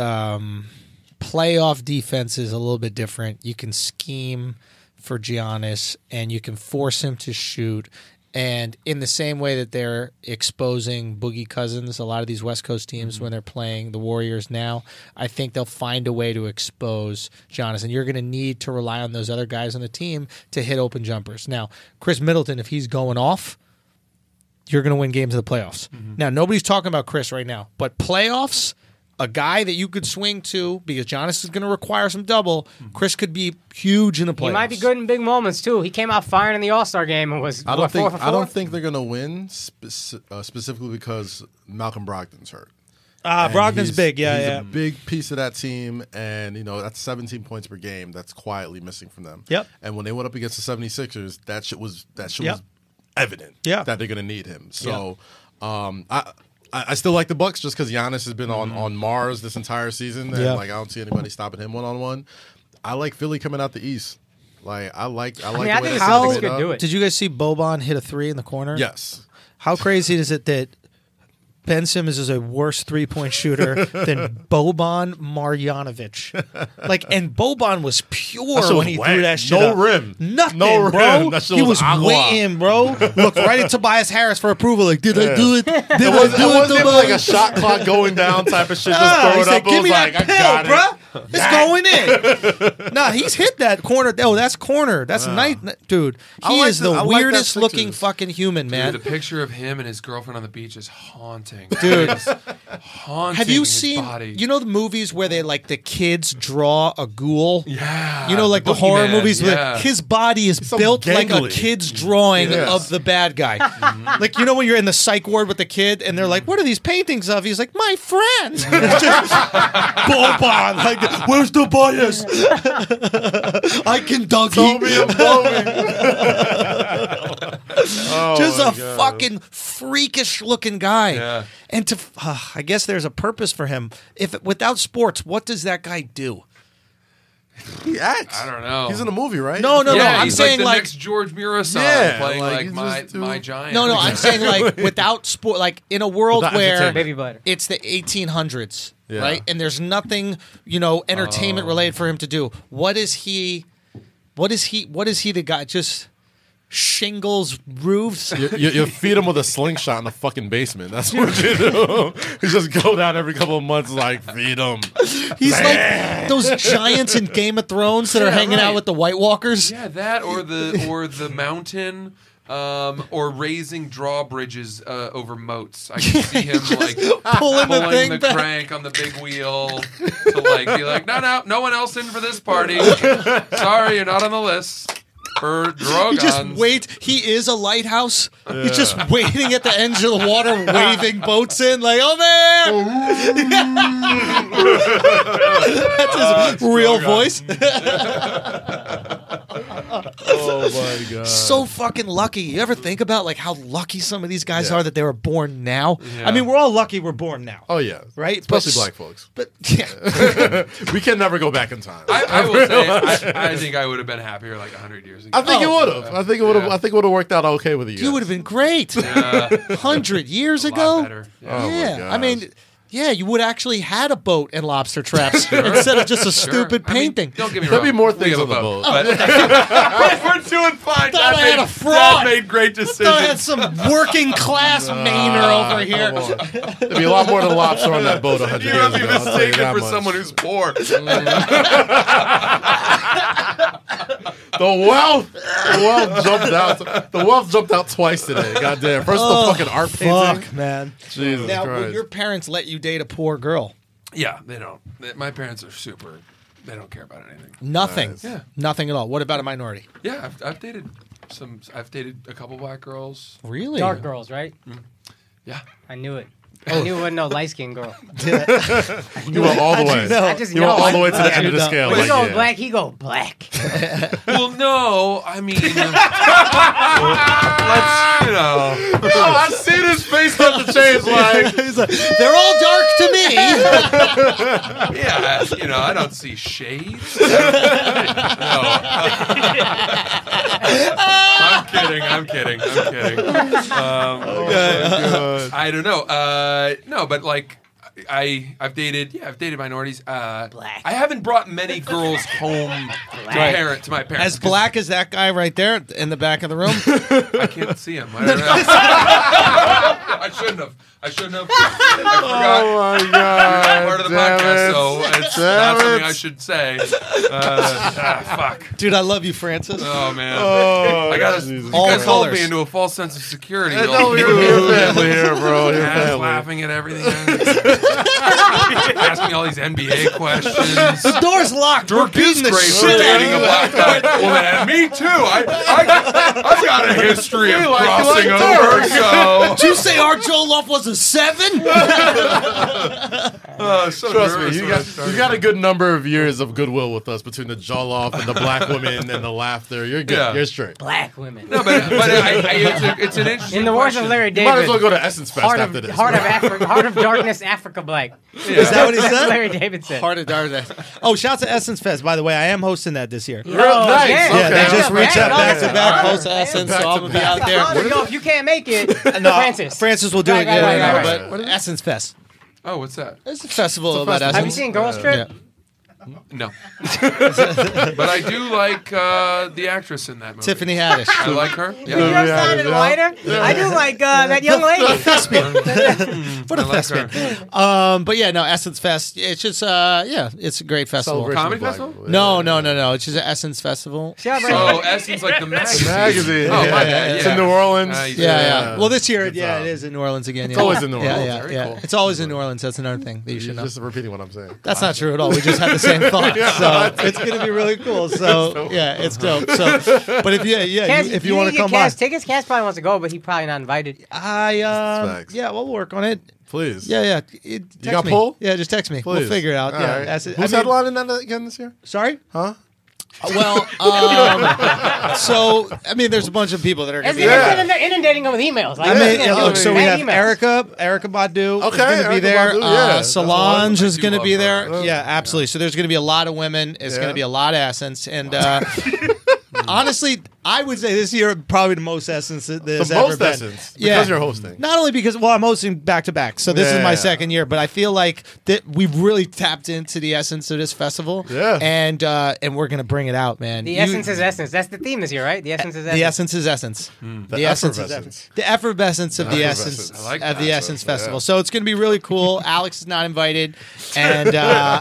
playoff defense is a little bit different. You can scheme for Giannis, and you can force him to shoot. And in the same way that they're exposing Boogie Cousins, a lot of these West Coast teams, when they're playing the Warriors now, I think they'll find a way to expose Giannis. And you're going to need to rely on those other guys on the team to hit open jumpers. Now, Chris Middleton, if he's going off, you're going to win games in the playoffs. Now, nobody's talking about Chris right now, but playoffs, a guy that you could swing to because Giannis is going to require some double, Chris could be huge in the playoffs. He might be good in big moments, too. He came out firing in the All-Star game and was I don't 4 for 4? I don't think they're going to win specifically because Malcolm Brogdon's hurt. And Brogdon's big, he's yeah. a big piece of that team, and that's 17 points per game that's quietly missing from them. Yep. And when they went up against the 76ers, that shit was Yep. evident Yeah. that they're going to need him. So I still like the Bucks just because Giannis has been on Mars this entire season, and like I don't see anybody stopping him 1-on-1. I like Philly coming out the East. Like I like. I the think way the they Celtics set could up. do it. Did you guys see Boban hit a 3 in the corner? Yes. How crazy is it that Ben Simmons is a worse 3-point shooter than Boban Marjanovic? And Boban was pure when he threw that shit up. Rim. Nothing, No bro. rim. That shit He was was agua. waiting, bro. Looked right at Tobias Harris for approval. Like, did I do it? Did I do It wasn't even like a Tobias? shot clock going down type of shit. Just He throw it said, up. It give was me like, that I got pill, it. bro. It's going in. Nah, he's hit that corner. Oh, that's corner. That's nice. Dude, I he like is the- the I like that weirdest looking Sixers. fucking human, man. Dude, the picture of him and his girlfriend on the beach is haunting. Dude. It is haunting. Have you his seen, body. you know the movies where they the kids draw a ghoul? Yeah. You know, the horror Boogeyman, movies where yeah. his body is so built like a gangly. kid's drawing Yes. of the bad guy. You know when you're in the psych ward with the kid and they're like, what are these paintings of? He's like, my friend. It's just Boban. Like, where's the bias? I can dunk Throw me a bowling. Just my a God. fucking freakish looking guy. Yeah. And I guess there's a purpose for him. Without sports, what does that guy do? He acts. I don't know. He's in a movie, right? No, Yeah, I'm he's saying the next George Murasov Yeah, playing like, he's my just my giant. No, I'm saying without sport, in a world Without where entertainment. Baby butter. it's the 1800s, Yeah. right? And there's nothing, entertainment related for him to do. What is he the guy? Just shingles roofs? You feed him with a slingshot in the fucking basement. That's what you do. You just go down every couple of months, feed him. He's like those giants in Game of Thrones that are hanging out with the White Walkers. Yeah, that or the mountain. Or raising drawbridges over moats. I can see him Pulling the thing the back. crank on the big wheel to be like, no one else in for this party. Sorry, you're not on the list for Drogons. He just waits. He is a lighthouse. He's just waiting at the edge of the water, waving boats in, oh man! That's his real voice. Oh my God. So fucking lucky. You ever think about how lucky some of these guys are that they were born now? Yeah. I mean, we're all lucky we're born now. Oh yeah. Right? Especially But- black folks. But yeah. We can never go back in time. I will say, I think I would have been happier 100 years ago. I think it would have. I think it would have. Yeah. I think it would have worked out okay with you. You would have been great. Yeah, 100 years a lot ago. better. Oh, my Yeah. gosh. I mean, yeah, you would actually had a boat and lobster traps instead of just a stupid I mean, painting. don't get me There'll wrong. be more we things have on a the boat. boat. But we're doing fine. Thought I had a fraud. Dad made great I had decisions. some working class Mainer over here. Come on. There'll be a lot more than lobster on that boat 100 You years would be ago. I'll tell you mistaken that for much. someone who's poor. The wealth jumped out. The wealth jumped out twice today. Goddamn! First the fucking art painting. Fuck, man. Jesus Now, Christ! will your parents let you date a poor girl? Yeah, they don't. My parents are super. They don't care about anything. Nothing. Nice. Yeah. Nothing at all. What about a minority? Yeah, I've dated some. I've dated a couple black girls. Really? Dark girls, right? Yeah. I knew it. I knew it wasn't no light skinned girl. You went all the way. I just You know. went all the way to the end of the know. scale. He Like, go yeah. black, he go black. Well, no, I mean, let's Oh, I see his face start to change. Like, He's like, they're all dark to me. yeah, I don't see shades. No. I'm kidding. I don't know. No, but I've dated minorities. Black. I haven't brought many girls home to my parents. As black as that guy right there in the back of the room. I can't see him. I don't know. I shouldn't have. I forgot. oh my God! Part of the damn podcast, it. so it's Damn not something it. I should say. Fuck. Dude, I love you, Francis. Oh man. Oh, I got Jesus. you guys hold colors. me into a false sense of security. No, you're family here, bro. You're Dad's family. laughing at everything. Asking me all these NBA questions. The door's locked. We're Dirk is beating the great for shit out dating a of black guy. Well, and me too. I've got a history of like crossing Dirk. over. So, Did you say our Joll-Off was a 7? so Trust me, nervous you when I guys started. got a good number of years of goodwill with us between the Joll-Off and the black women and the laughter. You're good. Yeah. You're straight. Black women. No, but it's an interesting In the words of question. Larry You David, might as well go to Essence Fest heart after of, this. heart of darkness, Africa Black. Is that what he That's said? what Larry David said. Heart of Darkness. Oh, shouts to Essence Fest, by the way. I am hosting that this year. Yo, nice. yeah, Okay. Yeah, they just yeah, reached man. out back to back, Yeah. host to Essence, Back so to I'm going to be back. out there. Honor, yo, if you can't make it, No, Francis. will do it. Right, right, Yeah, right, but right. what is Essence Fest? Oh, what's that? It's a festival about festival. Have you Essence. seen Girls Trip? Yeah. No. But I do like the actress in that movie. Tiffany Haddish. I like her. You're Yeah. sounding lighter. I do like that young lady. What a I like fest. her. But yeah, no, Essence Fest. It's just, it's a great festival. Celebration Comedy of black festival? people. No. It's just an Essence Festival. Oh, Essence, like the magazine. Magazine. Oh, my Yeah. bad. It's yeah. in New Orleans. Nice. Yeah. Well, this year, Good yeah, job. it is in New Orleans again. It's yeah. always in New Orleans. Yeah. Very cool. It's always in New Orleans. That's another thing that you should You're know. just repeating what I'm saying. That's not true at all. We just had the same thought. So it's going to be really cool. So yeah, it's dope. So, but if you want to come by, tickets, Cass probably wants to go, but he probably not invited. Facts. we'll work on it. Please. Yeah. You got me. pull? Yeah, just text me. We'll Please. figure it out. All Yeah. right. That's it. Who's I mean- headlining that again this year? Sorry. Huh? Well, so I mean, there's a bunch of people that are going to be. They're inundating him with emails. Like, I mean, you know, look, so we mad have emails. Erica Badu is Okay, going to be Erykah there. Badu, yeah. That's Solange one. is I do going to love be her. there. Yeah, absolutely. So there's going to be a lot of women. It's going Yeah. to be a lot of Essence. And honestly, I would say this year probably the most Essence there's The ever most been. Essence. Because you're hosting. Not only because, I'm hosting back to back, so this is my Yeah. second year. But I feel like that we've really tapped into the essence of this festival. Yeah. And we're gonna bring it out, man. The essence is essence. That's the theme this year, right? The essence is essence. The essence is essence. The essence is effervescence. essence. The effervescence of the Effervescence. essence I like of the that. Essence Festival. Yeah. So it's gonna be really cool. Alex is not invited, and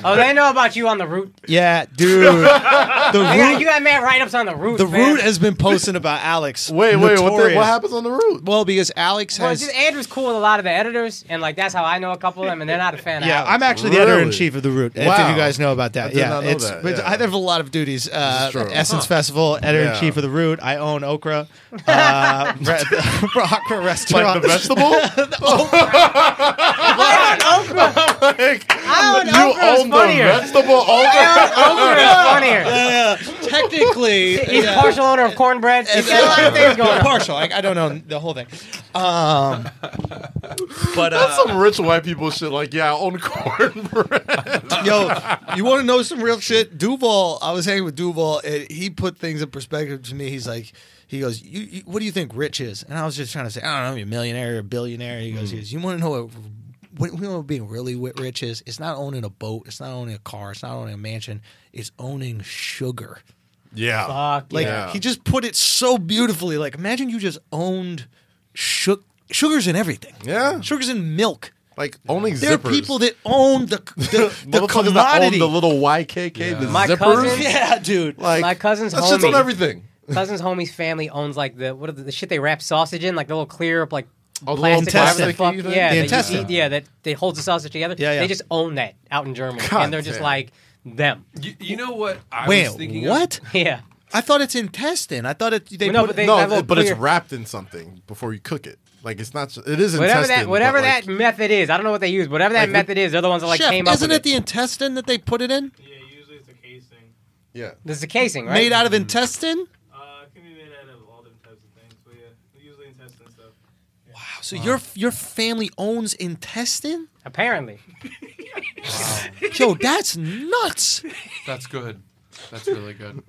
Oh, they know about you on the route. yeah, dude, You got mad write-ups on the route. the man. root has been posting about Alex. Wait, Notorious. what happens on the route? Well, because Alex Well, has. just Andrew's cool with a lot of the editors, and like that's how I know a couple of them, and they're not a fan of Yeah, Alex. I'm actually the editor in Really? chief of the Root. If Wow. you guys know about that, I did yeah, not know it's. that, But yeah. I have a lot of duties. true. Essence Festival, editor in Yeah. chief of the Root. I own Okra, Okra Like restaurant. the vegetable? I own You Okra is own the funnier. vegetable Okra is funnier. Technically, He's partial owner of cornbread. He's got a lot of things going on. partial. I don't know the whole thing. But That's some rich white people shit. Like, yeah, I own cornbread. yo, you want to know some real shit? Duval, I was hanging with Duval, and he put things in perspective to me. He's like, he goes, you what do you think rich is? And I was just trying to say, I don't know, you're a millionaire or a billionaire. He goes, you want to know what being really rich is? It's not owning a boat. It's not owning a car. It's not owning a mansion. It's owning sugar. Yeah. Fuck Like yeah. he just put it so beautifully. Like imagine you just owned sugar's in everything. Yeah. Sugar's in milk. Like owning There zippers. are people that own the Motherfuckers that own commodity. the little YKK, the My zippers. cousin- Yeah, dude. Like, My cousin's that shit's on homie. everything. Cousin's homie's family owns like the shit they wrap sausage in, like the little clear up like Oh, the little plastic whatever the intestine. fuck. thing? Yeah, The that you intestine. eat- yeah, that holds the sausage together. Yeah, yeah. They just own that out in Germany, God and they're just damn. like them. You know what I Wait, was thinking what? Yeah. I thought it's intestine. I thought they No, put but they- No, that little but it's clear- wrapped in something before you cook it. Like it's not. It is Whatever intestine. that whatever but, like, that method is, I don't know what they use. Whatever that Like, method is, they're the ones that like Chef, came up isn't with it the intestine that they put it in? Yeah, usually it's a casing. Yeah. This is the casing, right? Made out of intestine? It can be made out of all different types of things, but yeah, usually intestine stuff. Wow. So your family owns intestine? Apparently. Yo, that's nuts. That's good. That's really good.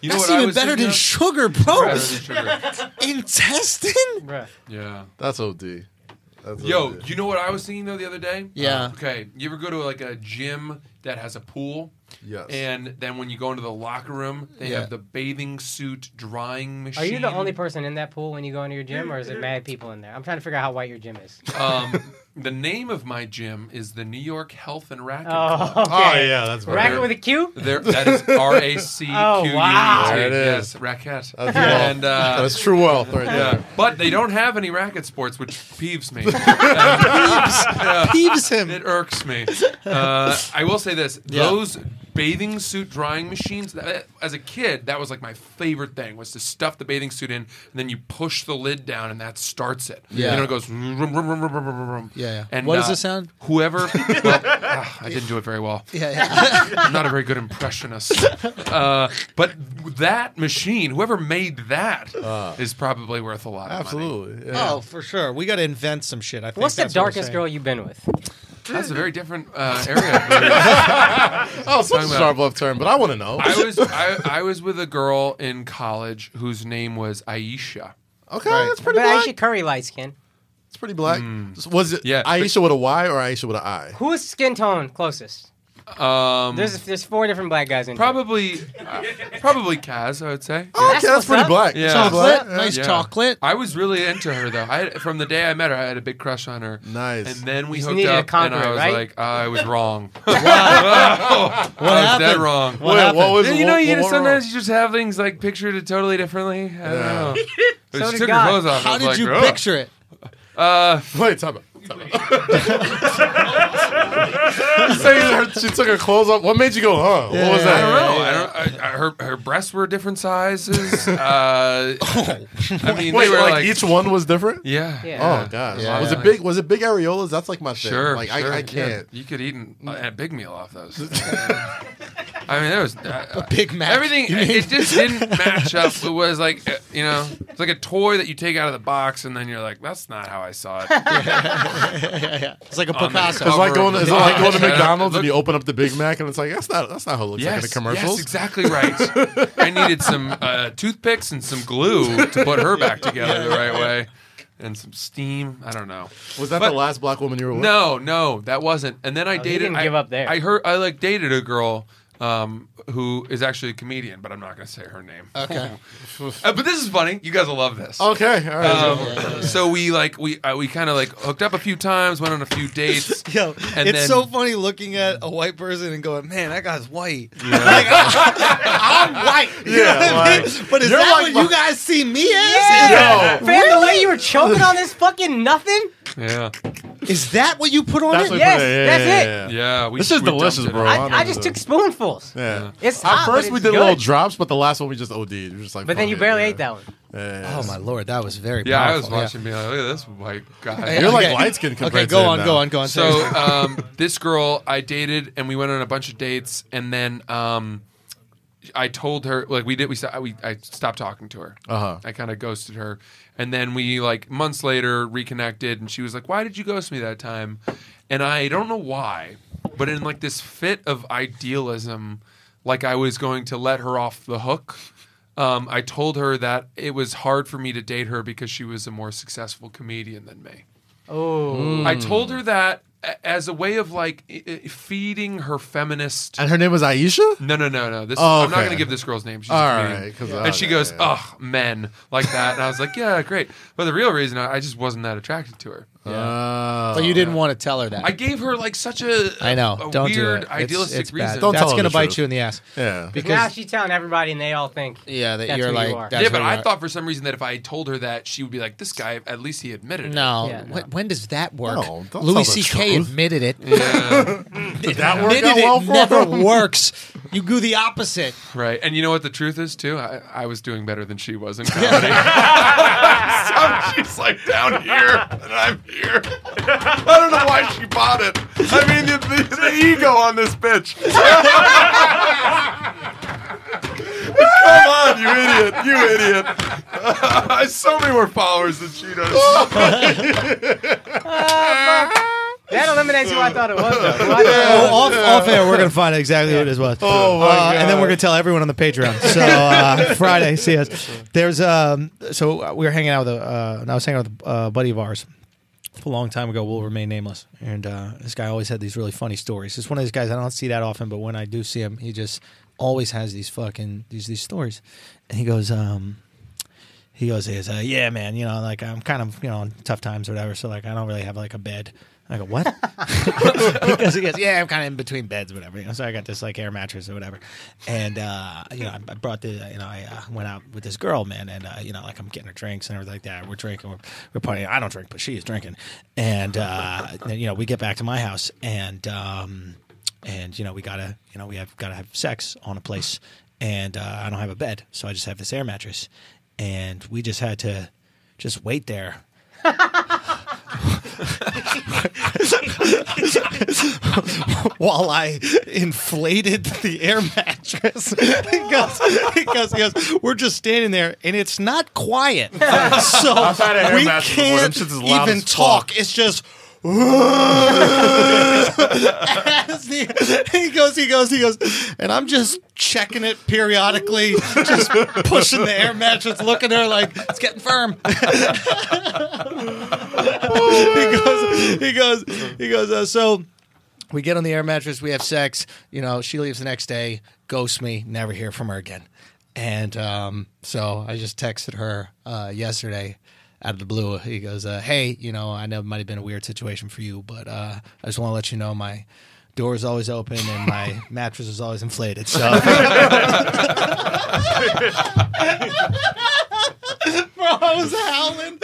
You know That's what I even was better thinking than of? sugar, bro. Better than sugar. Intestine? Bruh. Yeah. That's OD. That's Yo, OD. you know what I was thinking though the other day? Yeah. Okay, you ever go to like a gym that has a pool? Yes. And then when you go into the locker room, they Yeah. have the bathing suit drying machine. Are you the only person in that pool when you go into your gym, or is it mad people in there? I'm trying to figure out how white your gym is. The name of my gym is the New York Health and Racket Oh, Club. okay. Oh yeah, that's right. Racket with a Q? That is RACQUE. Oh, wow. There it is. Yes, racket. That's And that's true wealth right yeah, there. but they don't have any racket sports, which peeves me. Peeves him. It irks me. I will say this: Yeah. those bathing suit drying machines. As a kid, that was like my favorite thing, was to stuff the bathing suit in, and then you push the lid down, and that starts it. Yeah. You know, it goes. Vroom, vroom, vroom, vroom, vroom, vroom. Yeah. And What does it sound? Whoever. Well, I didn't do it very well. Yeah. I'm not a very good impressionist. But that machine, whoever made that, is probably worth a lot of money. Absolutely. Yeah. Oh, for sure. We got to invent some shit. I think. What's the that's what we're darkest saying. girl you've been with? That's a very different area. Oh, such a sharp left turn, but I want to know. I was with a girl in college whose name was Aisha. Okay, that's pretty But black. Aisha Curry light skin. It's pretty black. Was it Yeah, Aisha with a Y or Aisha with an I? Who's skin tone closest? There's 4 different black guys in Probably Kaz, I would say. Oh, okay, That's that's what's pretty up. black. Yeah. Sounds black. Chocolate, nice Yeah. chocolate. I was really into her though. From the day I met her, I had a big crush on her. Nice. And then we You hooked needed to up, and conquer I it, was right? like, I was wrong. What I was dead happened? wrong. What happened? What was You know, what went sometimes wrong? you just have things like pictured it totally differently. I don't know. But So she did took God. her clothes off. I How was did like, you "Ugh." picture it? Wait, time out. She took her clothes off. What made you go, huh? What was that? I don't know. Her breasts were different sizes. I mean, Wait, they were like each one was different? Yeah. Yeah. Oh gosh. Yeah. Was it big? Was it big areolas? That's like my thing. Sure. Like sure, I can't. Yeah. You could eat a big meal off those. I mean, there was A Big Mac. everything. It just didn't match up. It was like it's like a toy that you take out of the box, and then you're like, that's not how I saw it. Yeah. It's like a Picasso. It's like going. It's like going to Yeah. McDonald's and Look- you open up the Big Mac and it's like that's not how it looks like in the commercials. Yes, exactly right. I needed some toothpicks and some glue to put her back together the right way, and some steam. I don't know. Was that But- the last black woman you were with? No, that wasn't. And then I he dated. didn't give up there. I dated a girl who is actually a comedian, but I'm not going to say her name. Okay. But this is funny. You guys will love this. Okay. All right. So we kind of hooked up a few times, went on a few dates. Yo, And it's then- so funny looking at a white person and going, man, that guy's white. Like, I'm white. You know what I mean? like- But is You're that like what you my- guys see me as? Yeah. Yo. Fam, the way you were choking on this fucking nothing? Yeah, Is that what you put on That's it? what Yes, put it- that's it. yeah. This is we delicious, dumped it bro. in. I just took spoonfuls. Yeah. It's At hot, first but we it's did good. little drops, but the last one we just OD'd. We were just like, But then you fuck barely it, ate that one. Yeah. Oh my lord, that was very Yeah, I was powerful. watching, being like, look at this white guy. You're like Okay. light skinned Okay, compared go to him on, now. go on, go on. So this girl I dated, and we went on a bunch of dates, and then I told her I stopped talking to her. Uh-huh. I kind of ghosted her, and then we months later reconnected, and she was like, "Why did you ghost me that time?" And I don't know why, but in this fit of idealism, like I was going to let her off the hook. I told her that it was hard for me to date her because she was a more successful comedian than me. Oh. I told her that as a way of feeding her feminist. And her name was Aisha? No. This Oh, I'm not okay. going to give this girl's name. She's All a comedian. right, 'cause, and she okay, goes, yeah. "Ugh, men like that." And I was like, "Yeah, great." But the real reason I just wasn't that attracted to her. But you didn't want to tell her that. I gave her such a I know. a Don't do weird it. idealistic it's reason. bad. Don't That's tell her gonna the bite truth. you in the ass. Yeah. Now Because she's telling everybody and they all think that that's you're who like you are. that's Yeah, but who you I are. thought for some reason that if I told her that, she would be like, "This guy, at least he admitted it." No. Yeah, no. When does that work? No, don't Louis tell the C.K. truth. admitted it. Yeah. Did that work Admitted out well it for never her? works. You do the opposite. Right. And you know what the truth is, too? I was doing better than she was in comedy. So she's down here, and I'm here. I don't know why she bought it. I mean, the ego on this bitch. Come on, you idiot. You idiot. So many more followers than she does. That eliminates who I thought it was, though. Who I thought it was. Off air, we're gonna find out exactly who it was. Oh, my God. And then we're gonna tell everyone on the Patreon. So Friday, see us. There's so we were hanging out with and I was hanging out with a buddy of ours a long time ago. Will remain nameless. And this guy always had these really funny stories. He's one of these guys I don't see that often, but when I do see him, he just always has these fucking these stories. And he goes, yeah, man, I'm kind of in tough times or whatever, so I don't really have a bed. I go, what? Because he goes, yeah, I'm kind of in between beds, whatever. So I got this air mattress or whatever, and I brought I went out with this girl, man, and I'm getting her drinks and everything like that. We're drinking, we're partying. I don't drink, but she is drinking, and then we get back to my house, and and we gotta have sex on a place, and I don't have a bed, so I just have this air mattress, and we just had to just wait there. While I inflated the air mattress, he goes, we're just standing there, and it's not quiet, so we can't even talk. It's just. He goes, and I'm just checking it periodically, just pushing the air mattress, looking at her like it's getting firm. He goes. So we get on the air mattress, we have sex. She leaves the next day, ghosts me, never hear from her again. And so I just texted her yesterday. Out of the blue, he goes, hey, I know it might have been a weird situation for you, but I just want to let you know my door is always open and my mattress is always inflated. So, bro, I was howling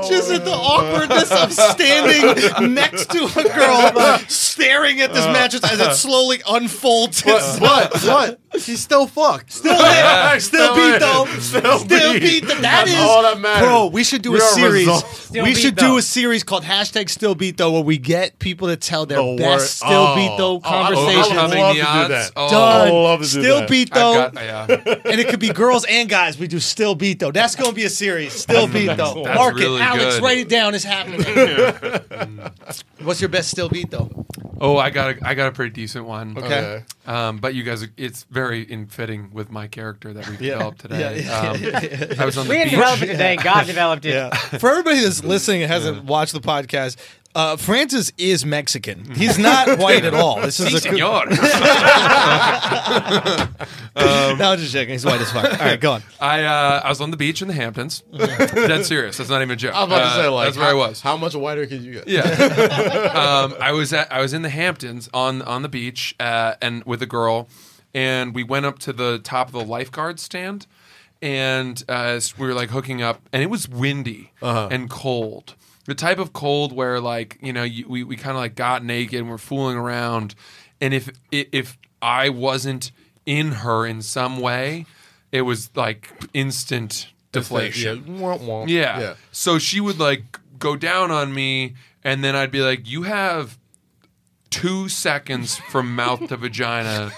just at the awkwardness of standing next to a girl staring at this mattress as it slowly unfolds. What? She's still fucked. Still beat though. Still beat. That is all that matters. Bro, we should do a series. We should do a series called #StillBeat where we get people to tell their best still beat conversation. I would love to do that. Done. I would love to do Still that. beat and it could be girls and guys. We do still beat That's going to be a series. Still beat That's Mark really it, Alex. good. Write it down. It's happening. What's your best still beat Oh, I got a pretty decent one. Okay. But you guys, it's very in fitting with my character that we developed today. Yeah. I was on the We didn't beach. develop it today. God developed it. Yeah. For everybody that's listening and hasn't watched the podcast, Francis is Mexican. He's not white at all. This is Sí, señor. No, I'm just joking. He's white as fuck. All right, go on. I was on the beach in the Hamptons. Dead serious. That's not even a joke. I was about to say, that's where I was. How much whiter could you get? Yeah. I was in the Hamptons on the beach and with a girl, and we went up to the top of the lifeguard stand, and we were like hooking up, and it was windy and cold. The type of cold where we kind of like got naked and we're fooling around, and if I wasn't in her in some way, it was like instant deflation. Yeah. So she would like go down on me, and then I'd be like, "You have 2 seconds from mouth to vagina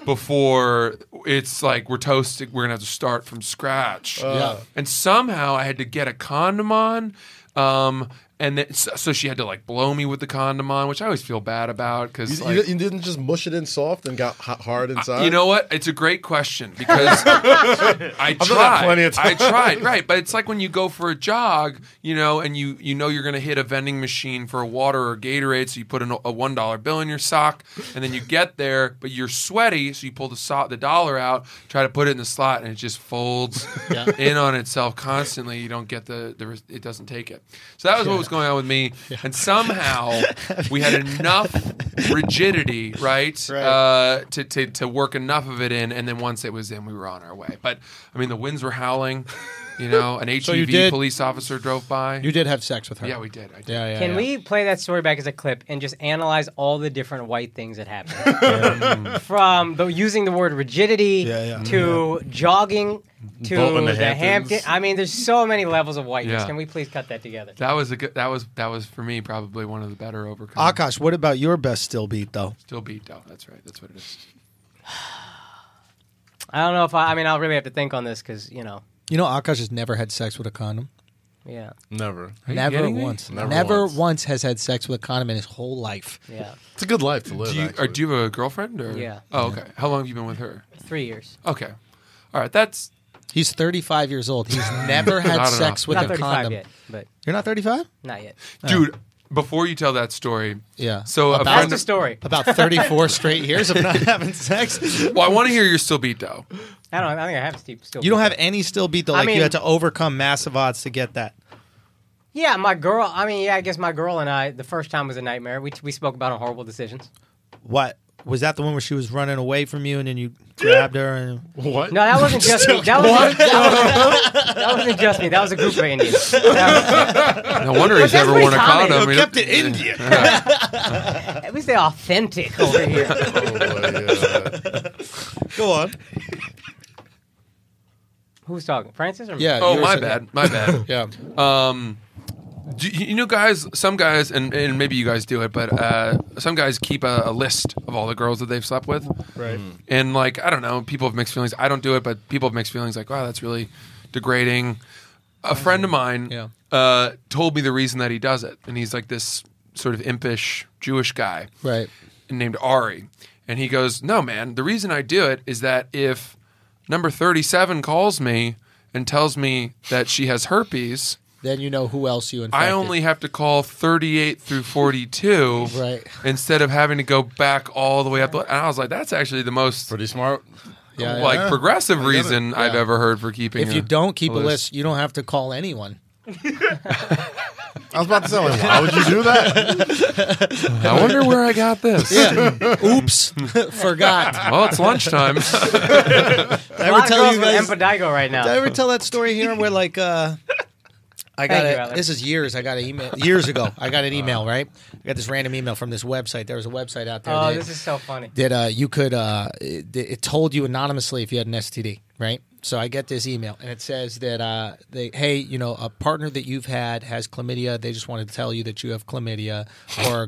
before it's like we're toasting. We're gonna have to start from scratch." And somehow I had to get a condom on. And then, so she had to like blow me with the condom on, which I always feel bad about because You didn't just mush it in soft and got hard inside. You know what? It's a great question because I tried, right? But it's like when you go for a jog, and you know you're going to hit a vending machine for a water or Gatorade, so you put a $1 bill in your sock, and then you get there, but you're sweaty, so you pull the dollar out, try to put it in the slot, and it just folds in on itself constantly. You don't get it doesn't take it. So that was what was going on with me, and somehow we had enough rigidity, right. To work enough of it in, and then once it was in, we were on our way. But I mean, the winds were howling. An HEV police officer drove by. You did have sex with her. Yeah, we did. I did. Yeah. Can we play that story back as a clip and just analyze all the different white things that happened? From using the word rigidity to jogging to the Hampton. I mean, there's so many levels of whiteness. Yeah. Can we please cut that together? That was for me probably one of the better overcomes. Akaash, what about your best still beat though? Still beat though. That's right. That's what it is. I don't know if I'll really have to think on this because Akaash has never had sex with a condom. Yeah. Never. Never once. Never once has had sex with a condom in his whole life. Yeah. It's a good life to live. Do you have a girlfriend? Or? Yeah. Oh, okay. How long have you been with her? 3 years. Okay. All right. He's 35 years old. He's never had sex with not a condom. Yet, but you're not 35? Not yet. Dude, before you tell that story. Yeah. So that's the story. About 34 straight years of not having sex. Well, I want to hear your still beat though. I think I have still beat. You don't have any still beat though. You had to overcome massive odds to get that. Yeah, my girl. I guess my girl and I. The first time was a nightmare. We spoke about on horrible decisions. What? Was that the one where she was running away from you and then you grabbed her? And What? No, that wasn't just me. That wasn't just me. That was a group of Indians. No wonder he's never worn a common. condom. You kept it Indian. At least they're authentic over here. Oh my God. Go on. Who's talking? Francis or me? Yeah. Oh, you were my saying- bad. My bad. Yeah. You know, guys, some guys, and maybe you guys do it, but some guys keep a list of all the girls that they've slept with. Right. And, like, I don't know, people have mixed feelings. I don't do it, but people have mixed feelings like, wow, that's really degrading. A friend of mine told me the reason that he does it. And he's like this sort of impish Jewish guy Right. named Ari. And he goes, no, man, the reason I do it is that if number 37 calls me and tells me that she has herpes, Then you know who else you infected. I only have to call 38 through 42 Right. instead of having to go back all the way up. And I was like, that's actually the most Pretty smart. Yeah. progressive reason I've Yeah. ever heard for keeping If you don't keep a list, you don't have to call anyone. I was about to say, like, why would you do that? I wonder where I got this. Yeah. Oops. Forgot. Well, it's lunchtime. A I lot of girls with guys? Empadigo right now. Did I ever tell that story here where like I got Thank you, it. Alex. This is years. I got an email years ago. I got an email, right? I got this random email from this website. There was a website out there. Oh, that, this is so funny. that you could. It told you anonymously if you had an STD, right? So I get this email and it says that hey, you know, a partner that you've had has chlamydia. They just wanted to tell you that you have chlamydia or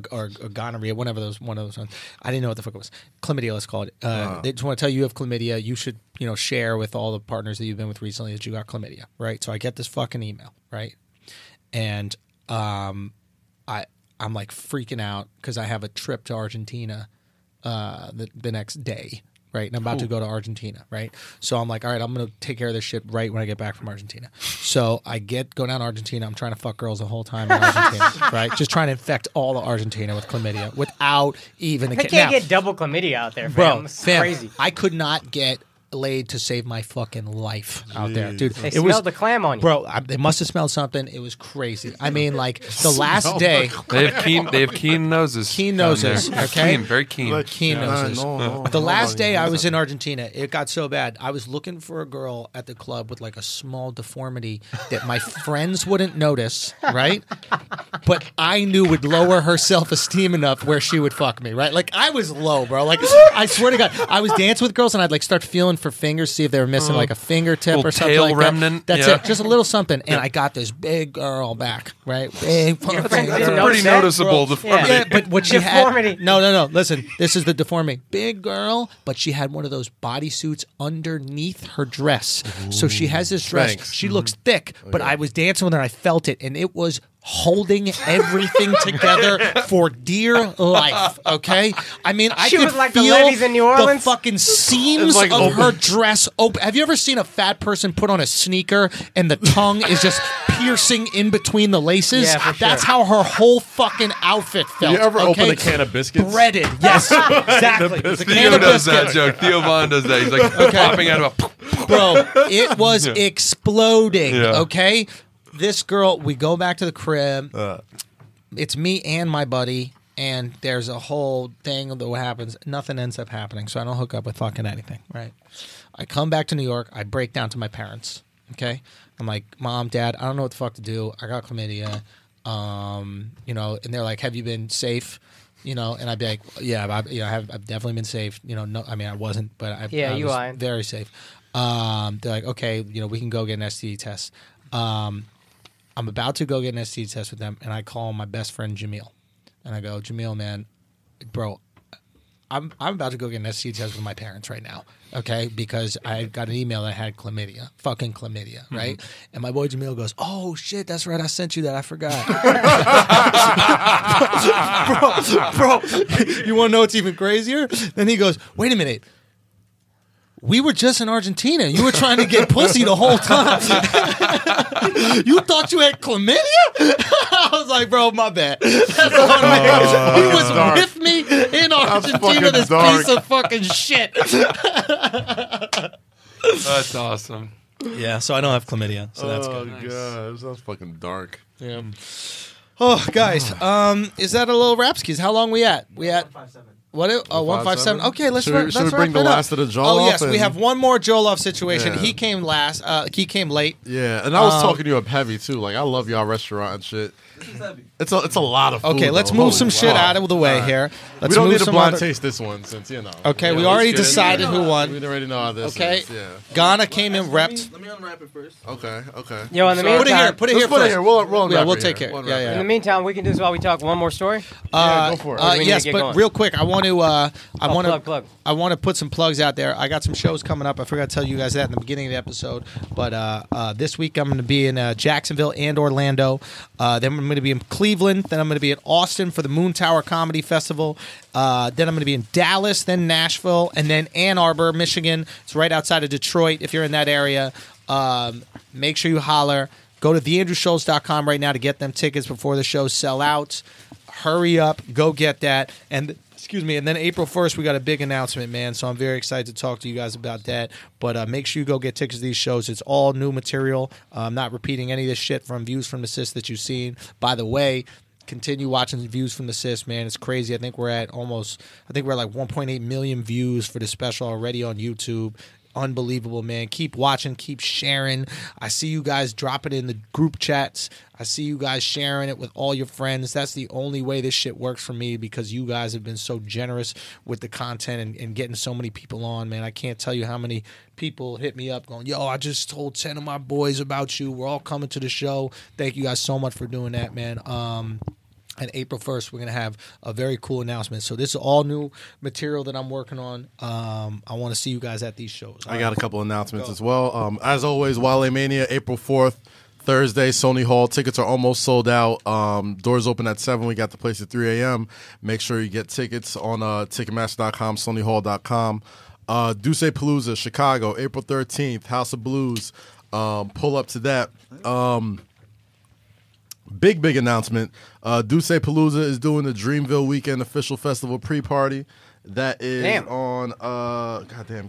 gonorrhea, one of those ones. I didn't know what the fuck it was. Chlamydia, let's call it. They just want to tell you you have chlamydia. You should, you know, share with all the partners that you've been with recently that you got chlamydia, right? So I get this fucking email, right? And I'm like freaking out because I have a trip to Argentina the next day, right? And I'm about to go to Argentina, right? So I'm like, all right, I'm going to take care of this shit right when I get back from Argentina. So I go down to Argentina. I'm trying to fuck girls the whole time in Argentina, right? Just trying to infect all of Argentina with chlamydia without even a They can't get double chlamydia out there, fam. Bro, It's fam, crazy. I could not get laid to save my fucking life out there, dude. They It smelled was, the clam on you. bro. They must have smelled something. It was crazy. I mean, like the last day, They have keen noses. Keen down noses, there. okay? Keen, very keen. keen noses. No, The last day I was in Argentina, it got so bad. I was looking for a girl at the club with like a small deformity that my friends wouldn't notice, right? But I knew would lower her self-esteem enough where she would fuck me, right? Like I was low, bro. Like I swear to God, I was dancing with girls and I'd like start feeling for fingers, see if they were missing like a fingertip Little or something tail like remnant, that. That's yeah. it, just a little something. And I got this big girl back, right? Big fucking friends girl. didn't Pretty notice that? noticeable Yeah. deformity. Yeah, but what she Deformity. had. No. Listen, this is the deformity. Big girl, but she had one of those bodysuits underneath her dress. So she has this dress. Thanks. She looks thick, but I was dancing with her and I felt it, and it was holding everything together for dear life. Okay, I mean, I She could was like the feel levees in New the Orleans. fucking seams like of open. her dress open. Have you ever seen a fat person put on a sneaker and the tongue is just piercing in between the laces? Yeah, for sure. That's how her whole fucking outfit felt. You ever okay? open a can of biscuits? Breaded, yes, exactly. It was a can Theo of does that biscuits. joke. Theo Vaughn does that. He's like popping out of a. Bro, it was exploding. Yeah. Okay, this girl. We go back to the crib. It's me and my buddy, and there's a whole thing that what happens. Nothing ends up happening, so I don't hook up with fucking anything. Right? I come back to New York. I break down to my parents. Okay, I'm like, Mom, Dad, I don't know what the fuck to do. I got chlamydia. You know, and they're like, have you been safe? You know, and I'd be like, yeah, I've definitely been safe. You know, no, I mean, I wasn't, but I you was lied. very safe. They're like, okay, you know, we can go get an STD test. I'm about to go get an STD test with them, and I call my best friend Jamil, and I go, Jamil, man, bro, I'm about to go get an STD test with my parents right now, okay? Because I got an email that had chlamydia, fucking chlamydia, right? And my boy Jamil goes, oh shit, that's right, I sent you that, I forgot. bro, you want to know what's even crazier? Then he goes, wait a minute. We were just in Argentina. You were trying to get pussy the whole time. You thought you had chlamydia? I was like, bro, my bad. That's the one he was dark. with me in Argentina, fucking this dark. piece of fucking shit. That's awesome. Yeah, so I don't have chlamydia, so that's Oh good. god, that sounds fucking dark. Yeah. Oh, guys, is that a little Rapskis? How long we at? We at What? 157. Okay, let's Should we bring the last of the Joll-Off? Oh yes, we and- have one more Joll-Off situation. Yeah. He came last. He came late. Yeah, and I was talking you up heavy too. Like I love y'all restaurant and shit. It's a lot of food. Okay, let's though. move Holy some shit fuck. out of the way All right. here. Let's We don't move need to some blind other- taste this one since you know. Okay, Yeah, we let's already get it. decided who We won. already know how this Okay. is. Yeah. Ghana came in repped. Let me unwrap it first. Okay. Yo, in the Put it here. meantime, Put it Let's here put it first. here. We'll Yeah, unwrap we'll it take here. it. We'll Yeah, unwrap yeah. in the meantime, we can do this while we talk one more story. Yeah, go for it. Or do we need Yes, to get but going? real quick, I want to Plug. I want to put some plugs out there. I got some shows coming up. I forgot to tell you guys that in the beginning of the episode. But this week I'm going to be in Jacksonville and Orlando. Then I'm going to be in Cleveland. Then I'm going to be in Austin for the Moon Tower Comedy Festival. Then I'm going to be in Dallas, then Nashville, and then Ann Arbor, Michigan. It's right outside of Detroit. If you're in that area, make sure you holler. Go to theandrewschultz.com right now to get them tickets before the shows sell out. Hurry up, go get that. And excuse me, and then April 1st we got a big announcement, man. So I'm very excited to talk to you guys about that. But make sure you go get tickets to these shows. It's all new material. I'm not repeating any of this shit from Views from the Sis that you've seen. By the way, continue watching Views from the Sis, man. It's crazy. I think we're at like 1.8 million views for the special already on YouTube. Unbelievable, man. Keep watching, keep sharing. I see you guys drop it in the group chats. I see you guys sharing it with all your friends. That's the only way this shit works for me, because you guys have been so generous with the content and getting so many people on, man. I can't tell you how many people hit me up going, yo, I just told 10 of my boys about you. We're all coming to the show. Thank you guys so much for doing that, man. And April 1st, we're going to have a very cool announcement. So this is all new material that I'm working on. I want to see you guys at these shows. I got a couple announcements as well. As always, Wale Mania, April 4th, Thursday, Sony Hall. Tickets are almost sold out. Doors open at 7. We got the place at 3 a.m. Make sure you get tickets on Ticketmaster.com, SonyHall.com. Duce Palooza, Chicago, April 13th, House of Blues. Pull up to that. Big announcement. Duce Palooza is doing the Dreamville Weekend Official Festival pre-party. That is on goddamn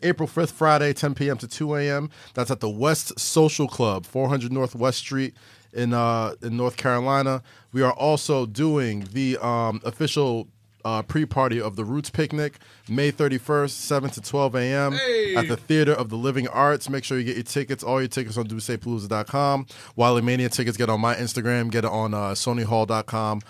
April 5th, Friday, 10 p.m. to 2 a.m. That's at the West Social Club, 400 North West Street in North Carolina. We are also doing the official pre-party of the Roots Picnic, May 31st, 7 to 12 a.m. at the Theater of the Living Arts. Make sure you get your tickets. All your tickets on DucePalooza.com. Wale Mania tickets, get on my Instagram. Get it on SonyHall.com,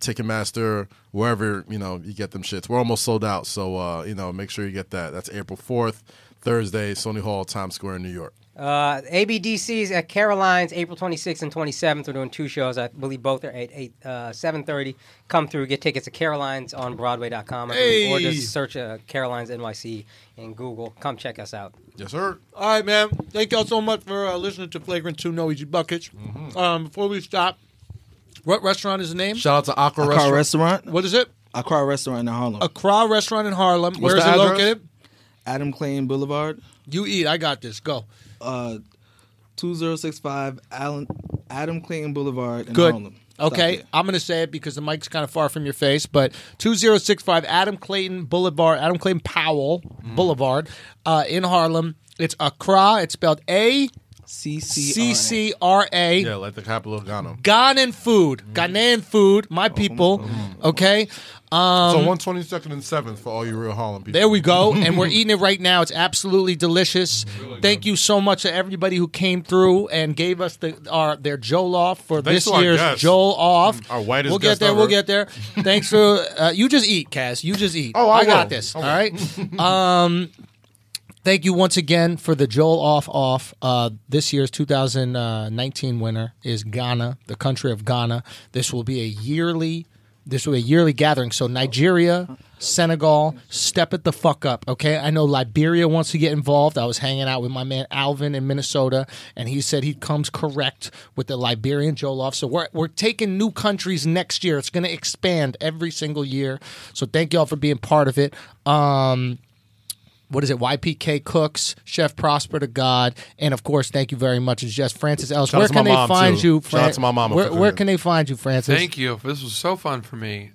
Ticketmaster, wherever you get them shits. We're almost sold out, so make sure you get that. That's April 4th, Thursday, Sony Hall, Times Square in New York. ABDC's at Caroline's, April 26th and 27th. We're doing 2 shows. I believe both are at 7:30. Come through, get tickets at Caroline's on Broadway.com. Or just search Caroline's NYC in Google. Come check us out. Yes, sir. All right, man. Thank y'all so much for listening to Flagrant 2 No Easy Buckets. Before we stop, what restaurant is the name? Shout out to Aqua Accra Restaurant. Restaurant. What is it? Accra Restaurant in Harlem. Accra Restaurant in Harlem. Where is the it address? located? Adam Clayton Boulevard. You eat. I got this. Go. 2065 Adam Clayton Boulevard in Good. Harlem. Okay, Stop I'm going to say it because the mic's kind of far from your face, but 2065 Adam Clayton Boulevard, Adam Clayton Powell Boulevard in Harlem. It's Accra. It's spelled A-C-C-R-A. Yeah, like the capital of Ghana. Ghanaian food. Ghanaian food. My people. Okay. So 122nd and 7th for all you real Harlem people. There we go. And we're eating it right now. It's absolutely delicious. Thank you so much to everybody who came through and gave us their Joll-Off for Thanks this to our year's guests. Joll-Off. Our whitest We'll get guest there. ever. We'll get there. Thanks for you just eat, Cass. You just eat. Oh, I got will. this. All right. Thank you once again for the Joll-Off. This year's 2019 winner is Ghana, the country of Ghana. This will be a yearly gathering. So Nigeria, Senegal, step it the fuck up, okay? I know Liberia wants to get involved. I was hanging out with my man Alvin in Minnesota, and he said he comes correct with the Liberian Joll-Off. So we're taking new countries next year. It's going to expand every single year. So thank y'all for being part of it. What is it? YPK Cooks, Chef Prosper to God, and of course, thank you very much. It's just Francis Ellis. Shout out Where to can my they mom, find too. you? Shout out to my mama for Where cooking. can they find you, Francis? Thank you. This was so fun for me.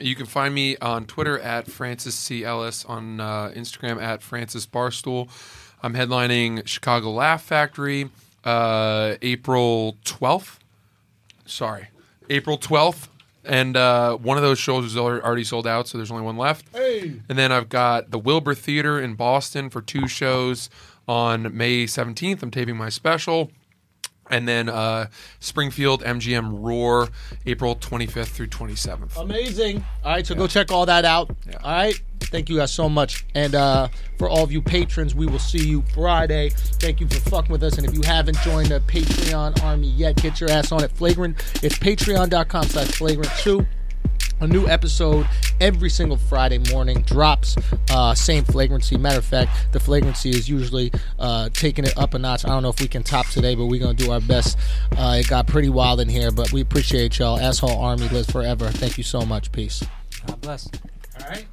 You can find me on Twitter at Francis C. Ellis, on Instagram at Francis Barstool. I'm headlining Chicago Laugh Factory April 12th. and one of those shows is already sold out, so there's only one left. Hey. And then I've got the Wilbur Theater in Boston for 2 shows on May 17th. I'm taping my special. And then Springfield MGM Roar, April 25th through 27th. Amazing. All right, so go check all that out. Yeah. All right. Thank you guys so much. And for all of you patrons, we will see you Friday. Thank you for fucking with us. And if you haven't joined the Patreon army yet, get your ass on it. Flagrant. It's patreon.com/flagrant2. A new episode every single Friday morning drops. Same flagrancy. Matter of fact, the flagrancy is usually taking it up a notch. I don't know if we can top today, but we're going to do our best. It got pretty wild in here, but we appreciate y'all. Asshole Army lives forever. Thank you so much. Peace. God bless. All right.